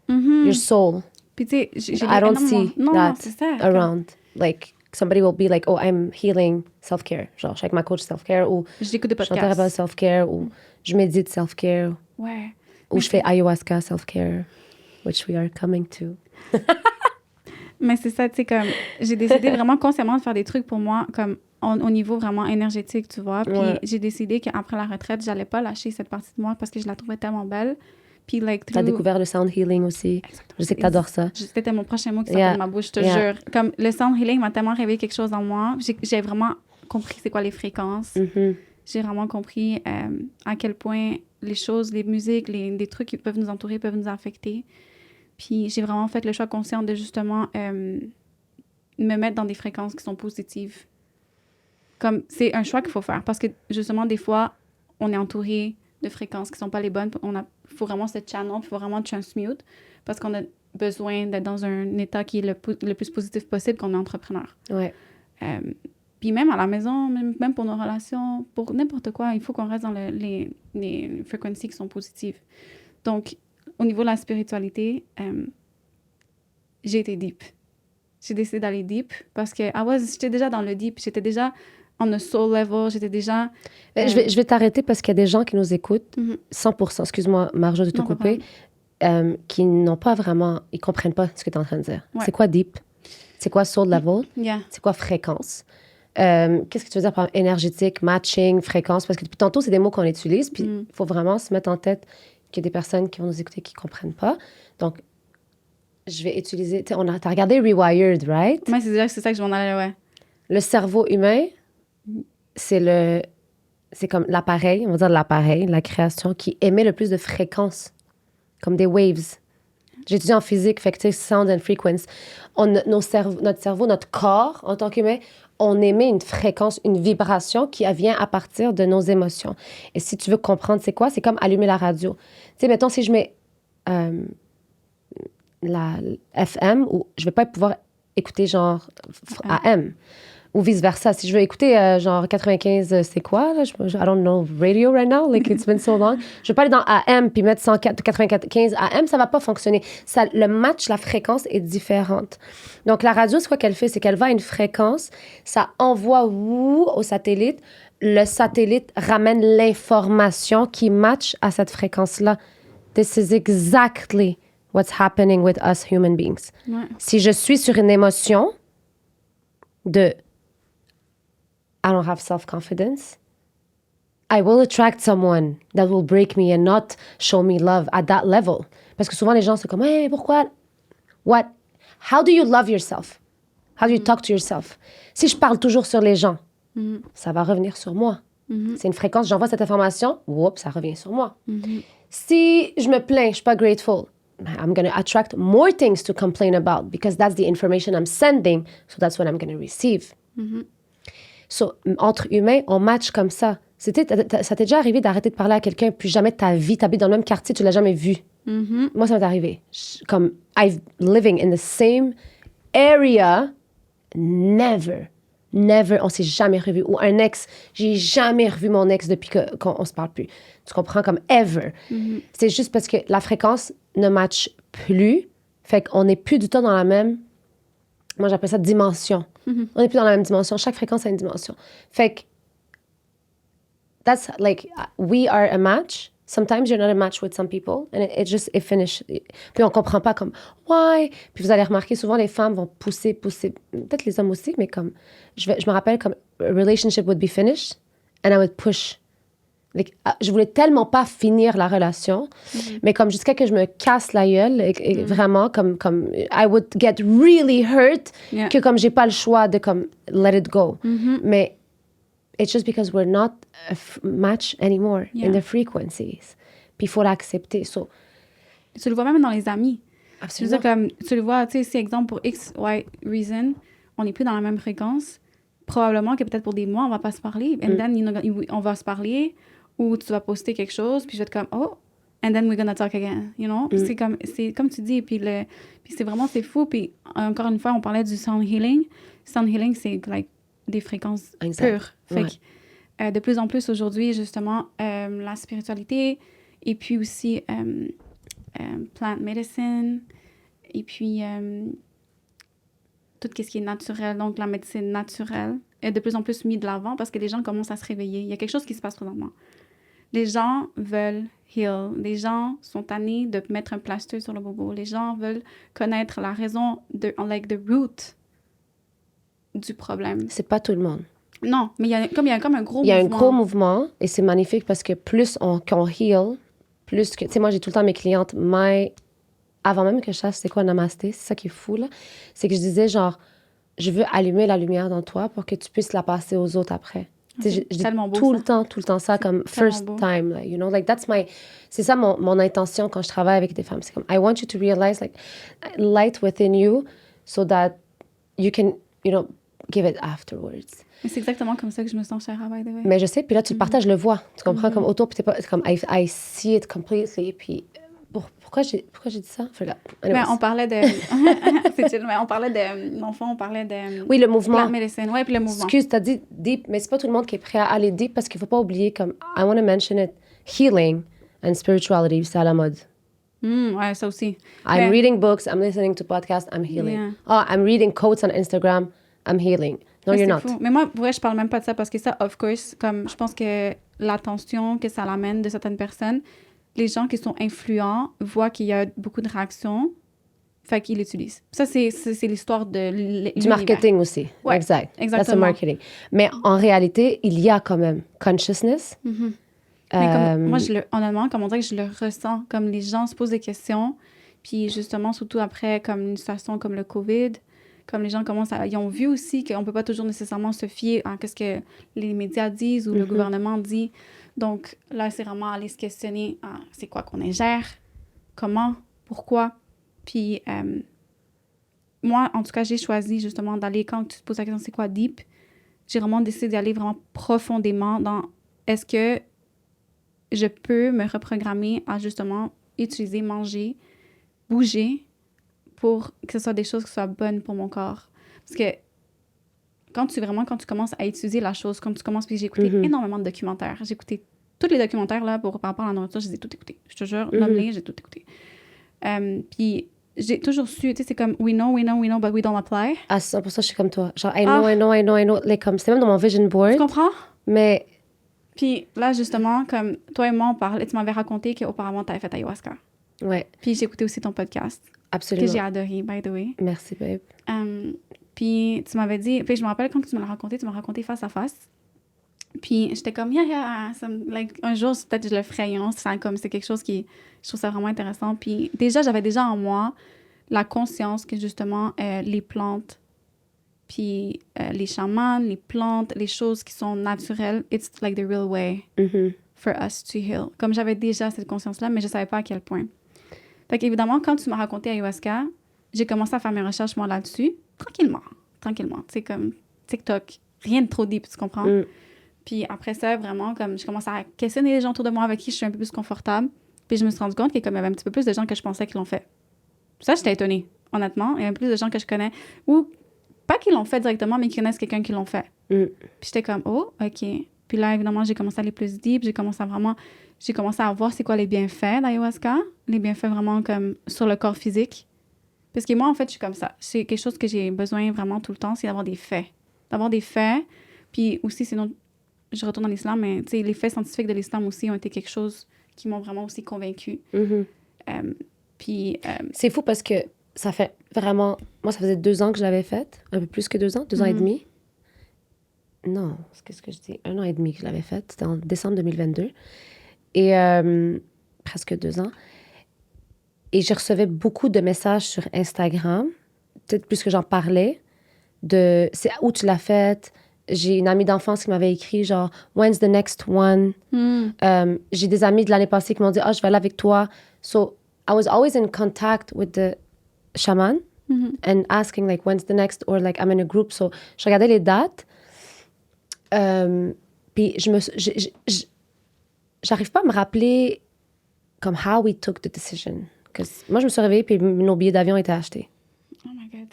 your soul. Puis tu sais, I don't see that c'est ça, around. Like, somebody will be like, oh, I'm healing self-care. Genre, je suis avec ma coach self-care, ou j'écoute des je suis en podcasts. thérapie self-care, ou je médite self-care, Ouais. ou je fais ayahuasca self-care, which we are coming to. Mais c'est ça, tu sais, comme, j'ai décidé vraiment consciemment de faire des trucs pour moi, comme, au niveau vraiment énergétique, tu vois. Puis j'ai décidé qu'après la retraite, j'allais pas lâcher cette partie de moi parce que je la trouvais tellement belle. Puis, like, T'as découvert le sound healing aussi. Exactement. Je sais que t'adores ça. C'était mon prochain mot qui sortait de ma bouche, je te jure. Comme, le sound healing m'a tellement réveillé quelque chose en moi. J'ai vraiment compris c'est quoi les fréquences. J'ai vraiment compris à quel point les choses, les musiques, des trucs qui peuvent nous entourer, peuvent nous affecter. Puis j'ai vraiment fait le choix conscient de justement me mettre dans des fréquences qui sont positives. Comme, c'est un choix qu'il faut faire parce que justement, des fois, on est entouré de fréquences qui sont pas les bonnes. Il faut vraiment se channel, il faut vraiment transmute parce qu'on a besoin d'être dans un état qui est le plus positif possible quand on est entrepreneur. Ouais. Puis même à la maison, même pour nos relations, pour n'importe quoi, il faut qu'on reste dans les fréquences qui sont positives. Donc, au niveau de la spiritualité, j'ai été deep. J'ai décidé d'aller deep parce que j'étais déjà dans le deep, j'étais déjà on a soul level, j'étais déjà... Je vais t'arrêter parce qu'il y a des gens qui nous écoutent, 100%, excuse-moi, Marjo, de te couper, qui n'ont pas vraiment, ils comprennent pas ce que tu es en train de dire. Ouais. C'est quoi deep? C'est quoi soul level? C'est quoi fréquence? Qu'est-ce que tu veux dire par énergétique, matching, fréquence? Parce que depuis tantôt, c'est des mots qu'on utilise, puis il faut vraiment se mettre en tête qu'il y a des personnes qui vont nous écouter qui ne comprennent pas. Donc, je vais utiliser... T'as regardé Rewired, right? Oui, c'est ça que je m'en allais, ouais. Le cerveau humain, c'est comme l'appareil, on va dire l'appareil, la création qui émet le plus de fréquences, comme des waves. J'ai étudié en physique, fait que tu sais, sound and frequency. Notre cerveau, notre corps, en tant qu'humain, on émet une fréquence, une vibration qui vient à partir de nos émotions. Et si tu veux comprendre c'est quoi, c'est comme allumer la radio. Tu sais, mettons, si je mets la FM, ou je vais pas pouvoir écouter genre AM. Ou vice-versa. Si je veux écouter genre 95, c'est quoi? Là? I don't know radio right now, like it's been so long. Je vais pas aller dans AM puis mettre 195 AM, ça va pas fonctionner. Le match, la fréquence est différente. Donc, la radio, c'est quoi qu'elle fait? C'est qu'elle va à une fréquence, ça envoie au satellite. Le satellite ramène l'information qui match à cette fréquence-là. This is exactly what's happening with us human beings. Ouais. Si je suis sur une émotion de I don't have self-confidence, I will attract someone that will break me and not show me love at that level. Parce que souvent, les gens sont comme, hey, pourquoi? What? How do you love yourself? How do you talk to yourself? Si je parle toujours sur les gens, ça va revenir sur moi. C'est une fréquence, j'envoie cette information, whoop, ça revient sur moi. Si je me plains, je suis pas grateful, I'm going to attract more things to complain about because that's the information I'm sending, so that's what I'm going to receive. So, entre humains, on match comme ça. Ça t'est déjà arrivé d'arrêter de parler à quelqu'un, puis jamais de ta vie, t'habites dans le même quartier, tu l'as jamais vu. Moi, ça m'est arrivé. Comme, I'm living in the same area, never, on s'est jamais revu. Ou un ex, j'ai jamais revu mon ex depuis qu'on se parle plus. Tu comprends? Comme ever. C'est juste parce que la fréquence ne match plus, fait qu'on n'est plus du tout dans la même... Moi, j'appelle ça dimension. On n'est plus dans la même dimension. Chaque fréquence a une dimension. Fait que, that's like, we are a match. Sometimes you're not a match with some people and it finish. Puis on comprend pas comme why. Puis vous allez remarquer souvent les femmes vont pousser, peut-être les hommes aussi, mais comme je me rappelle comme a relationship would be finished and I would push. Like, je voulais tellement pas finir la relation, mais comme jusqu'à que je me casse la gueule et vraiment comme I would get really hurt que comme j'ai pas le choix de comme let it go. Mais it's just because we're not a match anymore in the frequencies. Puis il faut l'accepter. So, tu le vois même dans les amis. Absolument. Je veux dire, comme, tu le vois, tu sais, si exemple pour X, Y reason, on n'est plus dans la même fréquence, probablement que peut-être pour des mois, on va pas se parler. And then, on va se parler, ou tu vas poster quelque chose, puis je vais être comme, oh, and then we're gonna talk again, you know? C'est comme tu dis, puis c'est vraiment, c'est fou. Puis encore une fois, on parlait du sound healing. Sound healing, c'est like des fréquences pures. Fait que, de plus en plus aujourd'hui, justement, la spiritualité, et puis aussi plant medicine, et puis tout ce qui est naturel, donc la médecine naturelle, est de plus en plus mis de l'avant parce que les gens commencent à se réveiller. Il y a quelque chose qui se passe présentement. Les gens veulent heal. Les gens sont tannés de mettre un plaster sur le bobo. Les gens veulent connaître la raison, like the root du problème. C'est pas tout le monde. Non, mais il y a comme un gros mouvement. Il y a un gros mouvement et c'est magnifique parce que plus qu'on heal, plus que... Tu sais, moi, j'ai tout le temps mes clientes, avant même que je sache c'est quoi Namasté, c'est ça qui est fou, là, c'est que je disais, genre, je veux allumer la lumière dans toi pour que tu puisses la passer aux autres après. Je dis tout le temps ça, comme first time, like, you know, like that's c'est ça mon intention quand je travaille avec des femmes. C'est comme, I want you to realize, like, light within you so that you can, you know, give it afterwards. Mais c'est exactement comme ça que je me sens, Shara, by the way. Mais je sais, puis là, tu le partages, je le vois. Tu comprends, comme autour, puis t'es pas, comme, I see it completely, puis... Pourquoi j'ai dit ça? Mais on parlait de... c'est chill, mais on parlait de... Dans le fond, on parlait de... Oui, le mouvement. Plant medicine, oui, puis le mouvement. Excuse, t'as dit deep, mais c'est pas tout le monde qui est prêt à aller deep parce qu'il faut pas oublier, comme, I want to mention it, healing and spirituality, c'est à la mode. Ouais, ça aussi. I'm reading books, I'm listening to podcasts, I'm healing. Yeah. Oh, I'm reading quotes on Instagram, I'm healing. No, you're not. Fou. Mais moi, pour vrai, je parle même pas de ça parce que ça, of course, comme je pense que l'attention que ça l'amène de certaines personnes, les gens qui sont influents voient qu'il y a beaucoup de réactions, fait qu'ils l'utilisent. Ça, c'est l'histoire de du marketing aussi. Ouais, exact. Exactement. That's the marketing. Mais en réalité, il y a quand même consciousness. Mais comme, moi, honnêtement, comme on dirait que je le ressens, comme les gens se posent des questions, puis justement, surtout après, comme une situation comme le COVID, comme les gens ils ont vu aussi qu'on peut pas toujours nécessairement se fier à ce que les médias disent ou le gouvernement dit. Donc là, c'est vraiment aller se questionner c'est quoi qu'on ingère, comment, pourquoi. Puis moi, en tout cas, j'ai choisi justement d'aller, quand tu te poses la question c'est quoi deep, j'ai vraiment décidé d'aller vraiment profondément dans est-ce que je peux me reprogrammer à justement utiliser, manger, bouger pour que ce soit des choses qui soient bonnes pour mon corps. Parce que quand tu commences à étudier la chose, puis j'ai écouté énormément de documentaires. J'ai écouté tous les documentaires là par rapport à la nourriture, je les ai tous écoutés. Je te jure, nomme-les, j'ai tout écouté. Puis j'ai toujours su, tu sais, c'est comme we know, but we don't apply. À 100%, je suis comme toi. Genre, I know. Like, comme, c'est même dans mon vision board. Tu comprends? Mais... Puis là, justement, comme toi et moi, on parlait, tu m'avais raconté qu'auparavant, tu avais fait ayahuasca. Ouais. Puis j'ai écouté aussi ton podcast. Absolument. Que j'ai adoré, by the way. Merci, babe. Puis tu m'avais dit... Puis je me rappelle quand tu me l'as raconté, tu m'as raconté face à face. Puis j'étais comme, un jour, peut-être je le ferai, you know, c'est quelque chose qui... Je trouve ça vraiment intéressant. Puis j'avais déjà en moi la conscience que, justement, les plantes, puis les chamans, les plantes, les choses qui sont naturelles, it's like the real way for us to heal. Comme j'avais déjà cette conscience-là, mais je savais pas à quel point. Fait qu'évidemment, quand tu m'as raconté ayahuasca, j'ai commencé à faire mes recherches, moi, là-dessus, tranquillement. Tu sais, comme TikTok, rien de trop deep, tu comprends? Puis après ça, vraiment, comme je commençais à questionner les gens autour de moi avec qui je suis un peu plus confortable. Puis je me suis rendu compte qu'il y avait un petit peu plus de gens que je pensais qui l'ont fait. Ça, j'étais étonnée, honnêtement. Il y a plus de gens que je connais, ou pas qui l'ont fait directement, mais qui connaissent quelqu'un qui l'ont fait. Puis j'étais comme, oh, OK. Puis là, évidemment, j'ai commencé à aller plus deep. J'ai commencé à voir c'est quoi les bienfaits d'ayahuasca. Les bienfaits vraiment comme sur le corps physique. Parce que moi, en fait, je suis comme ça. C'est quelque chose que j'ai besoin vraiment tout le temps, c'est d'avoir des faits. Puis aussi, sinon, je retourne dans l'islam, mais tu sais, les faits scientifiques de l'islam aussi ont été quelque chose qui m'ont vraiment aussi convaincue. Mhm. Puis... C'est fou parce que ça fait vraiment... Moi, ça faisait 2 ans que je l'avais faite. Un peu plus que 2 ans. 2 ans et demi. Non, qu'est-ce que je dis? 1 an et demi que je l'avais faite. C'était en décembre 2022. Et presque 2 ans. Et je recevais beaucoup de messages sur Instagram, peut-être plus que j'en parlais, de c'est où tu l'as faite. J'ai une amie d'enfance qui m'avait écrit genre When's the next one? J'ai des amis de l'année passée qui m'ont dit je vais aller avec toi. So I was always in contact with the shaman and asking like when's the next or like I'm in a group. So je regardais les dates. Puis j'arrive pas à me rappeler comme how we took the decision. Moi, je me suis réveillée puis nos billets d'avion étaient achetés. Oh my God.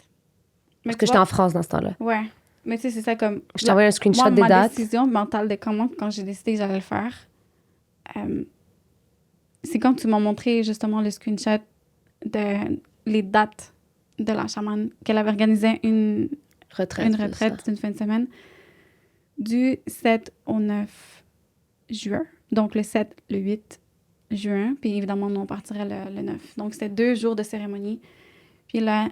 Parce que j'étais en France dans ce temps-là. Ouais. Mais tu sais, c'est ça comme... Je t'ai envoyé un screenshot des dates. Ma décision mentale de quand j'ai décidé que j'allais le faire, c'est quand tu m'as montré justement le screenshot de les dates de la chamane, qu'elle avait organisé une retraite d'une fin de semaine du 7 au 9 juin. Donc le 7, le 8 juin. Puis évidemment, nous, on partirait le 9. Donc c'était 2 jours de cérémonie. Puis là...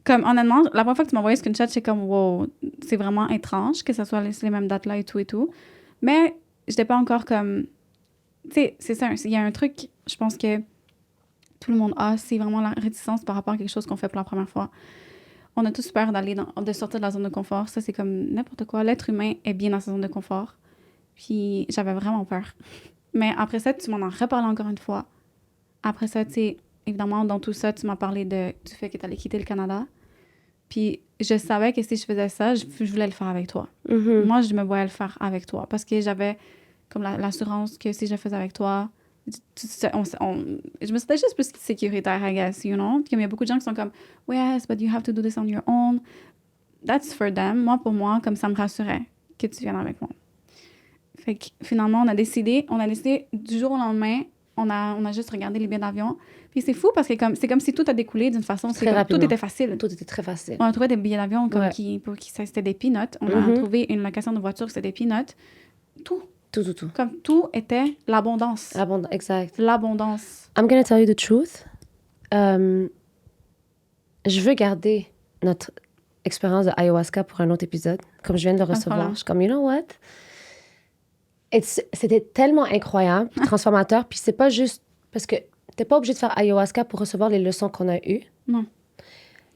Comme, honnêtement, la première fois que tu m'as envoyé ce screenshot, j'étais comme, wow, c'est vraiment étrange que ce soit les mêmes dates-là et tout et tout. Mais j'étais pas encore comme... Tu sais, c'est ça, il y a un truc, je pense que tout le monde a, c'est vraiment la réticence par rapport à quelque chose qu'on fait pour la première fois. On a tous peur de sortir de la zone de confort. Ça, c'est comme n'importe quoi. L'être humain est bien dans sa zone de confort. Puis j'avais vraiment peur. Mais après ça, tu m'en as reparlé encore une fois. Après ça, tu sais, évidemment, dans tout ça, tu m'as parlé du fait que tu allais quitter le Canada. Puis je savais que si je faisais ça, je voulais le faire avec toi. Mm-hmm. Moi, je me voyais le faire avec toi parce que j'avais comme l'assurance que si je le faisais avec toi, je me sentais juste plus sécuritaire, I guess, you know? Puis il y a beaucoup de gens qui sont comme « Yes, but you have to do this on your own. » That's for them. Moi, pour moi, comme ça me rassurait que tu viennes avec moi. Fait que finalement, on a décidé du jour au lendemain, on a juste regardé les billets d'avion. Puis c'est fou parce que c'est comme si tout a découlé d'une façon... Tout était facile. Tout était très facile. On a trouvé des billets d'avion comme c'était des peanuts. On a trouvé une location de voiture, c'était des peanuts. Tout. Comme tout était l'abondance. Exact. L'abondance. I'm gonna tell you the truth. Je veux garder notre expérience de ayahuasca pour un autre épisode. Comme je viens de le recevoir. Je suis comme, you know what? C'était tellement incroyable, transformateur. Puis c'est pas juste... Parce que t'es pas obligé de faire ayahuasca pour recevoir les leçons qu'on a eues. Non.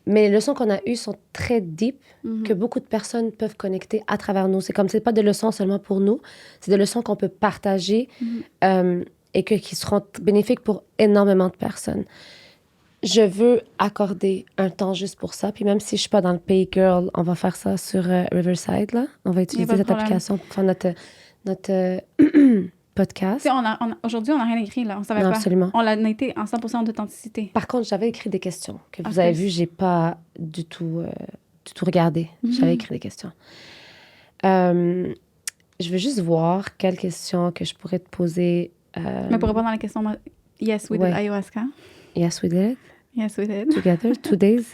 Mais les leçons qu'on a eues sont très deep, que beaucoup de personnes peuvent connecter à travers nous. C'est comme, c'est pas des leçons seulement pour nous, c'est des leçons qu'on peut partager et qui seront bénéfiques pour énormément de personnes. Je veux accorder un temps juste pour ça. Puis même si je suis pas dans le Pays Girl, on va faire ça sur Riverside, là. On va utiliser cette application pour faire notre podcast. Aujourd'hui, on n'a rien écrit, là. On savait non, pas. Absolument. On l'a noté en 100% d'authenticité. Par contre, j'avais écrit des questions que vous avez vues. J'ai pas du tout regardé. J'avais écrit des questions. Je veux juste voir quelles questions que je pourrais te poser. Mais pour répondre à la question, yes, we did ayahuasca. Yes, we did. Yes, we did. Together, 2 days.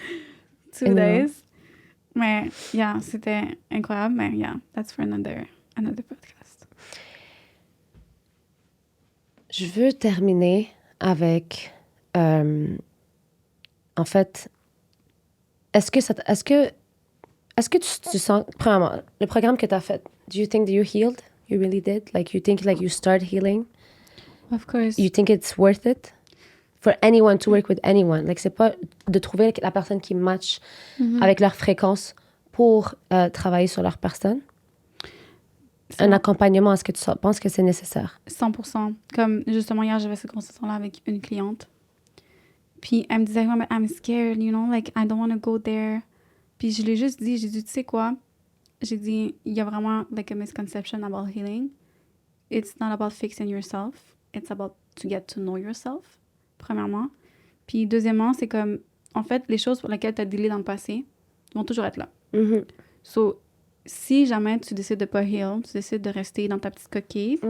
2 days. Mais, yeah, c'était incroyable. Mais, yeah, that's for another podcast. Je veux terminer avec, en fait, est-ce que tu sens, premièrement, le programme que tu as fait, do you think that you healed? You really did? Like, you think like you start healing? Of course. You think it's worth it? For anyone to work with anyone. Like, c'est pas de trouver la personne qui match avec leur fréquence pour travailler sur leur personne. Un accompagnement, est-ce que tu penses que c'est nécessaire? 100%. Comme, justement, hier, j'avais cette conversation-là avec une cliente. Puis, elle me disait, oh, I'm scared, you know, like, I don't want to go there. Puis, je lui ai juste dit, tu sais quoi? J'ai dit, il y a vraiment, like, a misconception about healing. It's not about fixing yourself. It's about to get to know yourself, premièrement. Puis, deuxièmement, c'est comme, en fait, les choses pour lesquelles tu as dealé dans le passé vont toujours être là. So, si jamais tu décides de pas heal, tu décides de rester dans ta petite coquille,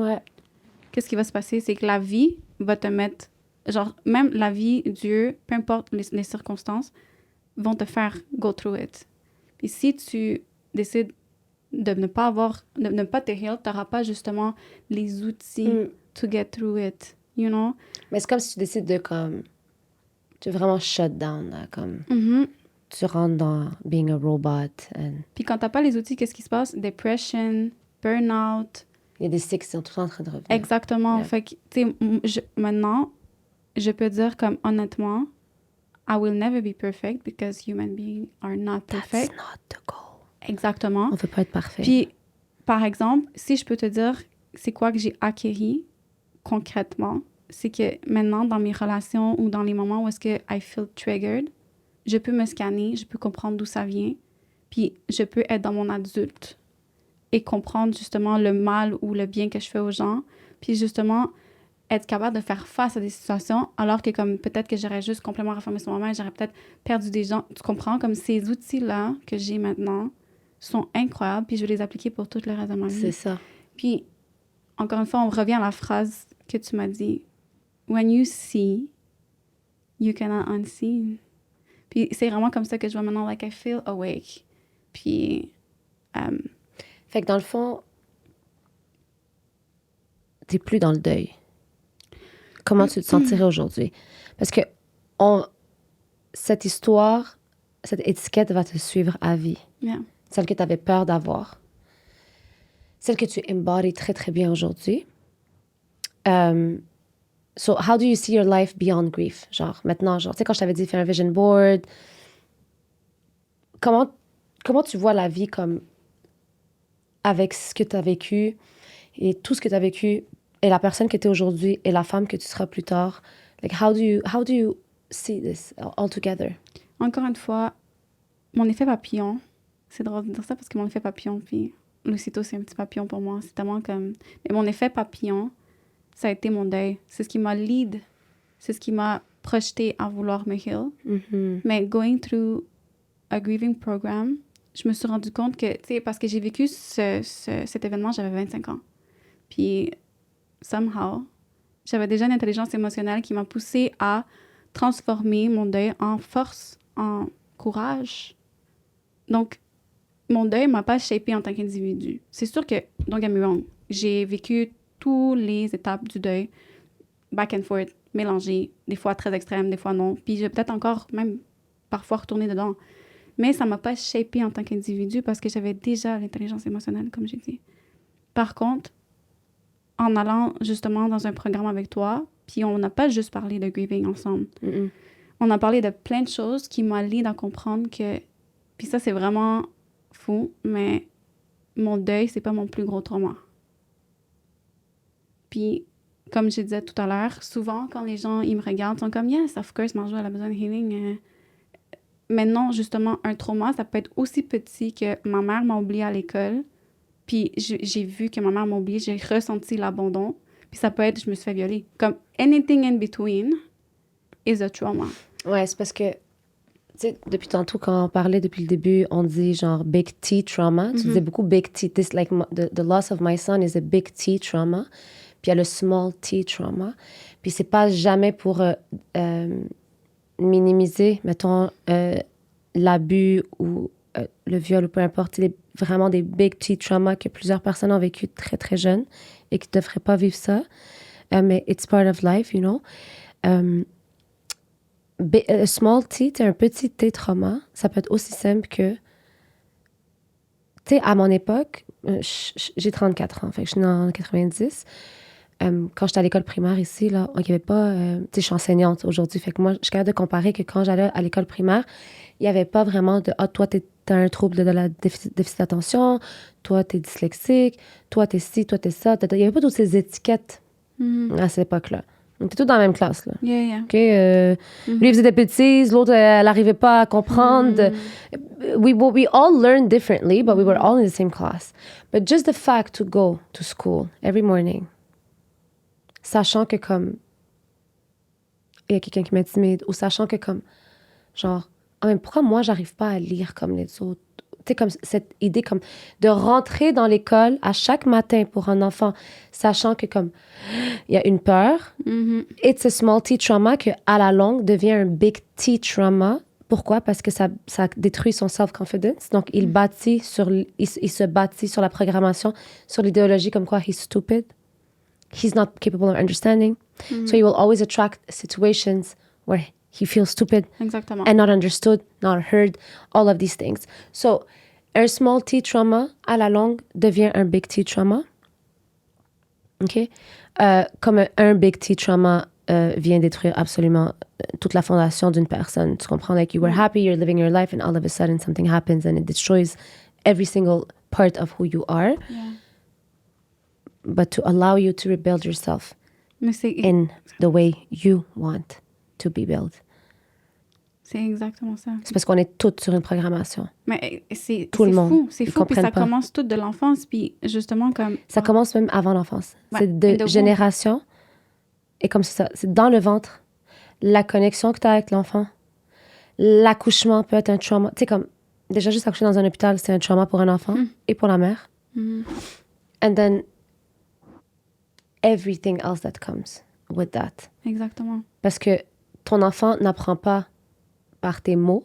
qu'est-ce qui va se passer? C'est que la vie va te mettre... Genre, même la vie, Dieu, peu importe les circonstances, vont te faire go through it. Puis si tu décides de ne pas te heal, tu n'auras pas justement les outils to get through it, you know? Mais c'est comme si tu décides de comme... Tu es vraiment shut down, là, comme... Tu rentres dans being a robot. Puis quand tu n'as pas les outils, qu'est-ce qui se passe? Depression, burn-out. Il y a des cycles qui sont tout le temps en train de revenir. Exactement. Yeah. Fait que, tu sais, maintenant, je peux dire comme honnêtement, I will never be perfect because human beings are not perfect. That's not the goal. Exactement. On ne veut pas être parfait. Puis, par exemple, si je peux te dire c'est quoi que j'ai acquis concrètement, c'est que maintenant, dans mes relations ou dans les moments où est-ce que I feel triggered, je peux me scanner, je peux comprendre d'où ça vient, puis je peux être dans mon adulte et comprendre justement le mal ou le bien que je fais aux gens, puis justement être capable de faire face à des situations, alors que comme peut-être que j'aurais juste complètement refermé sur moi-même, j'aurais peut-être perdu des gens. Tu comprends? Comme ces outils-là que j'ai maintenant sont incroyables, puis je vais les appliquer pour tout le reste de ma vie. C'est ça. Puis, encore une fois, on revient à la phrase que tu m'as dit. When you see, you cannot unsee. Puis c'est vraiment comme ça que je vois maintenant, like I feel awake. Puis... Fait que dans le fond, t'es plus dans le deuil. Comment tu te sentirais aujourd'hui? Parce que cette histoire, cette étiquette va te suivre à vie. Yeah. Celle que tu avais peur d'avoir. Celle que tu embodies très, très bien aujourd'hui. So, how do you see your life beyond grief? Genre, maintenant, genre, tu sais, quand je t'avais dit faire un vision board, comment tu vois la vie comme avec ce que tu as vécu et tout ce que tu as vécu et la personne que tu es aujourd'hui et la femme que tu seras plus tard? Like, how do you see this all together? Encore une fois, mon effet papillon, c'est drôle de dire ça parce que mon effet papillon, puis l'aussitôt, c'est un petit papillon pour moi. C'est tellement comme... Mais mon effet papillon, ça a été mon deuil. C'est ce qui m'a lead. C'est ce qui m'a projeté à vouloir me heal. Mm-hmm. Mais going through a grieving program, je me suis rendu compte que, tu sais, parce que j'ai vécu cet événement, j'avais 25 ans. Puis, somehow, j'avais déjà une intelligence émotionnelle qui m'a poussée à transformer mon deuil en force, en courage. Donc, mon deuil m'a pas shapé en tant qu'individu. C'est sûr que, don't get me wrong, j'ai vécu toutes les étapes du deuil, back and forth, mélangées, des fois très extrêmes, des fois non. Puis j'ai peut-être encore même parfois retourné dedans. Mais ça m'a pas shapé en tant qu'individu parce que j'avais déjà l'intelligence émotionnelle, comme j'ai dit. Par contre, en allant justement dans un programme avec toi, puis on n'a pas juste parlé de grieving ensemble. Mm-mm. On a parlé de plein de choses qui m'ont aidé à comprendre que... Puis ça, c'est vraiment fou, mais mon deuil, c'est pas mon plus gros trauma. Puis, comme je disais tout à l'heure, souvent, quand les gens, ils me regardent, ils sont comme « Yes, of course, Marjo, elle a besoin de healing. » Mais non, justement, un trauma, ça peut être aussi petit que ma mère m'a oubliée à l'école, puis j'ai vu que ma mère m'a oubliée, j'ai ressenti l'abandon, puis ça peut être « je me suis fait violer ». Comme « anything in between is a trauma ». Ouais, c'est parce que, tu sais, depuis tantôt, quand on parlait depuis le début, on dit genre big T trauma. Tu disais beaucoup big T. This, like, the loss of my son is a big T trauma. Puis il y a le small T trauma. Puis c'est pas jamais pour minimiser, mettons, l'abus ou le viol ou peu importe. C'est vraiment des big T trauma que plusieurs personnes ont vécu très, très jeunes et qui ne devraient pas vivre ça. Mais it's part of life, you know. Small T, un petit T trauma, ça peut être aussi simple que, tu sais, à mon époque, j'ai 34 ans, fait que je suis née en 90. Quand j'étais à l'école primaire ici, là, il n'y avait pas... tu sais, je suis enseignante aujourd'hui, fait que moi, je suis capable de comparer que quand j'allais à l'école primaire, il n'y avait pas vraiment de « Ah, toi, t'as un trouble de la déficit d'attention, toi, t'es dyslexique, toi, t'es ci, toi, t'es ça. » Il n'y avait pas toutes ces étiquettes à cette époque-là. On était tous dans la même classe, là. Yeah, yeah. Okay, lui, il faisait des bêtises, l'autre, elle n'arrivait pas à comprendre. We all learned differently, but we were all in the same class. But just the fact to go to school every morning, sachant que comme il y a quelqu'un qui m'intimide, ou sachant que comme, genre, mais pourquoi moi, j'arrive pas à lire comme les autres? Tu sais, comme cette idée comme de rentrer dans l'école à chaque matin pour un enfant, sachant que comme il y a une peur, it's a small T trauma que à la longue devient un big T trauma Pourquoi? Parce que ça détruit son self-confidence. Donc, il se bâtit sur la programmation, sur l'idéologie comme quoi he's stupid. He's not capable of understanding. So he will always attract situations where he feels stupid Exactement. and not understood, not heard, all of these things. So, un small T trauma, à la longue, devient un big T trauma. OK? Comme un big T trauma vient détruire absolument toute la fondation d'une personne. Tu comprends? Like, you were happy, you're living your life, and all of a sudden something happens and it destroys every single part of who you are. Yeah. But to allow you to rebuild yourself Mais c'est in the way you want to be built. c'est exactement ça. C'est parce qu'on est toutes sur une programmation. Mais Tout le monde. fou. C'est Ils fou. Puis ça comprennent pas. commence tout de l'enfance. Puis justement, comme. Ça commence même avant l'enfance. Ouais, C'est de et de génération. Et comme ça, c'est dans le ventre. La connexion que tu as avec l'enfant. L'accouchement peut être un trauma. Tu sais, comme, déjà, juste accoucher dans un hôpital, c'est un trauma pour un enfant et pour la mère. And then, everything else that comes with that. Exactement. Parce que ton enfant n'apprend pas par tes mots,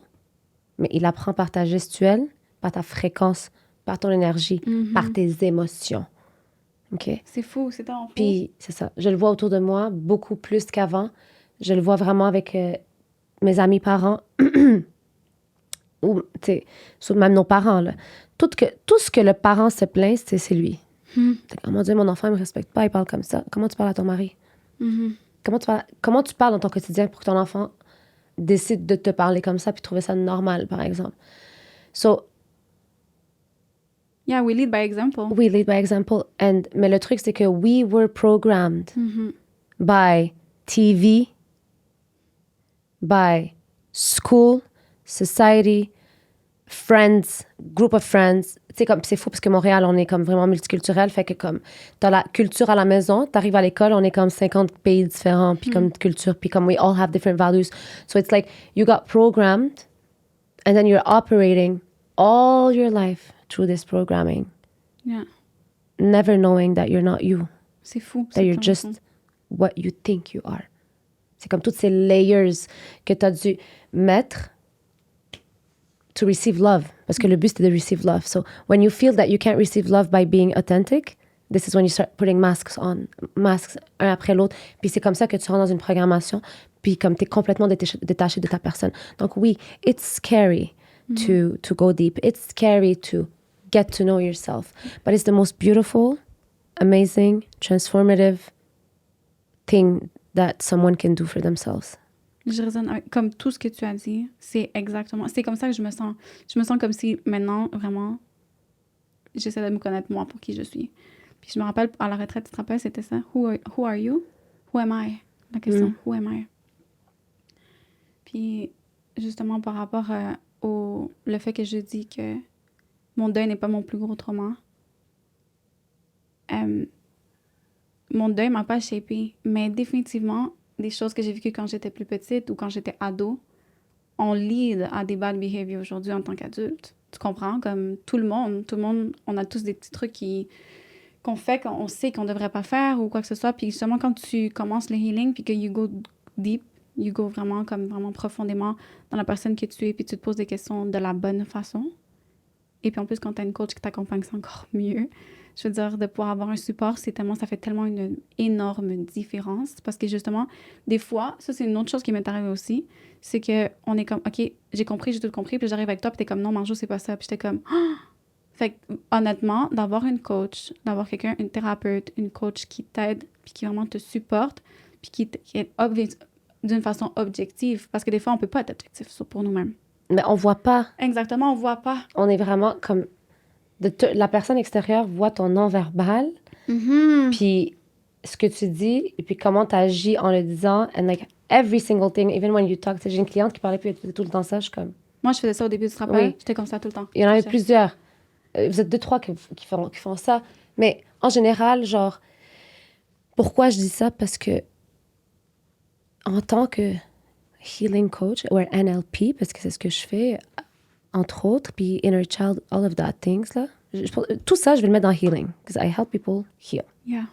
mais il apprend par ta gestuelle, par ta fréquence, par ton énergie, par tes émotions. OK? C'est fou. C'est tellement fou. Puis, c'est ça. Je le vois autour de moi beaucoup plus qu'avant. Je le vois vraiment avec mes amis parents. Ou, tu sais, même nos parents, là. Tout ce que le parent se plaint, c'est lui. Oh mon Dieu, mon enfant, il me respecte pas, il parle comme ça. Comment tu parles à ton mari? Comment tu parles dans ton quotidien pour que ton enfant décide de te parler comme ça puis trouver ça normal, par exemple? So, Yeah, we lead by example. we lead by example. Mais le truc, c'est que we were programmed by TV, by school, society, friends, group of friends. Tu sais, comme, c'est fou parce que Montréal, on est comme vraiment multiculturel. Fait que comme, t'as la culture à la maison, t'arrives à l'école, on est comme 50 pays différents, puis comme culture, puis comme we all have different values. So it's like you got programmed and then you're operating all your life through this programming, Yeah. never knowing that you're not you, C'est fou. that c'est you're tellement just fou. what you think you are. C'est comme toutes ces layers que tu as dû mettre to receive love. Parce que le but, c'était de receive love. So when you feel that you can't receive love by being authentic, this is when you start putting masks on, masks un après l'autre. Puis c'est comme ça que tu rentres dans une programmation, puis comme tu es complètement détaché de ta personne. Donc oui, it's scary to go deep. It's scary to get to know yourself. But it's the most beautiful, amazing, transformative thing that someone can do for themselves. Je résonne comme tout ce que tu as dit. C'est exactement. C'est comme ça que je me sens. Je me sens comme si maintenant, vraiment, j'essaie de me connaître moi pour qui je suis. Puis je me rappelle, à la retraite, tu te rappelles, c'était ça. Who are you? Who am I? La question. Who am I? Puis justement, par rapport au le fait que je dis que mon deuil n'est pas mon plus gros trauma, mon deuil m'a pas shapé, mais définitivement, des choses que j'ai vécues quand j'étais plus petite ou quand j'étais ado, on lead à des bad behaviors aujourd'hui en tant qu'adulte. Tu comprends? Comme tout le monde, on a tous des petits trucs qu'on fait, qu'on sait qu'on devrait pas faire ou quoi que ce soit. Puis justement, quand tu commences le healing, puis que you go deep, you go vraiment profondément dans la personne que tu es, puis tu te poses des questions de la bonne façon. Et puis en plus, quand tu as une coach qui t'accompagne, c'est encore mieux. Je veux dire, de pouvoir avoir un support, ça fait tellement une énorme différence. Parce que justement, des fois, ça c'est une autre chose qui m'est arrivée aussi, c'est qu'on est comme, OK, j'ai compris, j'ai tout compris, puis j'arrive avec toi, puis t'es comme, non, Marjo, c'est pas ça. Puis j'étais comme, ah! Fait que, honnêtement, d'avoir une coach, d'avoir quelqu'un, une thérapeute, une coach qui t'aide, puis qui vraiment te supporte, puis qui est d'une façon objective. Parce que des fois, on peut pas être objectif pour nous-mêmes. Mais on voit pas. Exactement, on voit pas. On est vraiment comme... la personne extérieure voit ton non-verbal, puis ce que tu dis, et puis comment tu agis en le disant, and like every single thing, even when you talk. J'ai une cliente qui parlait, puis elle faisait tout le temps ça, je suis comme... Moi, je faisais ça au début du travail. Oui. J'étais comme ça tout le temps. Il y en avait plusieurs. Vous êtes 2-3 qui font ça. Mais en général, genre, pourquoi je dis ça? Parce que en tant que healing coach, ou NLP, parce que c'est ce que je fais, entre autres, puis inner child, all of that things, là. Tout ça, je vais le mettre dans healing, because I help people heal. Yeah.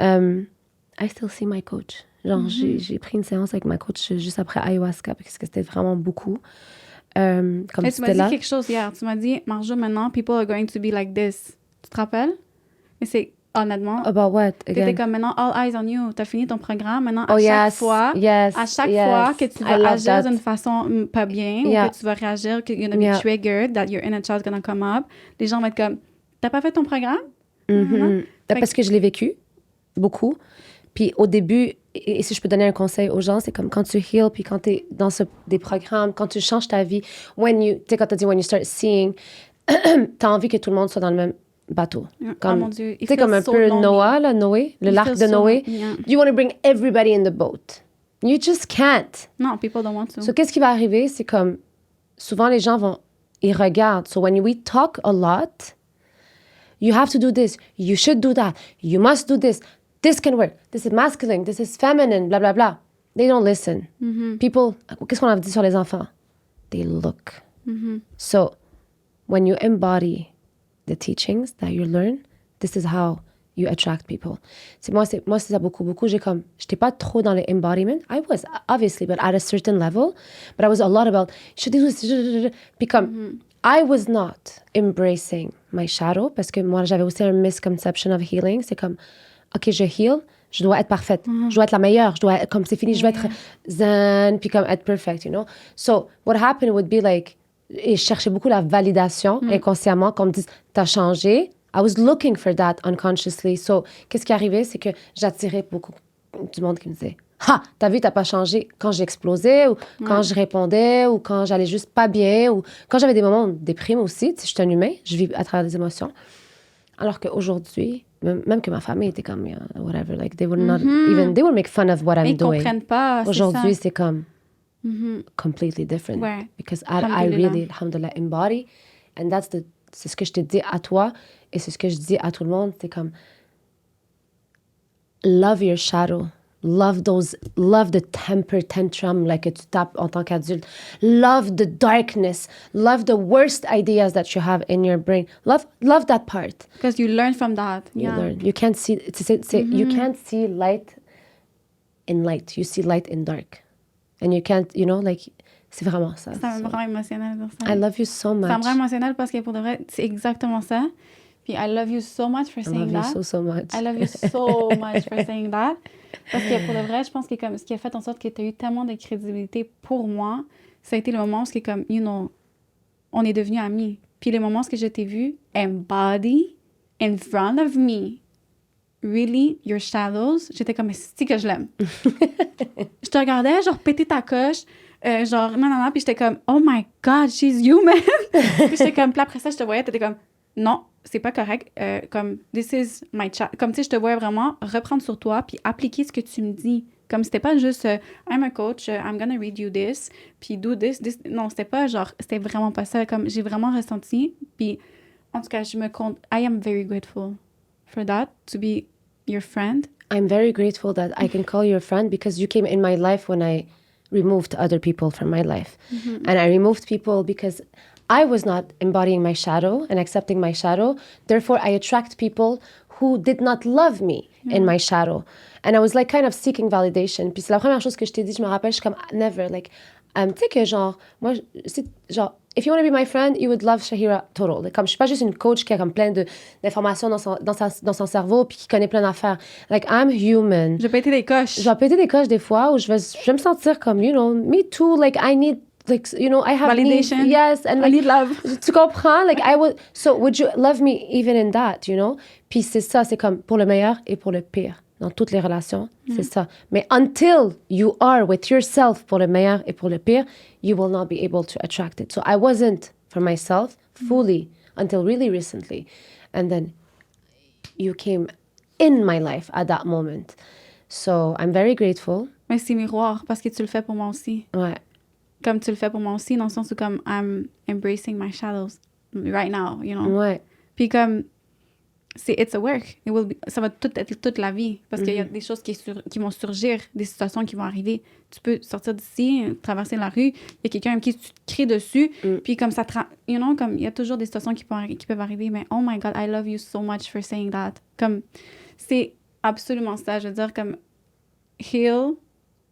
I still see my coach. Genre, j'ai pris une séance avec ma coach juste après ayahuasca parce que c'était vraiment beaucoup. Comme Et tu c'était m'as dit là. quelque chose hier. Tu m'as dit, Marjo, maintenant, people are going to be like this. Tu te rappelles? Mais c'est, honnêtement, About what, t'étais again? comme maintenant, all eyes on you. T'as fini ton programme. Maintenant, Oh, à chaque yes, fois, yes, à chaque yes. fois que tu I vas love agir that. d'une façon pas bien Yeah. ou que tu vas réagir, que you're gonna be Yeah. triggered, that your inner child's gonna come up, les gens vont être comme, t'as pas fait ton programme? Mhm. Fait Parce que je l'ai vécu beaucoup. Puis au début, et si je peux donner un conseil aux gens, c'est comme quand tu heal, puis quand tu es dans des programmes, quand tu changes ta vie, tu sais, quand tu as dit when you start seeing, tu as envie que tout le monde soit dans le même bateau. Oh mon Dieu. Tu sais, comme un peu Noah, là, Noé, l'arc de Noé. Yeah. You want to bring everybody in the boat. You just can't. Non, people don't want to. So, qu'est-ce qui va arriver? C'est comme, souvent, les gens ils regardent. So, when we talk a lot, you have to do this, you should do that, you must do this, this can work, this is masculine, this is feminine, blah, blah, blah. They don't listen. People, qu'est-ce qu'on a dit sur les enfants? They look. So, when you embody the teachings that you learn, this is how you attract people. Moi, c'est ça beaucoup. J'étais pas trop dans le embodiment. I was, obviously, but at a certain level. But I was a lot about, should do this, become, I was not embracing my shadow parce que moi, j'avais aussi un misconception of healing. C'est comme, OK, je heal, je dois être parfaite. Je dois être la meilleure. Je dois être, comme c'est fini, je dois être zen, puis comme être perfect, you know? So, what happened would be like, et je cherchais beaucoup la validation inconsciemment, qu'on me dise, t'as changé. I was looking for that unconsciously. So, qu'est-ce qui arrivait, c'est que j'attirais beaucoup du monde qui me disait, ha, t'as vu, t'as pas changé quand j'explosais, ou quand je répondais, ou quand j'allais juste pas bien, ou quand j'avais des moments de déprime aussi. Tu sais, je suis un humain, je vis à travers des émotions. Alors qu'aujourd'hui, même que ma famille était comme, whatever, like, they would not even, they would make fun of what I'm doing. Ils comprennent pas, Aujourd'hui, c'est comme, completely different. Ouais. Because I really, alhamdulillah, embody. And c'est ce que je te dis à toi et c'est ce que je dis à tout le monde. C'est comme, love your shadow. Love the temper tantrum, like que tu tapes en tant qu'adulte. Love the darkness. Love the worst ideas that you have in your brain. Love that part. Because you learn from that. You learn. You can't see, you can't see light in light. You see light in dark. And you can't, like, c'est vraiment ça. Ça me rend émotionnelle de dire ça. I love you so much. Ça me rend émotionnelle parce que pour de vrai, c'est exactement ça. Puis I love you so much for saying that. I love you so much. I love you so much for saying that. Parce que pour de vrai, je pense que comme ce qui a fait en sorte que tu as eu tellement de crédibilité pour moi, ça a été le moment où c'est comme, on est devenus amis. Puis le moment où je t'ai vu embody in front of me, really, your shadows, j'étais comme, c'est que je l'aime. Je te regardais, genre, péter ta coche, genre, non, puis j'étais comme, oh my God, she's human. Puis j'étais comme, puis après ça, je te voyais, t'étais comme, non, c'est pas correct. Comme, this is my chat. Comme, tu sais, je te voyais vraiment reprendre sur toi puis appliquer ce que tu me dis. Comme, c'était pas juste, I'm a coach, I'm gonna read you this, puis do this. Non, c'était pas genre, c'était vraiment pas ça. Comme, j'ai vraiment ressenti. Puis, en tout cas, I am very grateful for that, to be your friend. I'm very grateful that I can call you a friend because you came in my life when I removed other people from my life. And I removed people because I was not embodying my shadow and accepting my shadow. Therefore, I attract people who did not love me in my shadow. And I was like kind of seeking validation. Puis c'est la première chose que je t'ai dit, je me rappelle, je suis comme, never, like, tu sais que genre, moi, c'est genre, if you want to be my friend, you would love Shahira Total. Like, comme je suis pas juste une coach qui a comme plein d'informations dans son cerveau puis qui connaît plein d'affaires. Like, I'm human. Je vais péter des coches. Je vais péter des coches des fois où je vais me sentir comme, me too, like, I need, like, I have validation. Needs. Yes, and I need love. Tu comprends? Like, so would you love me even in that, Puis c'est ça, c'est comme pour le meilleur et pour le pire. Dans toutes les relations, c'est ça. Mais until you are with yourself pour le meilleur et pour le pire, you will not be able to attract it. So I wasn't for myself fully until really recently. And then you came in my life at that moment. So I'm very grateful. Mais c'est miroir parce que tu le fais pour moi aussi. Ouais. Comme tu le fais pour moi aussi, dans le sens où comme I'm embracing my shadows right now, Ouais. Puis comme it's a work. Ça va être toute la vie. Parce qu'il y a des choses qui vont surgir, des situations qui vont arriver. Tu peux sortir d'ici, traverser la rue, il y a quelqu'un avec qui tu te cries dessus, puis comme ça, comme il y a toujours des situations qui peuvent arriver, mais oh my God, I love you so much for saying that. Comme, c'est absolument ça. Je veux dire, comme, heal,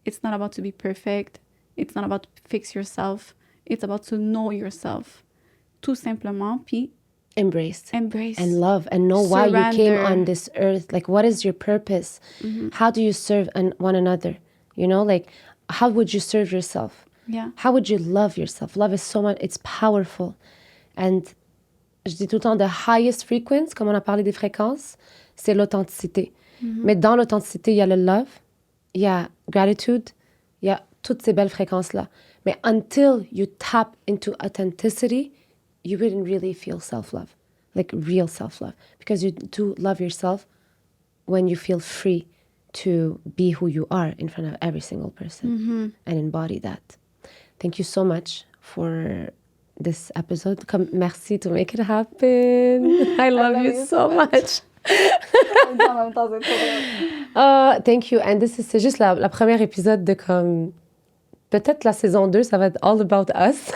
it's not about to be perfect. It's not about to fix yourself. It's about to know yourself. Tout simplement, puis Embrace. embrace. And love. And know why you came Surrender. on this earth. Like, what is your purpose? How do you serve one another? You know, like, how would you serve yourself? Yeah. How would you love yourself? Love is so much, it's powerful. And je dis tout le temps, the highest frequency, comme on a parlé des fréquences, c'est l'authenticité. Mais dans l'authenticité, il y a le love, il y a gratitude, il y a toutes ces belles fréquences-là. Mais until you tap into authenticity, you wouldn't really feel self-love, like real self-love. Because you do love yourself when you feel free to be who you are in front of every single person and embody that. Thank you so much for this episode. Merci to make it happen. I love you so much. Thank you. And c'est juste la première épisode de comme... Peut-être la saison 2, ça va être all about us.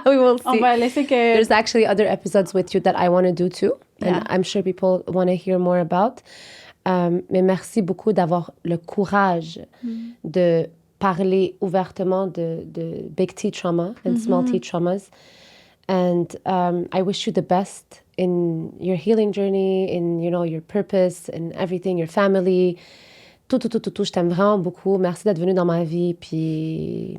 We will see. On va laisser que... There's actually other episodes with you that I want to do too. And Yeah. I'm sure people want to hear more about. Mais merci beaucoup d'avoir le courage de parler ouvertement de big T trauma and small T traumas. And I wish you the best in your healing journey, in, you know, your purpose, and everything, your family. Tout. Je t'aime vraiment beaucoup. Merci d'être venu dans ma vie. Puis...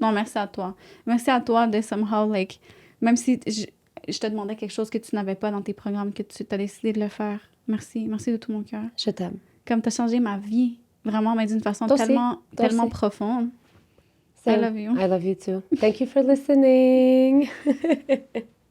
Non, merci à toi. Merci à toi de somehow, like, même si je te demandais quelque chose que tu n'avais pas dans tes programmes, que tu as décidé de le faire. Merci. Merci de tout mon cœur. Je t'aime. Comme tu as changé ma vie, vraiment, mais d'une façon Toi aussi. tellement aussi. profonde. Same. I love you. I love you too. Thank you for listening.